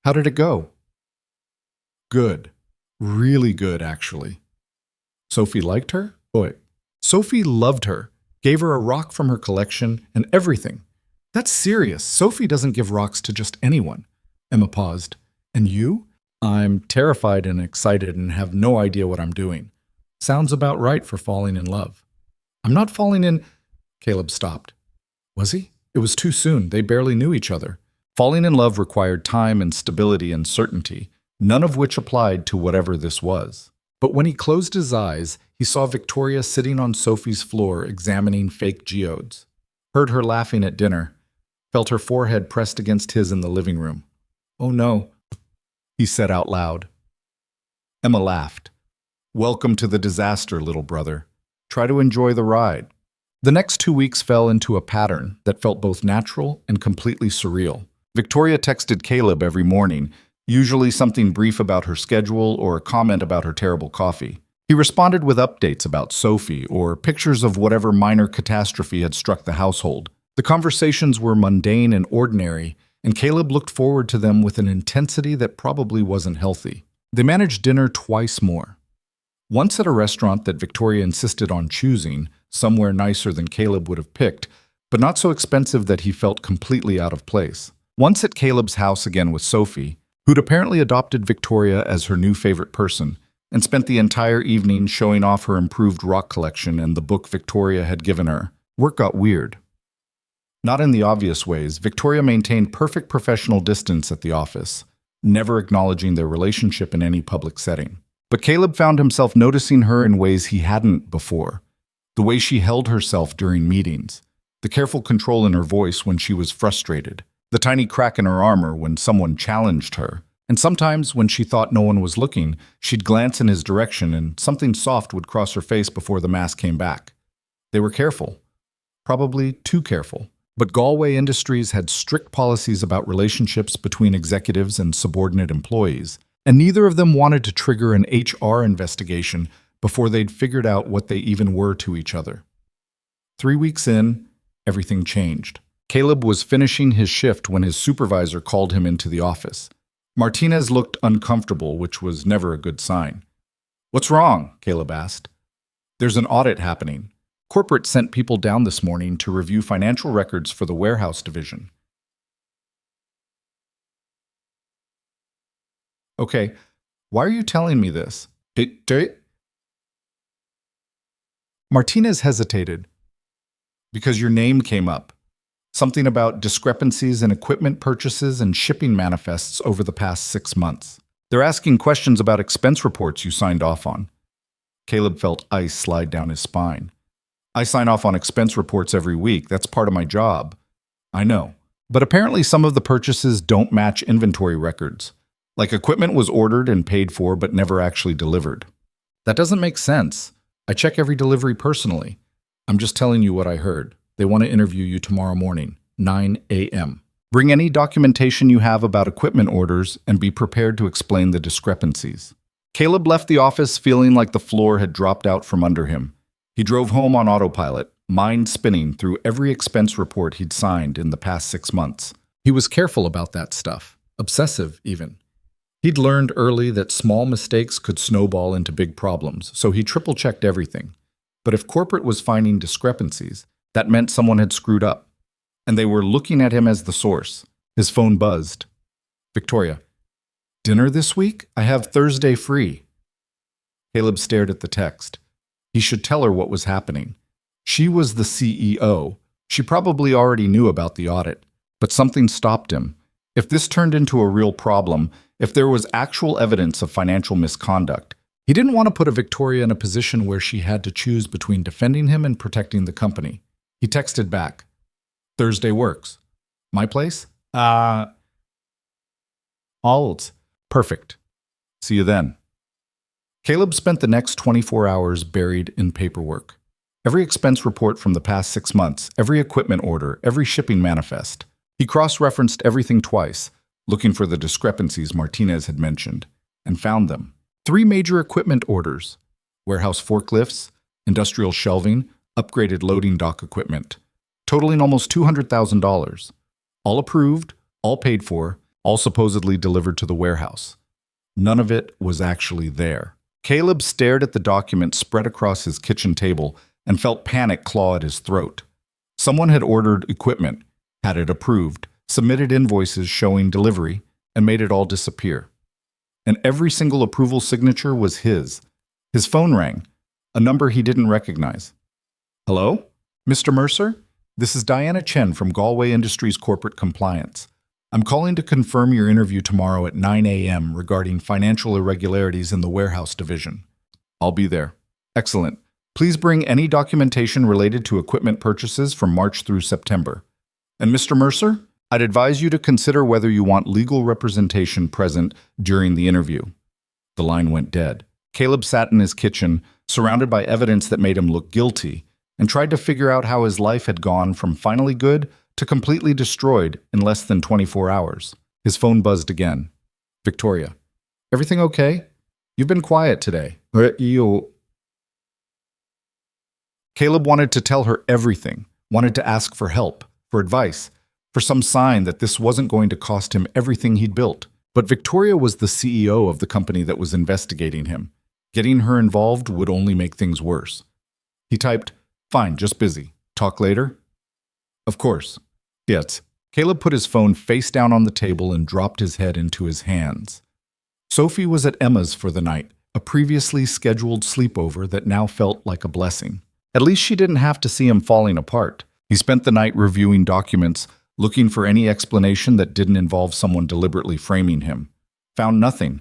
How did it go? Good. Really good, actually. Sophie liked her? Boy. Sophie loved her, gave her a rock from her collection, and everything. That's serious. Sophie doesn't give rocks to just anyone. Emma paused. And you? I'm terrified and excited and have no idea what I'm doing. Sounds about right for falling in love. I'm not falling in... Caleb stopped. Was he? It was too soon. They barely knew each other. Falling in love required time and stability and certainty, none of which applied to whatever this was. But when he closed his eyes, he saw Victoria sitting on Sophie's floor examining fake geodes, heard her laughing at dinner, felt her forehead pressed against his in the living room. Oh no, he said out loud. Emma laughed. Welcome to the disaster, little brother. Try to enjoy the ride. The next 2 weeks fell into a pattern that felt both natural and completely surreal. Victoria texted Caleb every morning, usually something brief about her schedule or a comment about her terrible coffee. He responded with updates about Sophie or pictures of whatever minor catastrophe had struck the household. The conversations were mundane and ordinary, and Caleb looked forward to them with an intensity that probably wasn't healthy. They managed dinner twice more. Once at a restaurant that Victoria insisted on choosing, somewhere nicer than Caleb would have picked, but not so expensive that he felt completely out of place. Once at Caleb's house again with Sophie, who'd apparently adopted Victoria as her new favorite person, and spent the entire evening showing off her improved rock collection and the book Victoria had given her. Work got weird. Not in the obvious ways, Victoria maintained perfect professional distance at the office, never acknowledging their relationship in any public setting. But Caleb found himself noticing her in ways he hadn't before. The way she held herself during meetings, the careful control in her voice when she was frustrated, the tiny crack in her armor when someone challenged her, and sometimes when she thought no one was looking, she'd glance in his direction and something soft would cross her face before the mask came back. They were careful, probably too careful. But Galway Industries had strict policies about relationships between executives and subordinate employees, and neither of them wanted to trigger an HR investigation before they'd figured out what they even were to each other. 3 weeks in, everything changed. Caleb was finishing his shift when his supervisor called him into the office. Martinez looked uncomfortable, which was never a good sign. "What's wrong?" Caleb asked. "There's an audit happening. Corporate sent people down this morning to review financial records for the warehouse division." "Okay, why are you telling me this?" Martinez hesitated. "Because your name came up. Something about discrepancies in equipment purchases and shipping manifests over the past 6 months. They're asking questions about expense reports you signed off on." Caleb felt ice slide down his spine. "I sign off on expense reports every week. That's part of my job." "I know. But apparently some of the purchases don't match inventory records. Like equipment was ordered and paid for but never actually delivered." "That doesn't make sense. I check every delivery personally. I'm just telling you what I heard. They want to interview you tomorrow morning, 9 a.m. Bring any documentation you have about equipment orders and be prepared to explain the discrepancies." Caleb left the office feeling like the floor had dropped out from under him. He drove home on autopilot, mind spinning through every expense report he'd signed in the past 6 months. He was careful about that stuff, obsessive even. He'd learned early that small mistakes could snowball into big problems, so he triple-checked everything. But if corporate was finding discrepancies, that meant someone had screwed up, and they were looking at him as the source. His phone buzzed. "Victoria, dinner this week? I have Thursday free." Caleb stared at the text. He should tell her what was happening. She was the CEO. She probably already knew about the audit, but something stopped him. If this turned into a real problem, if there was actual evidence of financial misconduct, he didn't want to put Victoria in a position where she had to choose between defending him and protecting the company. He texted back, "Thursday works. My place? Alt. Perfect. See you then." Caleb spent the next 24 hours buried in paperwork. Every expense report from the past 6 months, every equipment order, every shipping manifest. He cross-referenced everything twice, looking for the discrepancies Martinez had mentioned, and found them. 3 major equipment orders: warehouse forklifts, industrial shelving, upgraded loading dock equipment, totaling almost $200,000. All approved, all paid for, all supposedly delivered to the warehouse. None of it was actually there. Caleb stared at the document spread across his kitchen table and felt panic claw at his throat. Someone had ordered equipment, had it approved, submitted invoices showing delivery, and made it all disappear. And every single approval signature was his. His phone rang, a number he didn't recognize. "Hello? Mr. Mercer? This is Diana Chen from Galway Industries Corporate Compliance. I'm calling to confirm your interview tomorrow at 9 a.m. regarding financial irregularities in the warehouse division." "I'll be there." "Excellent. Please bring any documentation related to equipment purchases from March through September. And Mr. Mercer, I'd advise you to consider whether you want legal representation present during the interview." The line went dead. Caleb sat in his kitchen, surrounded by evidence that made him look guilty, and tried to figure out how his life had gone from finally good to completely destroyed in less than 24 hours. His phone buzzed again. "Victoria, everything okay? You've been quiet today." Caleb wanted to tell her everything, wanted to ask for help, for advice, for some sign that this wasn't going to cost him everything he'd built. But Victoria was the CEO of the company that was investigating him. Getting her involved would only make things worse. He typed, "Fine, just busy. Talk later?" "Of course." "Yes." Caleb put his phone face down on the table and dropped his head into his hands. Sophie was at Emma's for the night, a previously scheduled sleepover that now felt like a blessing. At least she didn't have to see him falling apart. He spent the night reviewing documents, looking for any explanation that didn't involve someone deliberately framing him. Found nothing.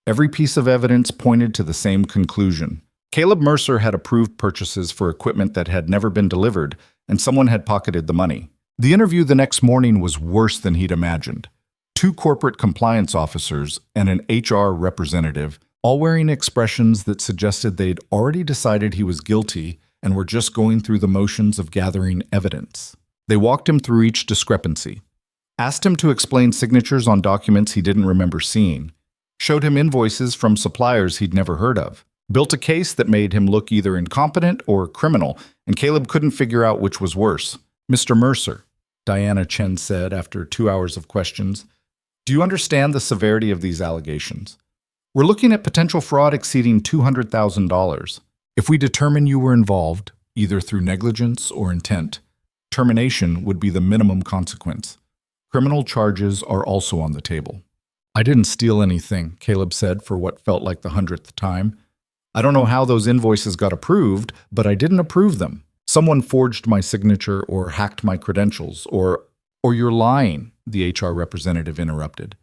Every piece of evidence pointed to the same conclusion. Caleb Mercer had approved purchases for equipment that had never been delivered, and someone had pocketed the money. The interview the next morning was worse than he'd imagined. 2 corporate compliance officers and an HR representative, all wearing expressions that suggested they'd already decided he was guilty and were just going through the motions of gathering evidence. They walked him through each discrepancy, asked him to explain signatures on documents he didn't remember seeing, showed him invoices from suppliers he'd never heard of, built a case that made him look either incompetent or criminal, and Caleb couldn't figure out which was worse. "Mr. Mercer," Diana Chen said after 2 hours of questions, "do you understand the severity of these allegations? We're looking at potential fraud exceeding $200,000. If we determine you were involved, either through negligence or intent, termination would be the minimum consequence. Criminal charges are also on the table." "I didn't steal anything," Caleb said for what felt like the 100th time. "I don't know how those invoices got approved, but I didn't approve them. Someone forged my signature or hacked my credentials, or you're lying," the HR representative interrupted.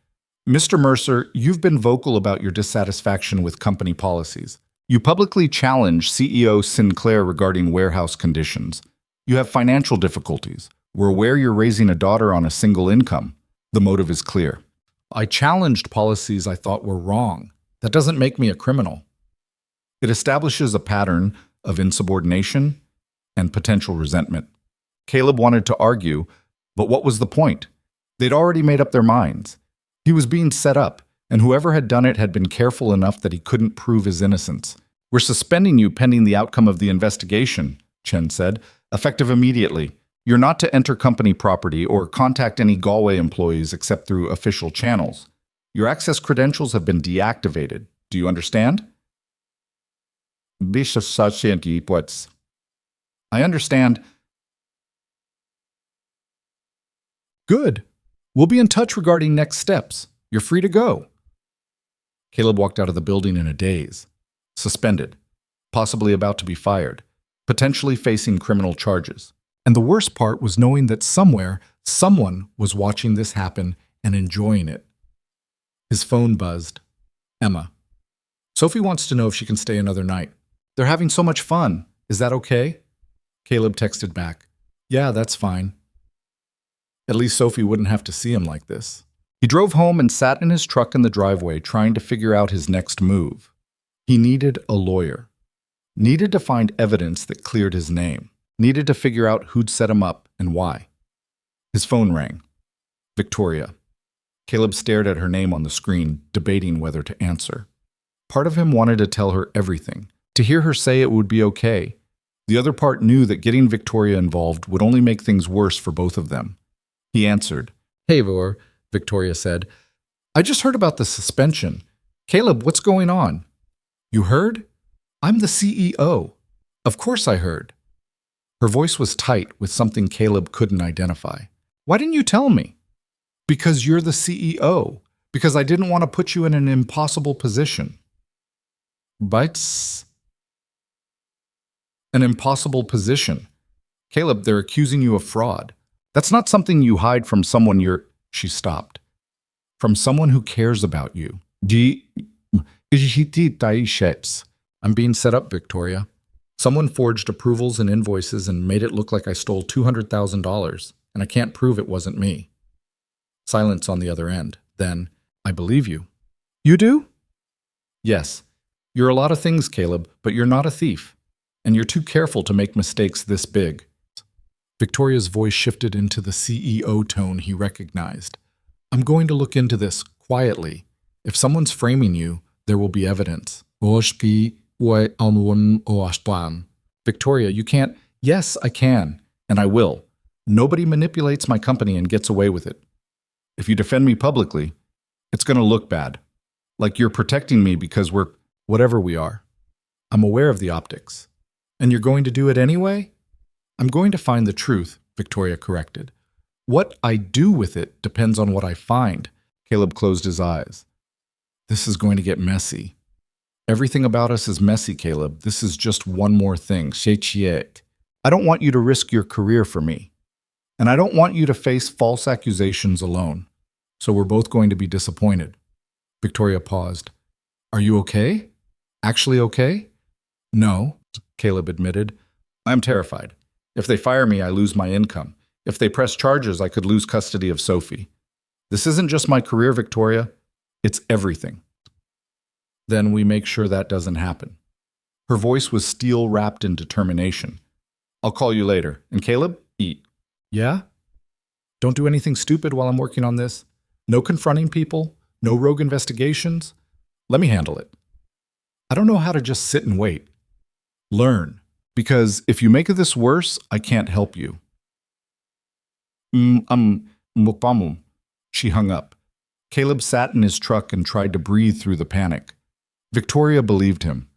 "Mr. Mercer, you've been vocal about your dissatisfaction with company policies. You publicly challenged CEO Sinclair regarding warehouse conditions. You have financial difficulties. We're aware you're raising a daughter on a single income. The motive is clear." "I challenged policies I thought were wrong. That doesn't make me a criminal." "It establishes a pattern of insubordination and potential resentment." Caleb wanted to argue, but what was the point? They'd already made up their minds. He was being set up, and whoever had done it had been careful enough that he couldn't prove his innocence. "We're suspending you pending the outcome of the investigation," Chen said, "effective immediately. You're not to enter company property or contact any Galway employees except through official channels. Your access credentials have been deactivated. Do you understand?" "I understand." "Good. We'll be in touch regarding next steps. You're free to go." Caleb walked out of the building in a daze. Suspended. Possibly about to be fired. Potentially facing criminal charges. And the worst part was knowing that somewhere, someone was watching this happen and enjoying it. His phone buzzed. Emma. "Sophie wants to know if she can stay another night. They're having so much fun. Is that okay?" Caleb texted back, "Yeah, that's fine." At least Sophie wouldn't have to see him like this. He drove home and sat in his truck in the driveway trying to figure out his next move. He needed a lawyer. Needed to find evidence that cleared his name. Needed to figure out who'd set him up and why. His phone rang. Victoria. Caleb stared at her name on the screen, debating whether to answer. Part of him wanted to tell her everything, to hear her say it would be okay. The other part knew that getting Victoria involved would only make things worse for both of them. He answered. "Hey, Vor," Victoria said. "I just heard about the suspension. Caleb, what's going on?" "You heard? I'm the CEO. Of course I heard." Her voice was tight with something Caleb couldn't identify. "Why didn't you tell me?" "Because you're the CEO. Because I didn't want to put you in an impossible position." "Bites? An impossible position? Caleb, they're accusing you of fraud. That's not something you hide from someone you're—" She stopped. "From someone who cares about you. I'm being set up, Victoria. Someone forged approvals and invoices and made it look like I stole $200,000, and I can't prove it wasn't me." Silence on the other end. Then, "I believe you." "You do?" "Yes. You're a lot of things, Caleb, but you're not a thief. And you're too careful to make mistakes this big." Victoria's voice shifted into the CEO tone he recognized. "I'm going to look into this quietly. If someone's framing you, there will be evidence." "Victoria, you can't—" "Yes, I can, and I will. Nobody manipulates my company and gets away with it. If you defend me publicly, it's going to look bad. Like you're protecting me because we're whatever we are. I'm aware of the optics. And you're going to do it anyway? I'm going to find the truth, Victoria corrected. What I do with it depends on what I find. Caleb closed his eyes. This is going to get messy. Everything about us is messy, Caleb. This is just one more thing. I don't want you to risk your career for me. And I don't want you to face false accusations alone. So we're both going to be disappointed. Victoria paused. Are you okay? Actually okay? No, Caleb admitted. I'm terrified. If they fire me, I lose my income. If they press charges, I could lose custody of Sophie. This isn't just my career, Victoria. It's everything. Then we make sure that doesn't happen. Her voice was steel-wrapped in determination. I'll call you later. And Caleb, eat. Yeah? Don't do anything stupid while I'm working on this. No confronting people. No rogue investigations. Let me handle it. I don't know how to just sit and wait. Learn. Because if you make this worse, I can't help you. Mukbamum. She hung up. Caleb sat in his truck and tried to breathe through the panic. Victoria believed him.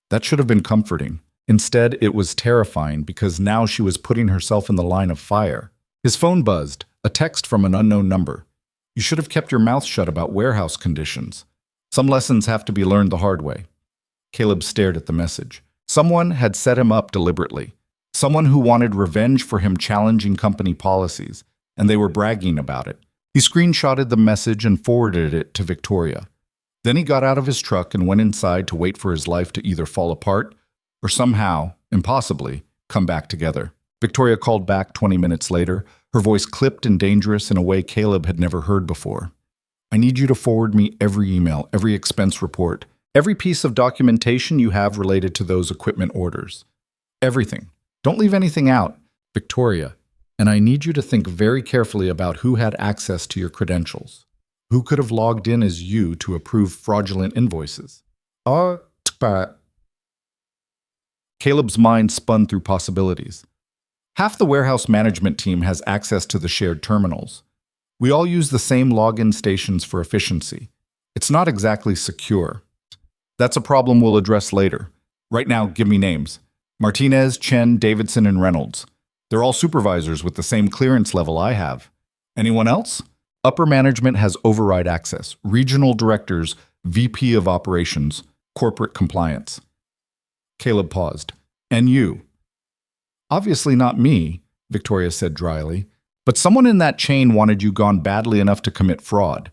That should have been comforting. Instead, it was terrifying because now she was putting herself in the line of fire. His phone buzzed, a text from an unknown number. You should have kept your mouth shut about warehouse conditions. Some lessons have to be learned the hard way. Caleb stared at the message. Someone had set him up deliberately. Someone who wanted revenge for him challenging company policies, and they were bragging about it. He screenshotted the message and forwarded it to Victoria. Then he got out of his truck and went inside to wait for his life to either fall apart or somehow, impossibly, come back together. Victoria called back 20 minutes later, her voice clipped and dangerous in a way Caleb had never heard before. I need you to forward me every email, every expense report, every piece of documentation you have related to those equipment orders. Everything. Don't leave anything out. Victoria, and I need you to think very carefully about who had access to your credentials. Who could have logged in as you to approve fraudulent invoices? Caleb's mind spun through possibilities. Half the warehouse management team has access to the shared terminals. We all use the same login stations for efficiency. It's not exactly secure. That's a problem we'll address later. Right now, give me names. Martinez, Chen, Davidson, and Reynolds. They're all supervisors with the same clearance level I have. Anyone else? Upper management has override access. Regional directors, VP of operations, corporate compliance. Caleb paused. And you? Obviously not me, Victoria said dryly, but someone in that chain wanted you gone badly enough to commit fraud.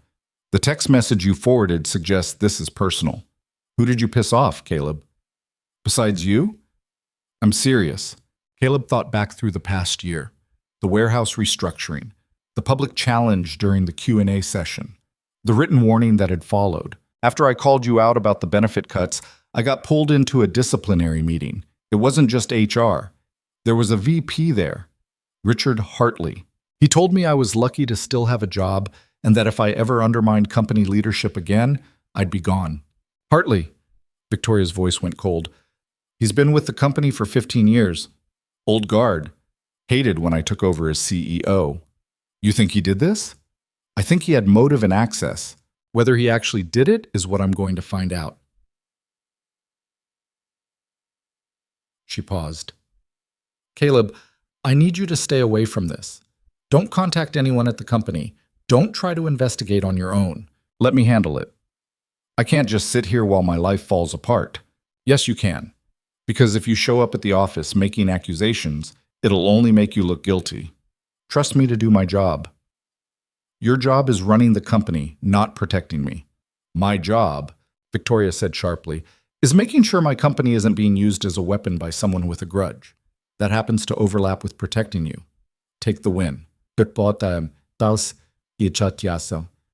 The text message you forwarded suggests this is personal. Who did you piss off, Caleb? Besides you? I'm serious. Caleb thought back through the past year, the warehouse restructuring, the public challenge during the Q&A session, the written warning that had followed. After I called you out about the benefit cuts, I got pulled into a disciplinary meeting. It wasn't just HR. There was a VP there, Richard Hartley. He told me I was lucky to still have a job and that if I ever undermined company leadership again, I'd be gone. Hartley, Victoria's voice went cold. He's been with the company for 15 years. Old guard. Hated when I took over as CEO. You think he did this? I think he had motive and access. Whether he actually did it is what I'm going to find out. She paused. Caleb, I need you to stay away from this. Don't contact anyone at the company. Don't try to investigate on your own. Let me handle it. I can't just sit here while my life falls apart. Yes, you can. Because if you show up at the office making accusations, it'll only make you look guilty. Trust me to do my job. Your job is running the company, not protecting me. My job, Victoria said sharply, is making sure my company isn't being used as a weapon by someone with a grudge. That happens to overlap with protecting you. Take the win.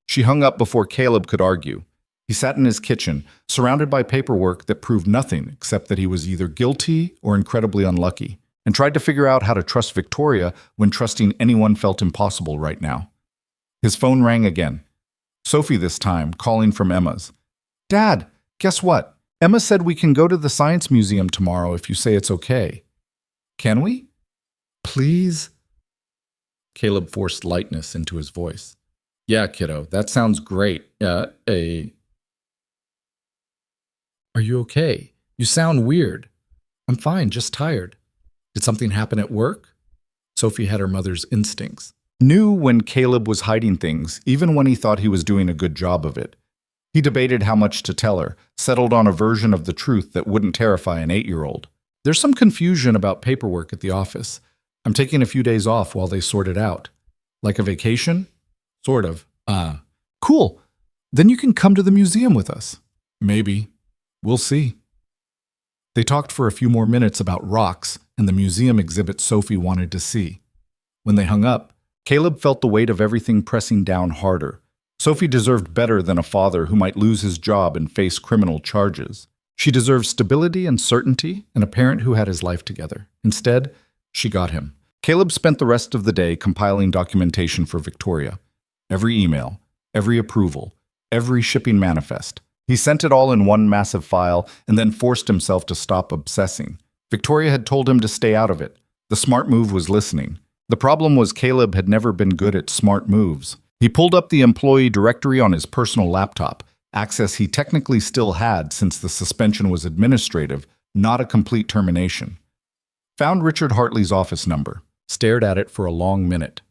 She hung up before Caleb could argue. He sat in his kitchen, surrounded by paperwork that proved nothing except that he was either guilty or incredibly unlucky, and tried to figure out how to trust Victoria when trusting anyone felt impossible right now. His phone rang again. Sophie this time, calling from Emma's. Dad, guess what? Emma said we can go to the Science Museum tomorrow if you say it's okay. Can we? Please? Caleb forced lightness into his voice. Yeah, kiddo, that sounds great. Are you okay? You sound weird. I'm fine, just tired. Did something happen at work? Sophie had her mother's instincts. Knew when Caleb was hiding things, even when he thought he was doing a good job of it. He debated how much to tell her, settled on a version of the truth that wouldn't terrify an 8-year-old. There's some confusion about paperwork at the office. I'm taking a few days off while they sort it out. Like a vacation? Sort of. Cool. Then you can come to the museum with us. Maybe. We'll see. They talked for a few more minutes about rocks and the museum exhibit Sophie wanted to see. When they hung up, Caleb felt the weight of everything pressing down harder. Sophie deserved better than a father who might lose his job and face criminal charges. She deserved stability and certainty and a parent who had his life together. Instead, she got him. Caleb spent the rest of the day compiling documentation for Victoria. Every email, every approval, every shipping manifest. He sent it all in one massive file and then forced himself to stop obsessing. Victoria had told him to stay out of it. The smart move was listening. The problem was Caleb had never been good at smart moves. He pulled up the employee directory on his personal laptop, access he technically still had since the suspension was administrative, not a complete termination. Found Richard Hartley's office number, stared at it for a long minute.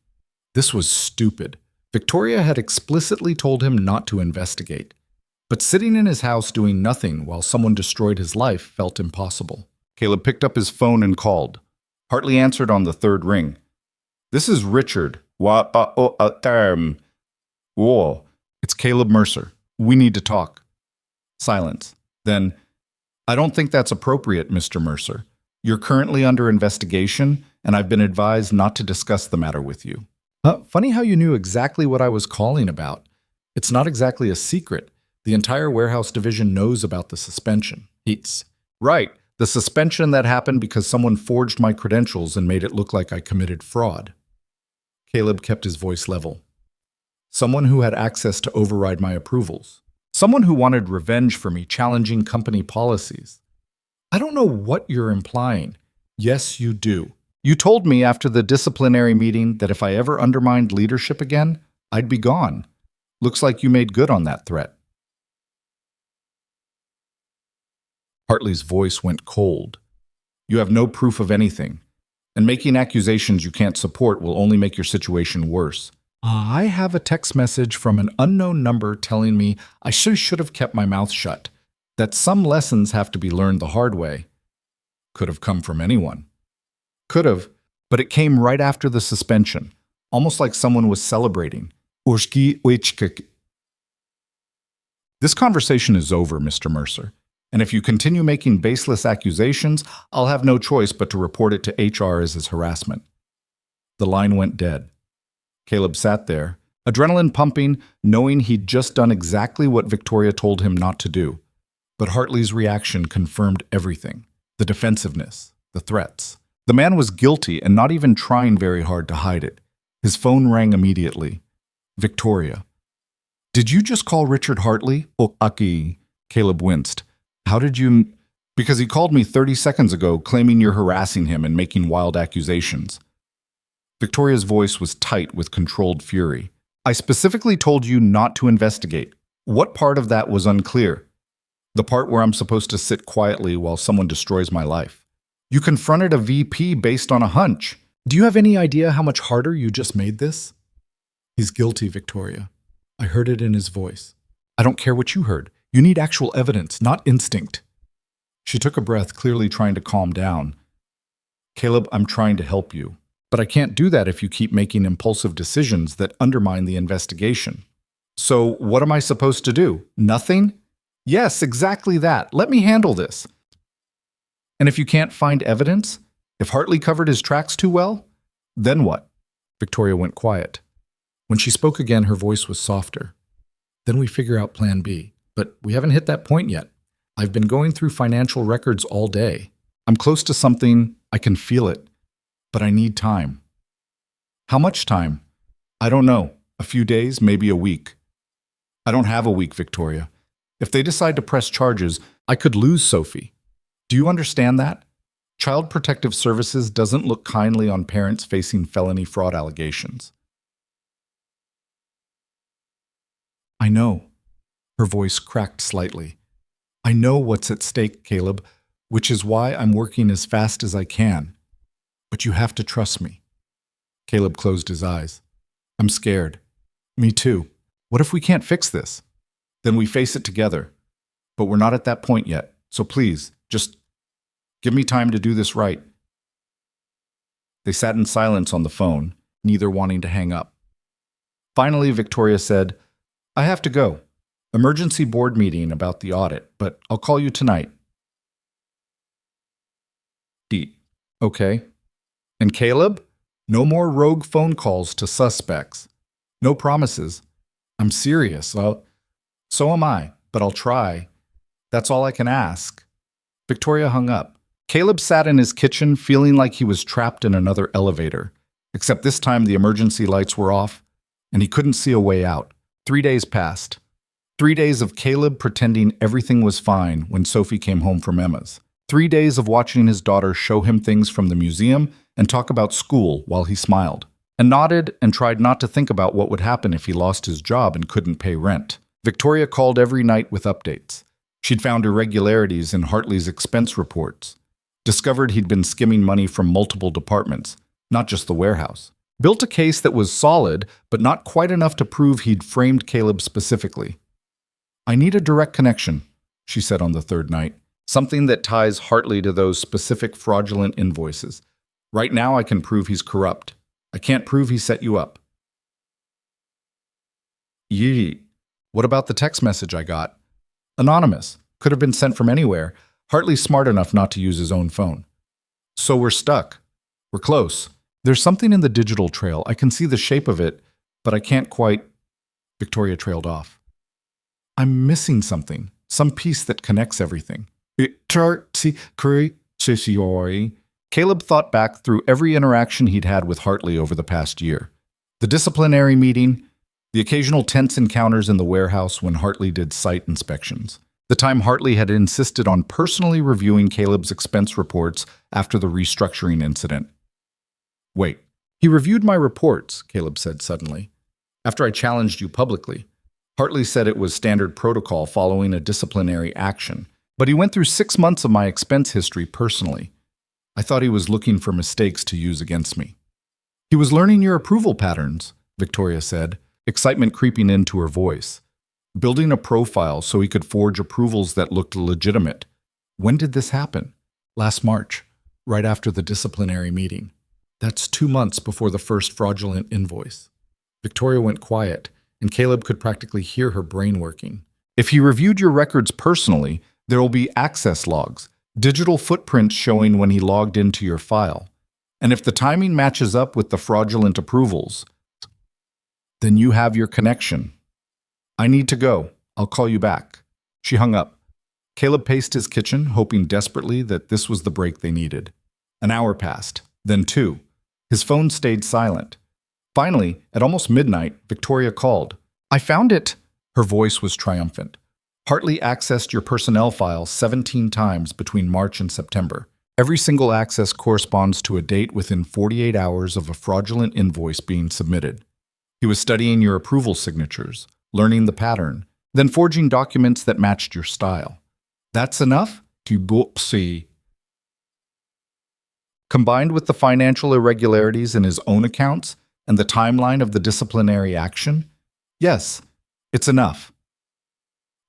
This was stupid. Victoria had explicitly told him not to investigate. But sitting in his house doing nothing while someone destroyed his life felt impossible. Caleb picked up his phone and called. Hartley answered on the third ring. This is Richard. It's Caleb Mercer. We need to talk. Silence. Then, I don't think that's appropriate, Mr. Mercer. You're currently under investigation, and I've been advised not to discuss the matter with you. Funny how you knew exactly what I was calling about. It's not exactly a secret. The entire warehouse division knows about the suspension. It's right. The suspension that happened because someone forged my credentials and made it look like I committed fraud. Caleb kept his voice level. Someone who had access to override my approvals. Someone who wanted revenge for me challenging company policies. I don't know what you're implying. Yes, you do. You told me after the disciplinary meeting that if I ever undermined leadership again, I'd be gone. Looks like you made good on that threat. Hartley's voice went cold. You have no proof of anything, and making accusations you can't support will only make your situation worse. I have a text message from an unknown number telling me I should have kept my mouth shut, that some lessons have to be learned the hard way. Could have come from anyone. Could have, but it came right after the suspension, almost like someone was celebrating. This conversation is over, Mr. Mercer. And if you continue making baseless accusations, I'll have no choice but to report it to HR as harassment. The line went dead. Caleb sat there, adrenaline pumping, knowing he'd just done exactly what Victoria told him not to do. But Hartley's reaction confirmed everything. The defensiveness, the threats. The man was guilty and not even trying very hard to hide it. His phone rang immediately. Victoria. Did you just call Richard Hartley? Aki. Caleb winced. How did you... Because he called me 30 seconds ago claiming you're harassing him and making wild accusations. Victoria's voice was tight with controlled fury. I specifically told you not to investigate. What part of that was unclear? The part where I'm supposed to sit quietly while someone destroys my life. You confronted a VP based on a hunch. Do you have any idea how much harder you just made this? He's guilty, Victoria. I heard it in his voice. I don't care what you heard. You need actual evidence, not instinct. She took a breath, clearly trying to calm down. Caleb, I'm trying to help you. But I can't do that if you keep making impulsive decisions that undermine the investigation. So what am I supposed to do? Nothing? Yes, exactly that. Let me handle this. And if you can't find evidence, if Hartley covered his tracks too well, then what? Victoria went quiet. When she spoke again, her voice was softer. Then we figure out plan B. But we haven't hit that point yet. I've been going through financial records all day. I'm close to something. I can feel it. But I need time. How much time? I don't know. A few days, maybe a week. I don't have a week, Victoria. If they decide to press charges, I could lose Sophie. Do you understand that? Child Protective Services doesn't look kindly on parents facing felony fraud allegations. I know. Her voice cracked slightly. I know what's at stake, Caleb, which is why I'm working as fast as I can. But you have to trust me. Caleb closed his eyes. I'm scared. Me too. What if we can't fix this? Then we face it together. But we're not at that point yet, so please, just give me time to do this right. They sat in silence on the phone, neither wanting to hang up. Finally, Victoria said, I have to go. Emergency board meeting about the audit, but I'll call you tonight. Okay. And Caleb? No more rogue phone calls to suspects. No promises. I'm serious. So am I, but I'll try. That's all I can ask. Victoria hung up. Caleb sat in his kitchen feeling like he was trapped in another elevator, except this time the emergency lights were off, and he couldn't see a way out. 3 days passed. 3 days of Caleb pretending everything was fine when Sophie came home from Emma's. 3 days of watching his daughter show him things from the museum and talk about school while he smiled, and nodded and tried not to think about what would happen if he lost his job and couldn't pay rent. Victoria called every night with updates. She'd found irregularities in Hartley's expense reports, discovered he'd been skimming money from multiple departments, not just the warehouse. Built a case that was solid, but not quite enough to prove he'd framed Caleb specifically. I need a direct connection, she said on the third night. Something that ties Hartley to those specific fraudulent invoices. Right now I can prove he's corrupt. I can't prove he set you up. Yee. What about the text message I got? Anonymous. Could have been sent from anywhere. Hartley's smart enough not to use his own phone. So we're stuck. We're close. There's something in the digital trail. I can see the shape of it, but I can't quite... Victoria trailed off. I'm missing something. Some piece that connects everything. Caleb thought back through every interaction he'd had with Hartley over the past year. The disciplinary meeting, the occasional tense encounters in the warehouse when Hartley did site inspections, the time Hartley had insisted on personally reviewing Caleb's expense reports after the restructuring incident. Wait, he reviewed my reports, Caleb said suddenly. After I challenged you publicly. Hartley said it was standard protocol following a disciplinary action, but he went through 6 months of my expense history personally. I thought he was looking for mistakes to use against me. He was learning your approval patterns, Victoria said, excitement creeping into her voice. Building a profile so he could forge approvals that looked legitimate. When did this happen? Last March, right after the disciplinary meeting. That's 2 months before the first fraudulent invoice. Victoria went quiet, and Caleb could practically hear her brain working. If he reviewed your records personally, there will be access logs, digital footprints showing when he logged into your file. And if the timing matches up with the fraudulent approvals, then you have your connection. I need to go. I'll call you back. She hung up. Caleb paced his kitchen, hoping desperately that this was the break they needed. An hour passed, then 2. His phone stayed silent. Finally, at almost midnight, Victoria called. I found it. Her voice was triumphant. Hartley accessed your personnel file 17 times between March and September. Every single access corresponds to a date within 48 hours of a fraudulent invoice being submitted. He was studying your approval signatures, learning the pattern, then forging documents that matched your style. That's enough? Combined with the financial irregularities in his own accounts and the timeline of the disciplinary action? Yes, it's enough.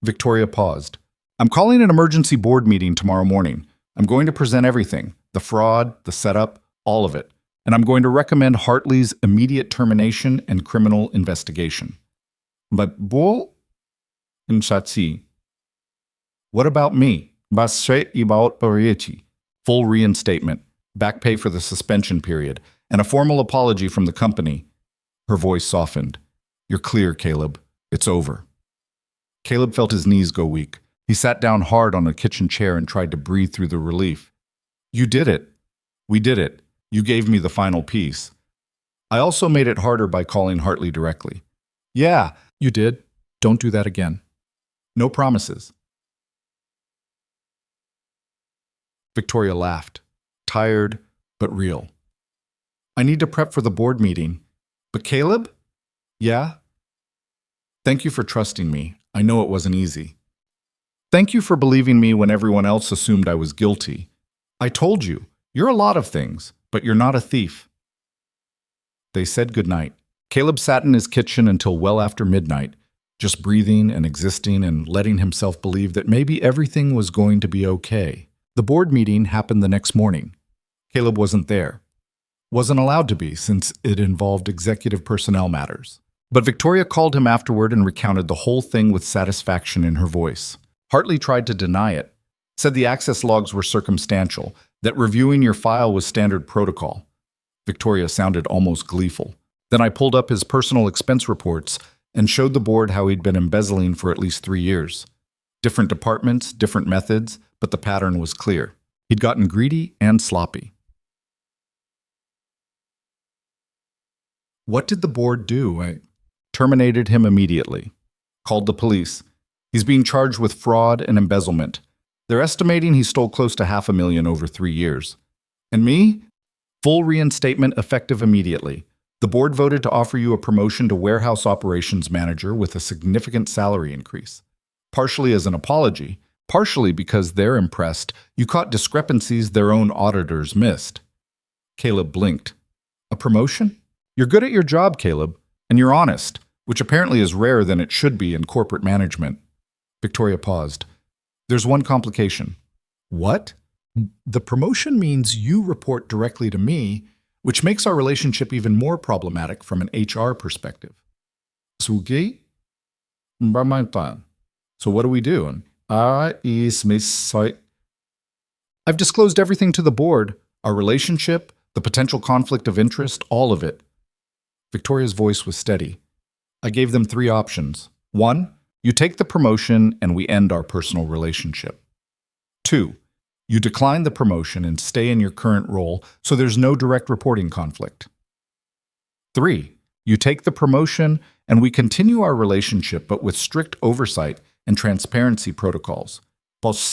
Victoria paused. I'm calling an emergency board meeting tomorrow morning. I'm going to present everything, the fraud, the setup, all of it. And I'm going to recommend Hartley's immediate termination and criminal investigation. But what about me? Full reinstatement, back pay for the suspension period, and a formal apology from the company. Her voice softened. You're clear, Caleb. It's over. Caleb felt his knees go weak. He sat down hard on a kitchen chair and tried to breathe through the relief. You did it. We did it. You gave me the final piece. I also made it harder by calling Hartley directly. Yeah, you did. Don't do that again. No promises. Victoria laughed. tired, but real. I need to prep for the board meeting. But Caleb? Yeah? Thank you for trusting me. I know it wasn't easy. Thank you for believing me when everyone else assumed I was guilty. I told you, you're a lot of things, but you're not a thief. They said goodnight. Caleb sat in his kitchen until well after midnight, just breathing and existing and letting himself believe that maybe everything was going to be okay. The board meeting happened the next morning. Caleb wasn't there. Wasn't allowed to be since it involved executive personnel matters. But Victoria called him afterward and recounted the whole thing with satisfaction in her voice. Hartley tried to deny it, said the access logs were circumstantial, that reviewing your file was standard protocol. Victoria sounded almost gleeful. Then I pulled up his personal expense reports and showed the board how he'd been embezzling for at least 3 years. Different departments, different methods, but the pattern was clear. He'd gotten greedy and sloppy. What did the board do? I terminated him immediately. Called the police. He's being charged with fraud and embezzlement. They're estimating he stole close to $500,000 over 3 years. And me? Full reinstatement effective immediately. The board voted to offer you a promotion to warehouse operations manager with a significant salary increase. Partially as an apology, partially because they're impressed you caught discrepancies their own auditors missed. Caleb blinked. A promotion? You're good at your job, Caleb, and you're honest, which apparently is rarer than it should be in corporate management. Victoria paused. There's one complication. What? The promotion means you report directly to me, which makes our relationship even more problematic from an HR perspective. Sugi? So what do we do? I've disclosed everything to the board, our relationship, the potential conflict of interest, all of it. Victoria's voice was steady. I gave them 3 options. 1, you take the promotion and we end our personal relationship. 2, you decline the promotion and stay in your current role so there's no direct reporting conflict. 3, you take the promotion and we continue our relationship but with strict oversight and transparency protocols. Caleb's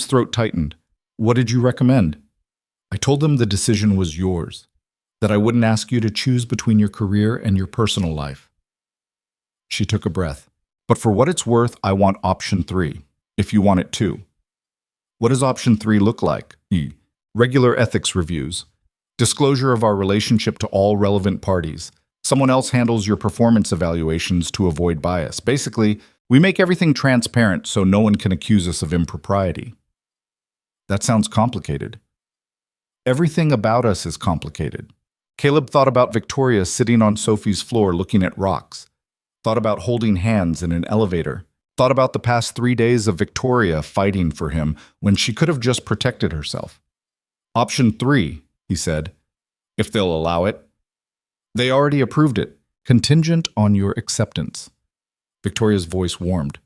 throat tightened. What did you recommend? I told them the decision was yours, that I wouldn't ask you to choose between your career and your personal life. She took a breath. But for what it's worth, I want option 3, if you want it too. What does option 3 look like? Regular ethics reviews. Disclosure of our relationship to all relevant parties. Someone else handles your performance evaluations to avoid bias. Basically, we make everything transparent so no one can accuse us of impropriety. That sounds complicated. Everything about us is complicated. Caleb thought about Victoria sitting on Sophie's floor looking at rocks. Thought about holding hands in an elevator. Thought about the past 3 days of Victoria fighting for him when she could have just protected herself. Option 3, he said, if they'll allow it. They already approved it, contingent on your acceptance. Victoria's voice warmed.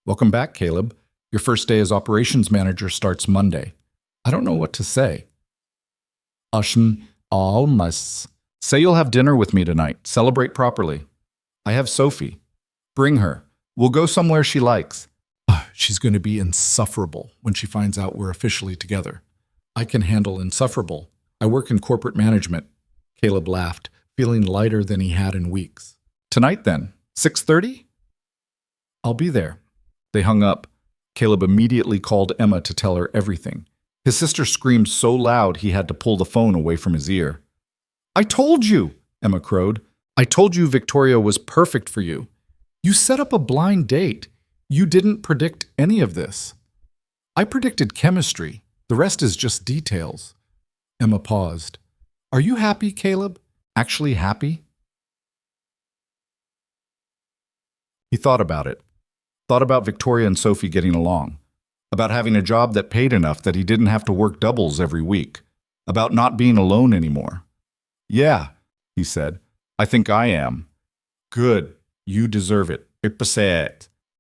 Welcome back, Caleb. Your first day as operations manager starts Monday. I don't know what to say. Say you'll have dinner with me tonight. Celebrate properly. I have Sophie. Bring her. We'll go somewhere she likes. She's going to be insufferable when she finds out we're officially together. I can handle insufferable. I work in corporate management. Caleb laughed, feeling lighter than he had in weeks. Tonight then, 6:30? I'll be there. They hung up. Caleb immediately called Emma to tell her everything. His sister screamed so loud he had to pull the phone away from his ear. I told you, Emma crowed. I told you Victoria was perfect for you. You set up a blind date. You didn't predict any of this. I predicted chemistry. The rest is just details. Emma paused. Are you happy, Caleb? Actually happy? He thought about it. Thought about Victoria and Sophie getting along. About having a job that paid enough that he didn't have to work doubles every week. About not being alone anymore. Yeah, he said. I think I am. Good. You deserve it.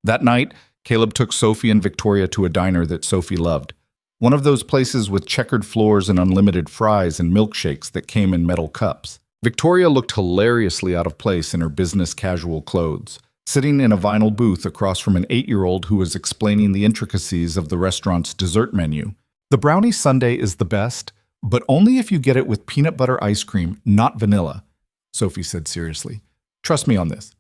That night, Caleb took Sophie and Victoria to a diner that Sophie loved. One of those places with checkered floors and unlimited fries and milkshakes that came in metal cups. Victoria looked hilariously out of place in her business casual clothes. sitting in a vinyl booth across from an 8-year-old who was explaining the intricacies of the restaurant's dessert menu. The brownie sundae is the best, but only if you get it with peanut butter ice cream, not vanilla, Sophie said seriously. Trust me on this.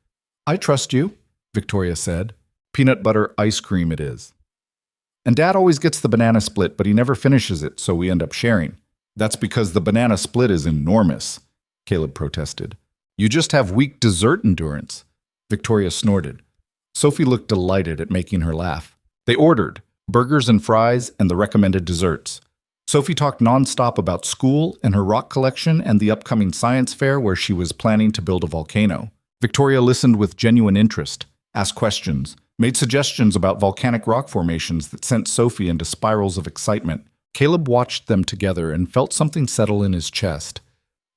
I trust you, Victoria said. Peanut butter ice cream it is. And Dad always gets the banana split, but he never finishes it, so we end up sharing. That's because the banana split is enormous, Caleb protested. You just have weak dessert endurance. Victoria snorted. Sophie looked delighted at making her laugh. They ordered burgers and fries and the recommended desserts. Sophie talked nonstop about school and her rock collection and the upcoming science fair where she was planning to build a volcano. Victoria listened with genuine interest, asked questions, made suggestions about volcanic rock formations that sent Sophie into spirals of excitement. Caleb watched them together and felt something settle in his chest.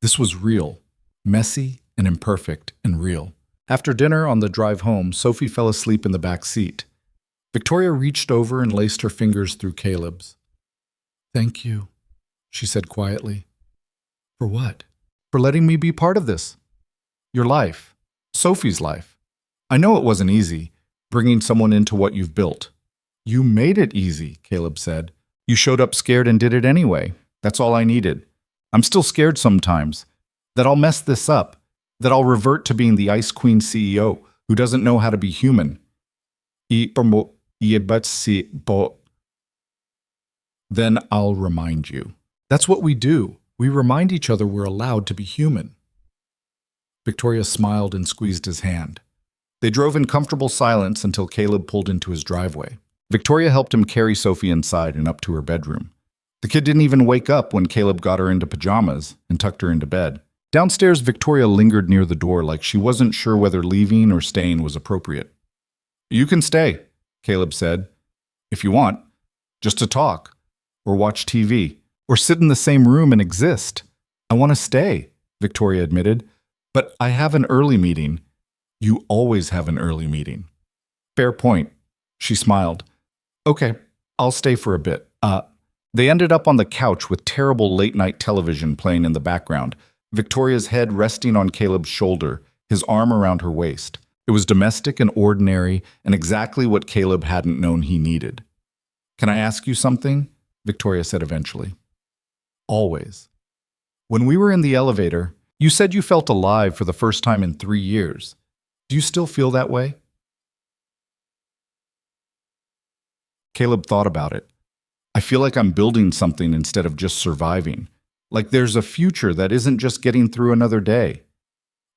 This was real, messy and imperfect and real. After dinner on the drive home, Sophie fell asleep in the back seat. Victoria reached over and laced her fingers through Caleb's. Thank you, she said quietly. For what? For letting me be part of this. Your life. Sophie's life. I know it wasn't easy, bringing someone into what you've built. You made it easy, Caleb said. You showed up scared and did it anyway. That's all I needed. I'm still scared sometimes. That I'll mess this up. That I'll revert to being the Ice Queen CEO who doesn't know how to be human. Then I'll remind you. That's what we do. We remind each other we're allowed to be human. Victoria smiled and squeezed his hand. They drove in comfortable silence until Caleb pulled into his driveway. Victoria helped him carry Sophie inside and up to her bedroom. The kid didn't even wake up when Caleb got her into pajamas and tucked her into bed. Downstairs, Victoria lingered near the door like she wasn't sure whether leaving or staying was appropriate. You can stay, Caleb said, if you want, just to talk, or watch TV, or sit in the same room and exist. I want to stay, Victoria admitted, but I have an early meeting. You always have an early meeting. Fair point, she smiled. Okay, I'll stay for a bit. They ended up on the couch with terrible late-night television playing in the background, Victoria's head resting on Caleb's shoulder, his arm around her waist. It was domestic and ordinary and exactly what Caleb hadn't known he needed. Can I ask you something? Victoria said eventually. Always. When we were in the elevator, you said you felt alive for the first time in 3 years. Do you still feel that way? Caleb thought about it. I feel like I'm building something instead of just surviving. Like there's a future that isn't just getting through another day.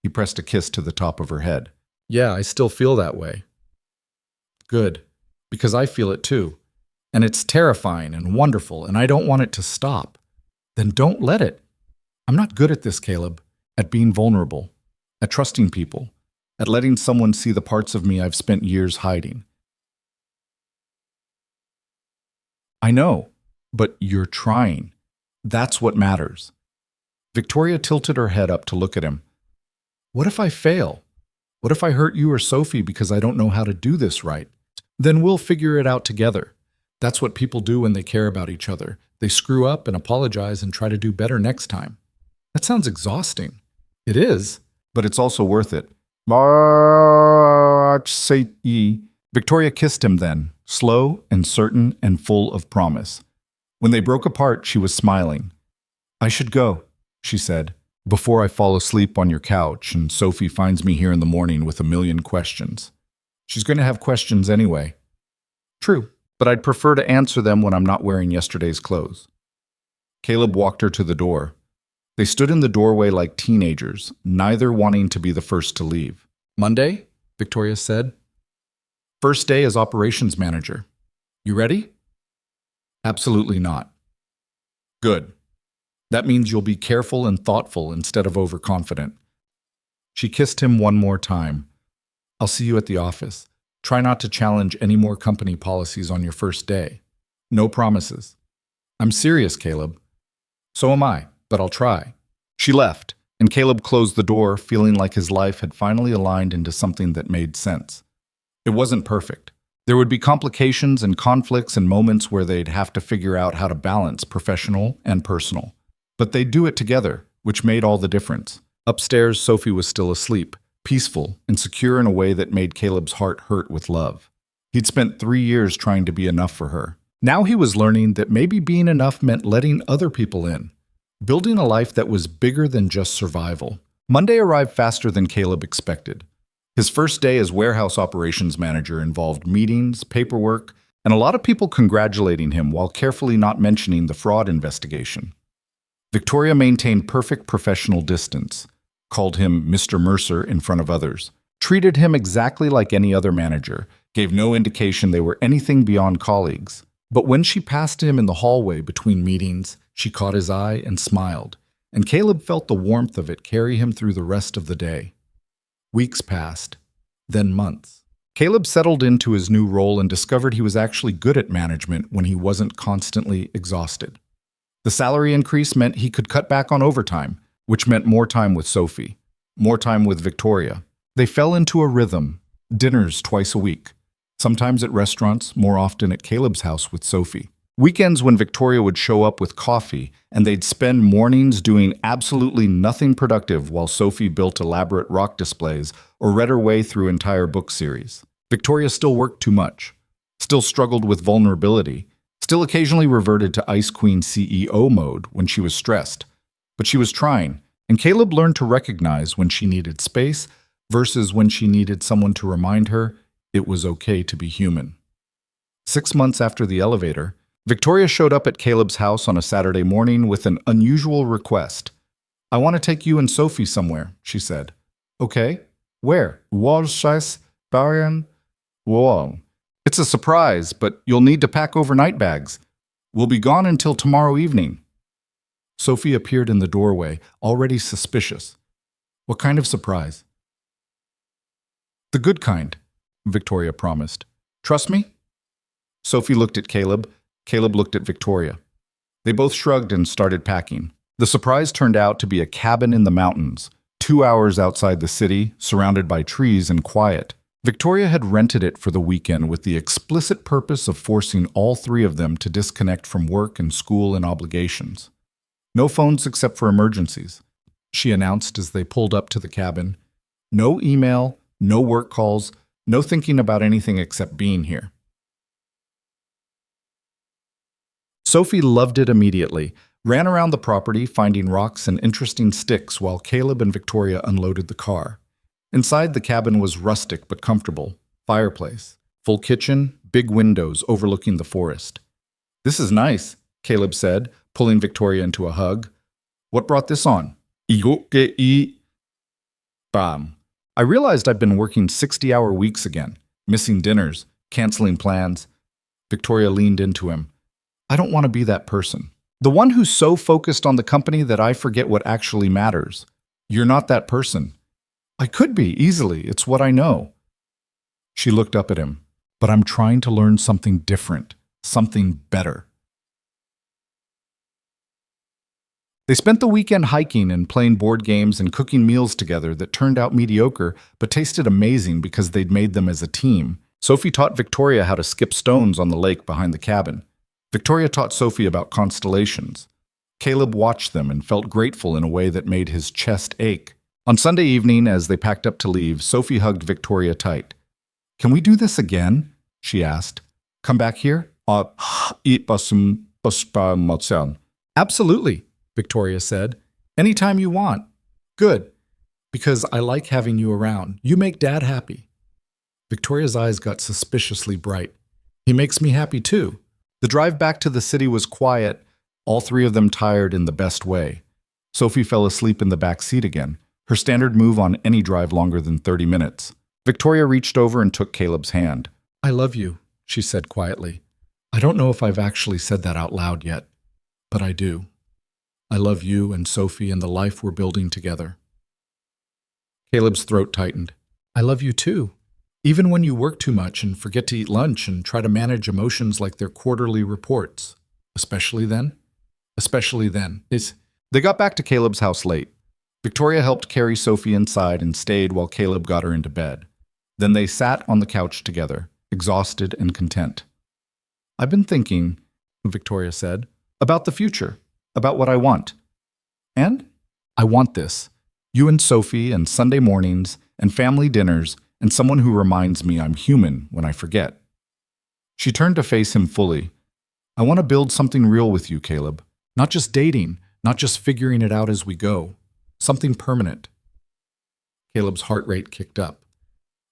He pressed a kiss to the top of her head. Yeah, I still feel that way. Good, because I feel it too. And it's terrifying and wonderful, and I don't want it to stop. Then don't let it. I'm not good at this, Caleb, at being vulnerable, at trusting people, at letting someone see the parts of me I've spent years hiding. I know, but you're trying. That's what matters. Victoria tilted her head up to look at him. What if I fail? What if I hurt you or Sophie because I don't know how to do this right? Then we'll figure it out together. That's what people do when they care about each other. They screw up and apologize and try to do better next time. That sounds exhausting. It is, but it's also worth it. Victoria kissed him then, slow and certain and full of promise. When they broke apart, she was smiling. I should go, she said, before I fall asleep on your couch and Sophie finds me here in the morning with a million questions. She's going to have questions anyway. True, but I'd prefer to answer them when I'm not wearing yesterday's clothes. Caleb walked her to the door. They stood in the doorway like teenagers, neither wanting to be the first to leave. Monday, Victoria said. First day as operations manager. You ready? Absolutely not. Good. That means you'll be careful and thoughtful instead of overconfident. She kissed him one more time. I'll see you at the office. Try not to challenge any more company policies on your first day. No promises. I'm serious, Caleb. So am I, but I'll try. She left, and Caleb closed the door, feeling like his life had finally aligned into something that made sense. It wasn't perfect. There would be complications and conflicts and moments where they'd have to figure out how to balance professional and personal. But they'd do it together, which made all the difference. Upstairs, Sophie was still asleep, peaceful and secure in a way that made Caleb's heart hurt with love. He'd spent 3 years trying to be enough for her. Now he was learning that maybe being enough meant letting other people in, building a life that was bigger than just survival. Monday arrived faster than Caleb expected. His first day as warehouse operations manager involved meetings, paperwork, and a lot of people congratulating him while carefully not mentioning the fraud investigation. Victoria maintained perfect professional distance, called him Mr. Mercer in front of others, treated him exactly like any other manager, gave no indication they were anything beyond colleagues. But when she passed him in the hallway between meetings, she caught his eye and smiled, and Caleb felt the warmth of it carry him through the rest of the day. Weeks passed, then months. Caleb settled into his new role and discovered he was actually good at management when he wasn't constantly exhausted. The salary increase meant he could cut back on overtime, which meant more time with Sophie, more time with Victoria. They fell into a rhythm, dinners twice a week, sometimes at restaurants, more often at Caleb's house with Sophie. Weekends when Victoria would show up with coffee, and they'd spend mornings doing absolutely nothing productive while Sophie built elaborate rock displays or read her way through entire book series. Victoria still worked too much, still struggled with vulnerability, still occasionally reverted to Ice Queen CEO mode when she was stressed. But she was trying, and Caleb learned to recognize when she needed space versus when she needed someone to remind her it was okay to be human. 6 months after the elevator, Victoria showed up at Caleb's house on a Saturday morning with an unusual request. "I want to take you and Sophie somewhere," she said. "Okay. Where?" "Whoa. It's a surprise, but you'll need to pack overnight bags. We'll be gone until tomorrow evening." Sophie appeared in the doorway, already suspicious. "What kind of surprise?" "The good kind," Victoria promised. "Trust me?" Sophie looked at Caleb. Caleb looked at Victoria. They both shrugged and started packing. The surprise turned out to be a cabin in the mountains, 2 hours outside the city, surrounded by trees and quiet. Victoria had rented it for the weekend with the explicit purpose of forcing all 3 of them to disconnect from work and school and obligations. "No phones except for emergencies," she announced as they pulled up to the cabin. "No email, no work calls, no thinking about anything except being here." Sophie loved it immediately, ran around the property finding rocks and interesting sticks while Caleb and Victoria unloaded the car. Inside, the cabin was rustic but comfortable. Fireplace, full kitchen, big windows overlooking the forest. "This is nice," Caleb said, pulling Victoria into a hug. "What brought this on?" Bam. "I realized I've been working 60-hour weeks again, missing dinners, canceling plans." Victoria leaned into him. "I don't want to be that person. The one who's so focused on the company that I forget what actually matters. You're not that person." "I could be, easily. It's what I know." She looked up at him. "But I'm trying to learn something different, something better." They spent the weekend hiking and playing board games and cooking meals together that turned out mediocre but tasted amazing because they'd made them as a team. Sophie taught Victoria how to skip stones on the lake behind the cabin. Victoria taught Sophie about constellations. Caleb watched them and felt grateful in a way that made his chest ache. On Sunday evening, as they packed up to leave, Sophie hugged Victoria tight. "Can we do this again?" she asked. "Come back here?" "Absolutely," Victoria said. "Anytime you want." "Good, because I like having you around. You make Dad happy." Victoria's eyes got suspiciously bright. "He makes me happy too." The drive back to the city was quiet, all 3 of them tired in the best way. Sophie fell asleep in the back seat again, her standard move on any drive longer than 30 minutes. Victoria reached over and took Caleb's hand. "I love you," she said quietly. "I don't know if I've actually said that out loud yet, but I do. I love you and Sophie and the life we're building together." Caleb's throat tightened. "I love you too. Even when you work too much and forget to eat lunch and try to manage emotions like they're quarterly reports. Especially then?" "Especially then." They got back to Caleb's house late. Victoria helped carry Sophie inside and stayed while Caleb got her into bed. Then they sat on the couch together, exhausted and content. "I've been thinking," Victoria said, "about the future, about what I want. And I want this. You and Sophie and Sunday mornings and family dinners, and someone who reminds me I'm human when I forget. She turned to face him fully. I want to build something real with you, Caleb. Not just dating, not just figuring it out as we go. Something permanent. Caleb's heart rate kicked up.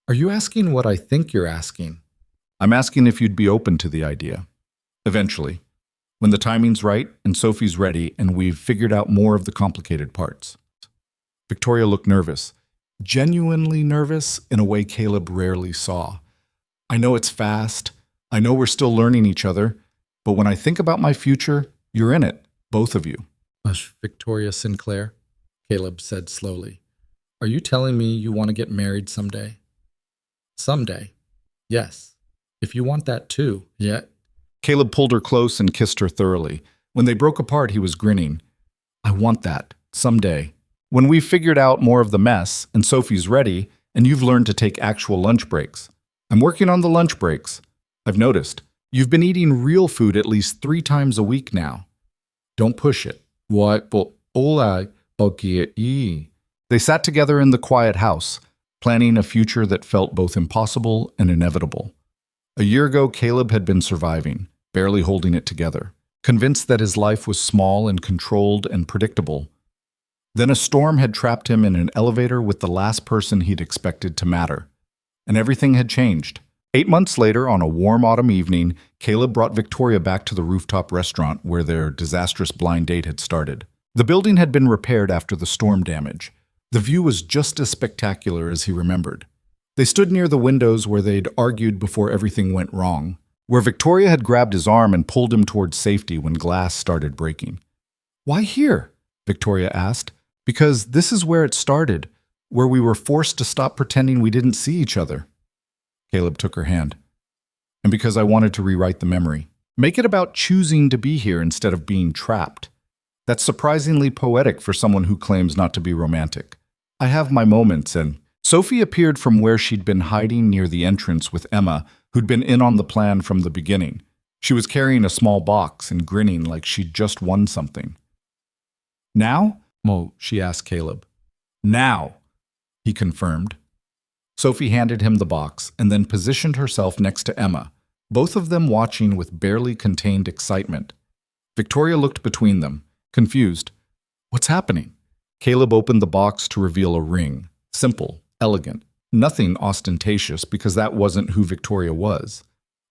Are you asking what I think you're asking? I'm asking if you'd be open to the idea. Eventually. When the timing's right and Sophie's ready and we've figured out more of the complicated parts. Victoria looked nervous. Genuinely nervous in a way Caleb rarely saw. I know it's fast. I know we're still learning each other. But when I think about my future, you're in it, both of you. Hush, Victoria Sinclair, Caleb said slowly. Are you telling me you want to get married someday? Someday. Yes. If you want that too, yeah. Caleb pulled her close and kissed her thoroughly. When they broke apart, he was grinning. I want that, someday. When we've figured out more of the mess, and Sophie's ready, and you've learned to take actual lunch breaks. I'm working on the lunch breaks. I've noticed. You've been eating real food at least 3 times a week now. Don't push it. What? They sat together in the quiet house, planning a future that felt both impossible and inevitable. A year ago, Caleb had been surviving, barely holding it together, convinced that his life was small and controlled and predictable. Then a storm had trapped him in an elevator with the last person he'd expected to matter. And everything had changed. 8 months later, on a warm autumn evening, Caleb brought Victoria back to the rooftop restaurant where their disastrous blind date had started. The building had been repaired after the storm damage. The view was just as spectacular as he remembered. They stood near the windows where they'd argued before everything went wrong, where Victoria had grabbed his arm and pulled him towards safety when glass started breaking. Why here? Victoria asked. Because this is where it started, where we were forced to stop pretending we didn't see each other. Caleb took her hand. And because I wanted to rewrite the memory. Make it about choosing to be here instead of being trapped. That's surprisingly poetic for someone who claims not to be romantic. I have my moments, and Sophie appeared from where she'd been hiding near the entrance with Emma, who'd been in on the plan from the beginning. She was carrying a small box and grinning like she'd just won something. Now? Mo, she asked Caleb. Now, he confirmed. Sophie handed him the box and then positioned herself next to Emma, both of them watching with barely contained excitement. Victoria looked between them, confused. What's happening? Caleb opened the box to reveal a ring. Simple, elegant, nothing ostentatious because that wasn't who Victoria was.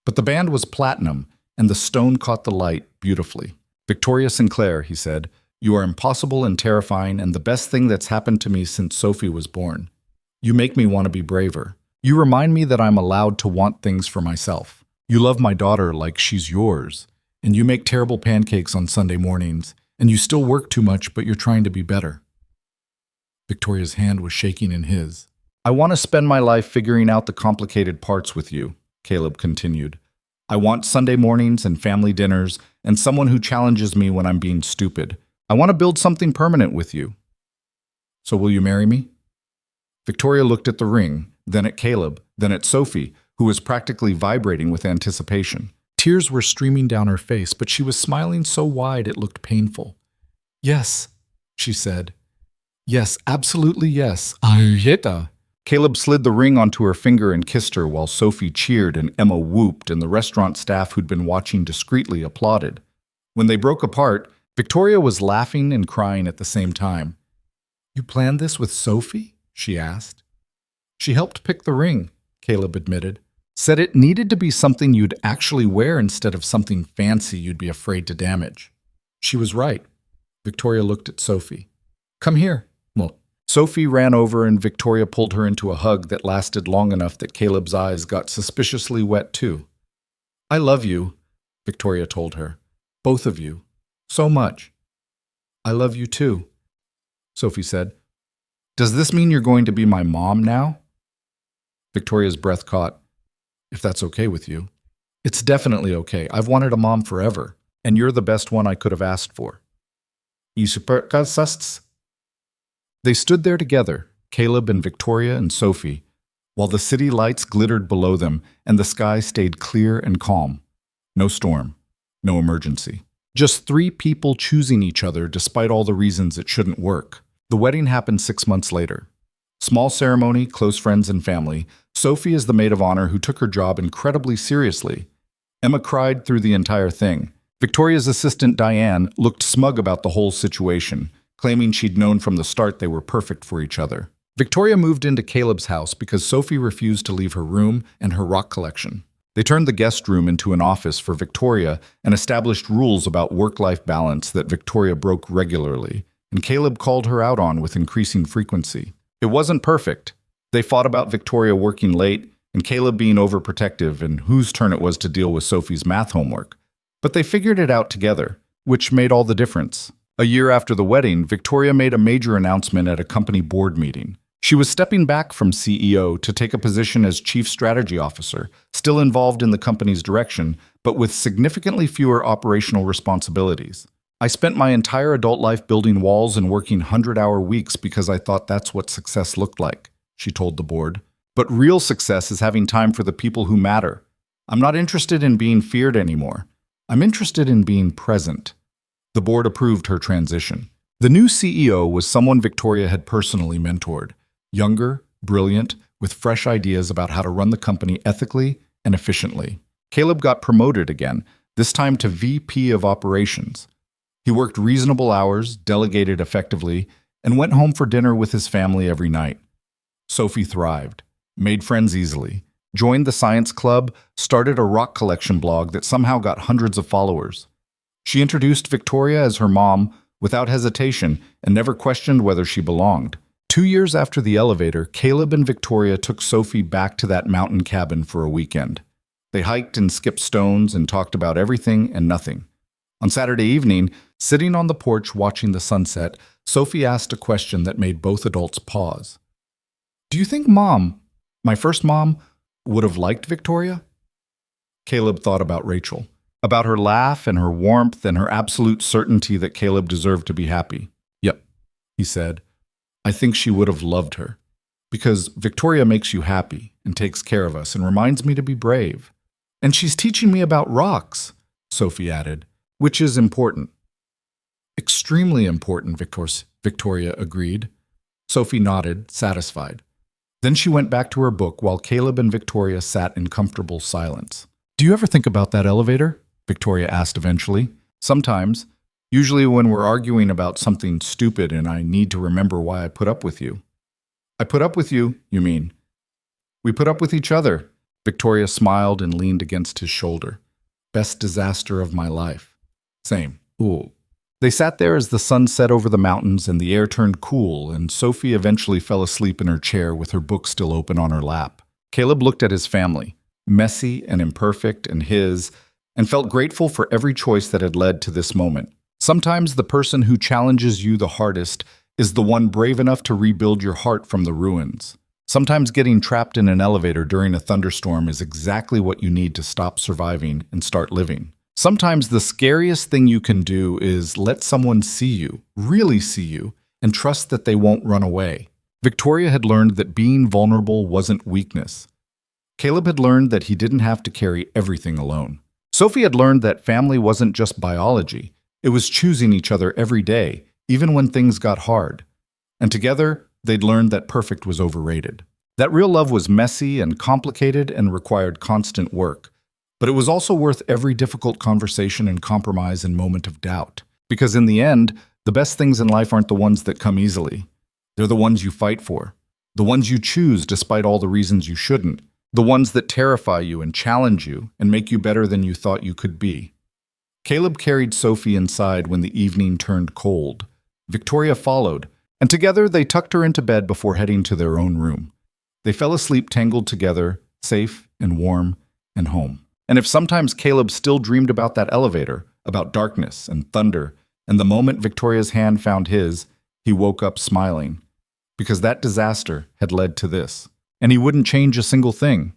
But the band was platinum, and the stone caught the light beautifully. Victoria Sinclair, he said, you are impossible and terrifying and the best thing that's happened to me since Sophie was born. You make me want to be braver. You remind me that I'm allowed to want things for myself. You love my daughter like she's yours, and you make terrible pancakes on Sunday mornings, and you still work too much, but you're trying to be better. Victoria's hand was shaking in his. I want to spend my life figuring out the complicated parts with you, Caleb continued. I want Sunday mornings and family dinners and someone who challenges me when I'm being stupid. I want to build something permanent with you. So will you marry me? Victoria looked at the ring, then at Caleb, then at Sophie, who was practically vibrating with anticipation. Tears were streaming down her face, but she was smiling so wide it looked painful. Yes, she said. Yes, absolutely yes. Ayeta. Caleb slid the ring onto her finger and kissed her while Sophie cheered and Emma whooped and the restaurant staff who'd been watching discreetly applauded. When they broke apart, Victoria was laughing and crying at the same time. You planned this with Sophie? She asked. She helped pick the ring, Caleb admitted. Said it needed to be something you'd actually wear instead of something fancy you'd be afraid to damage. She was right. Victoria looked at Sophie. Come here. Well, Sophie ran over and Victoria pulled her into a hug that lasted long enough that Caleb's eyes got suspiciously wet too. I love you, Victoria told her. Both of you. So much. I love you too, Sophie said. Does this mean you're going to be my mom now? Victoria's breath caught. If that's okay with you. It's definitely okay. I've wanted a mom forever, and you're the best one I could have asked for. They stood there together, Caleb and Victoria and Sophie, while the city lights glittered below them and the sky stayed clear and calm. No storm, no emergency. Just 3 people choosing each other despite all the reasons it shouldn't work. The wedding happened 6 months later. Small ceremony, close friends and family. Sophie is the maid of honor who took her job incredibly seriously. Emma cried through the entire thing. Victoria's assistant Diane looked smug about the whole situation, claiming she'd known from the start they were perfect for each other. Victoria moved into Caleb's house because Sophie refused to leave her room and her rock collection. They turned the guest room into an office for Victoria and established rules about work-life balance that Victoria broke regularly, and Caleb called her out on with increasing frequency. It wasn't perfect. They fought about Victoria working late and Caleb being overprotective and whose turn it was to deal with Sophie's math homework. But they figured it out together, which made all the difference. A year after the wedding, Victoria made a major announcement at a company board meeting. She was stepping back from CEO to take a position as Chief Strategy Officer, still involved in the company's direction, but with significantly fewer operational responsibilities. I spent my entire adult life building walls and working 100-hour weeks because I thought that's what success looked like, she told the board. But real success is having time for the people who matter. I'm not interested in being feared anymore. I'm interested in being present. The board approved her transition. The new CEO was someone Victoria had personally mentored. Younger, brilliant, with fresh ideas about how to run the company ethically and efficiently. Caleb got promoted again, this time to VP of Operations. He worked reasonable hours, delegated effectively, and went home for dinner with his family every night. Sophie thrived, made friends easily, joined the science club, started a rock collection blog that somehow got hundreds of followers. She introduced Victoria as her mom without hesitation and never questioned whether she belonged. 2 years after the elevator, Caleb and Victoria took Sophie back to that mountain cabin for a weekend. They hiked and skipped stones and talked about everything and nothing. On Saturday evening, sitting on the porch watching the sunset, Sophie asked a question that made both adults pause. Do you think Mom, my first mom, would have liked Victoria? Caleb thought about Rachel, about her laugh and her warmth and her absolute certainty that Caleb deserved to be happy. Yep, he said. I think she would have loved her. Because Victoria makes you happy and takes care of us and reminds me to be brave. And she's teaching me about rocks, Sophie added, which is important. Extremely important, Victoria agreed. Sophie nodded, satisfied. Then she went back to her book while Caleb and Victoria sat in comfortable silence. Do you ever think about that elevator? Victoria asked eventually. Sometimes. Usually when we're arguing about something stupid and I need to remember why I put up with you. I put up with you, you mean? We put up with each other. Victoria smiled and leaned against his shoulder. Best disaster of my life. Same. Ooh. They sat there as the sun set over the mountains and the air turned cool, and Sophie eventually fell asleep in her chair with her book still open on her lap. Caleb looked at his family, messy and imperfect and his, and felt grateful for every choice that had led to this moment. Sometimes the person who challenges you the hardest is the one brave enough to rebuild your heart from the ruins. Sometimes getting trapped in an elevator during a thunderstorm is exactly what you need to stop surviving and start living. Sometimes the scariest thing you can do is let someone see you, really see you, and trust that they won't run away. Victoria had learned that being vulnerable wasn't weakness. Caleb had learned that he didn't have to carry everything alone. Sophie had learned that family wasn't just biology. It was choosing each other every day, even when things got hard. And together, they'd learned that perfect was overrated. That real love was messy and complicated and required constant work. But it was also worth every difficult conversation and compromise and moment of doubt. Because in the end, the best things in life aren't the ones that come easily. They're the ones you fight for. The ones you choose despite all the reasons you shouldn't. The ones that terrify you and challenge you and make you better than you thought you could be. Caleb carried Sophie inside when the evening turned cold. Victoria followed, and together they tucked her into bed before heading to their own room. They fell asleep tangled together, safe and warm and home. And if sometimes Caleb still dreamed about that elevator, about darkness and thunder, and the moment Victoria's hand found his, he woke up smiling. Because that disaster had led to this. And he wouldn't change a single thing.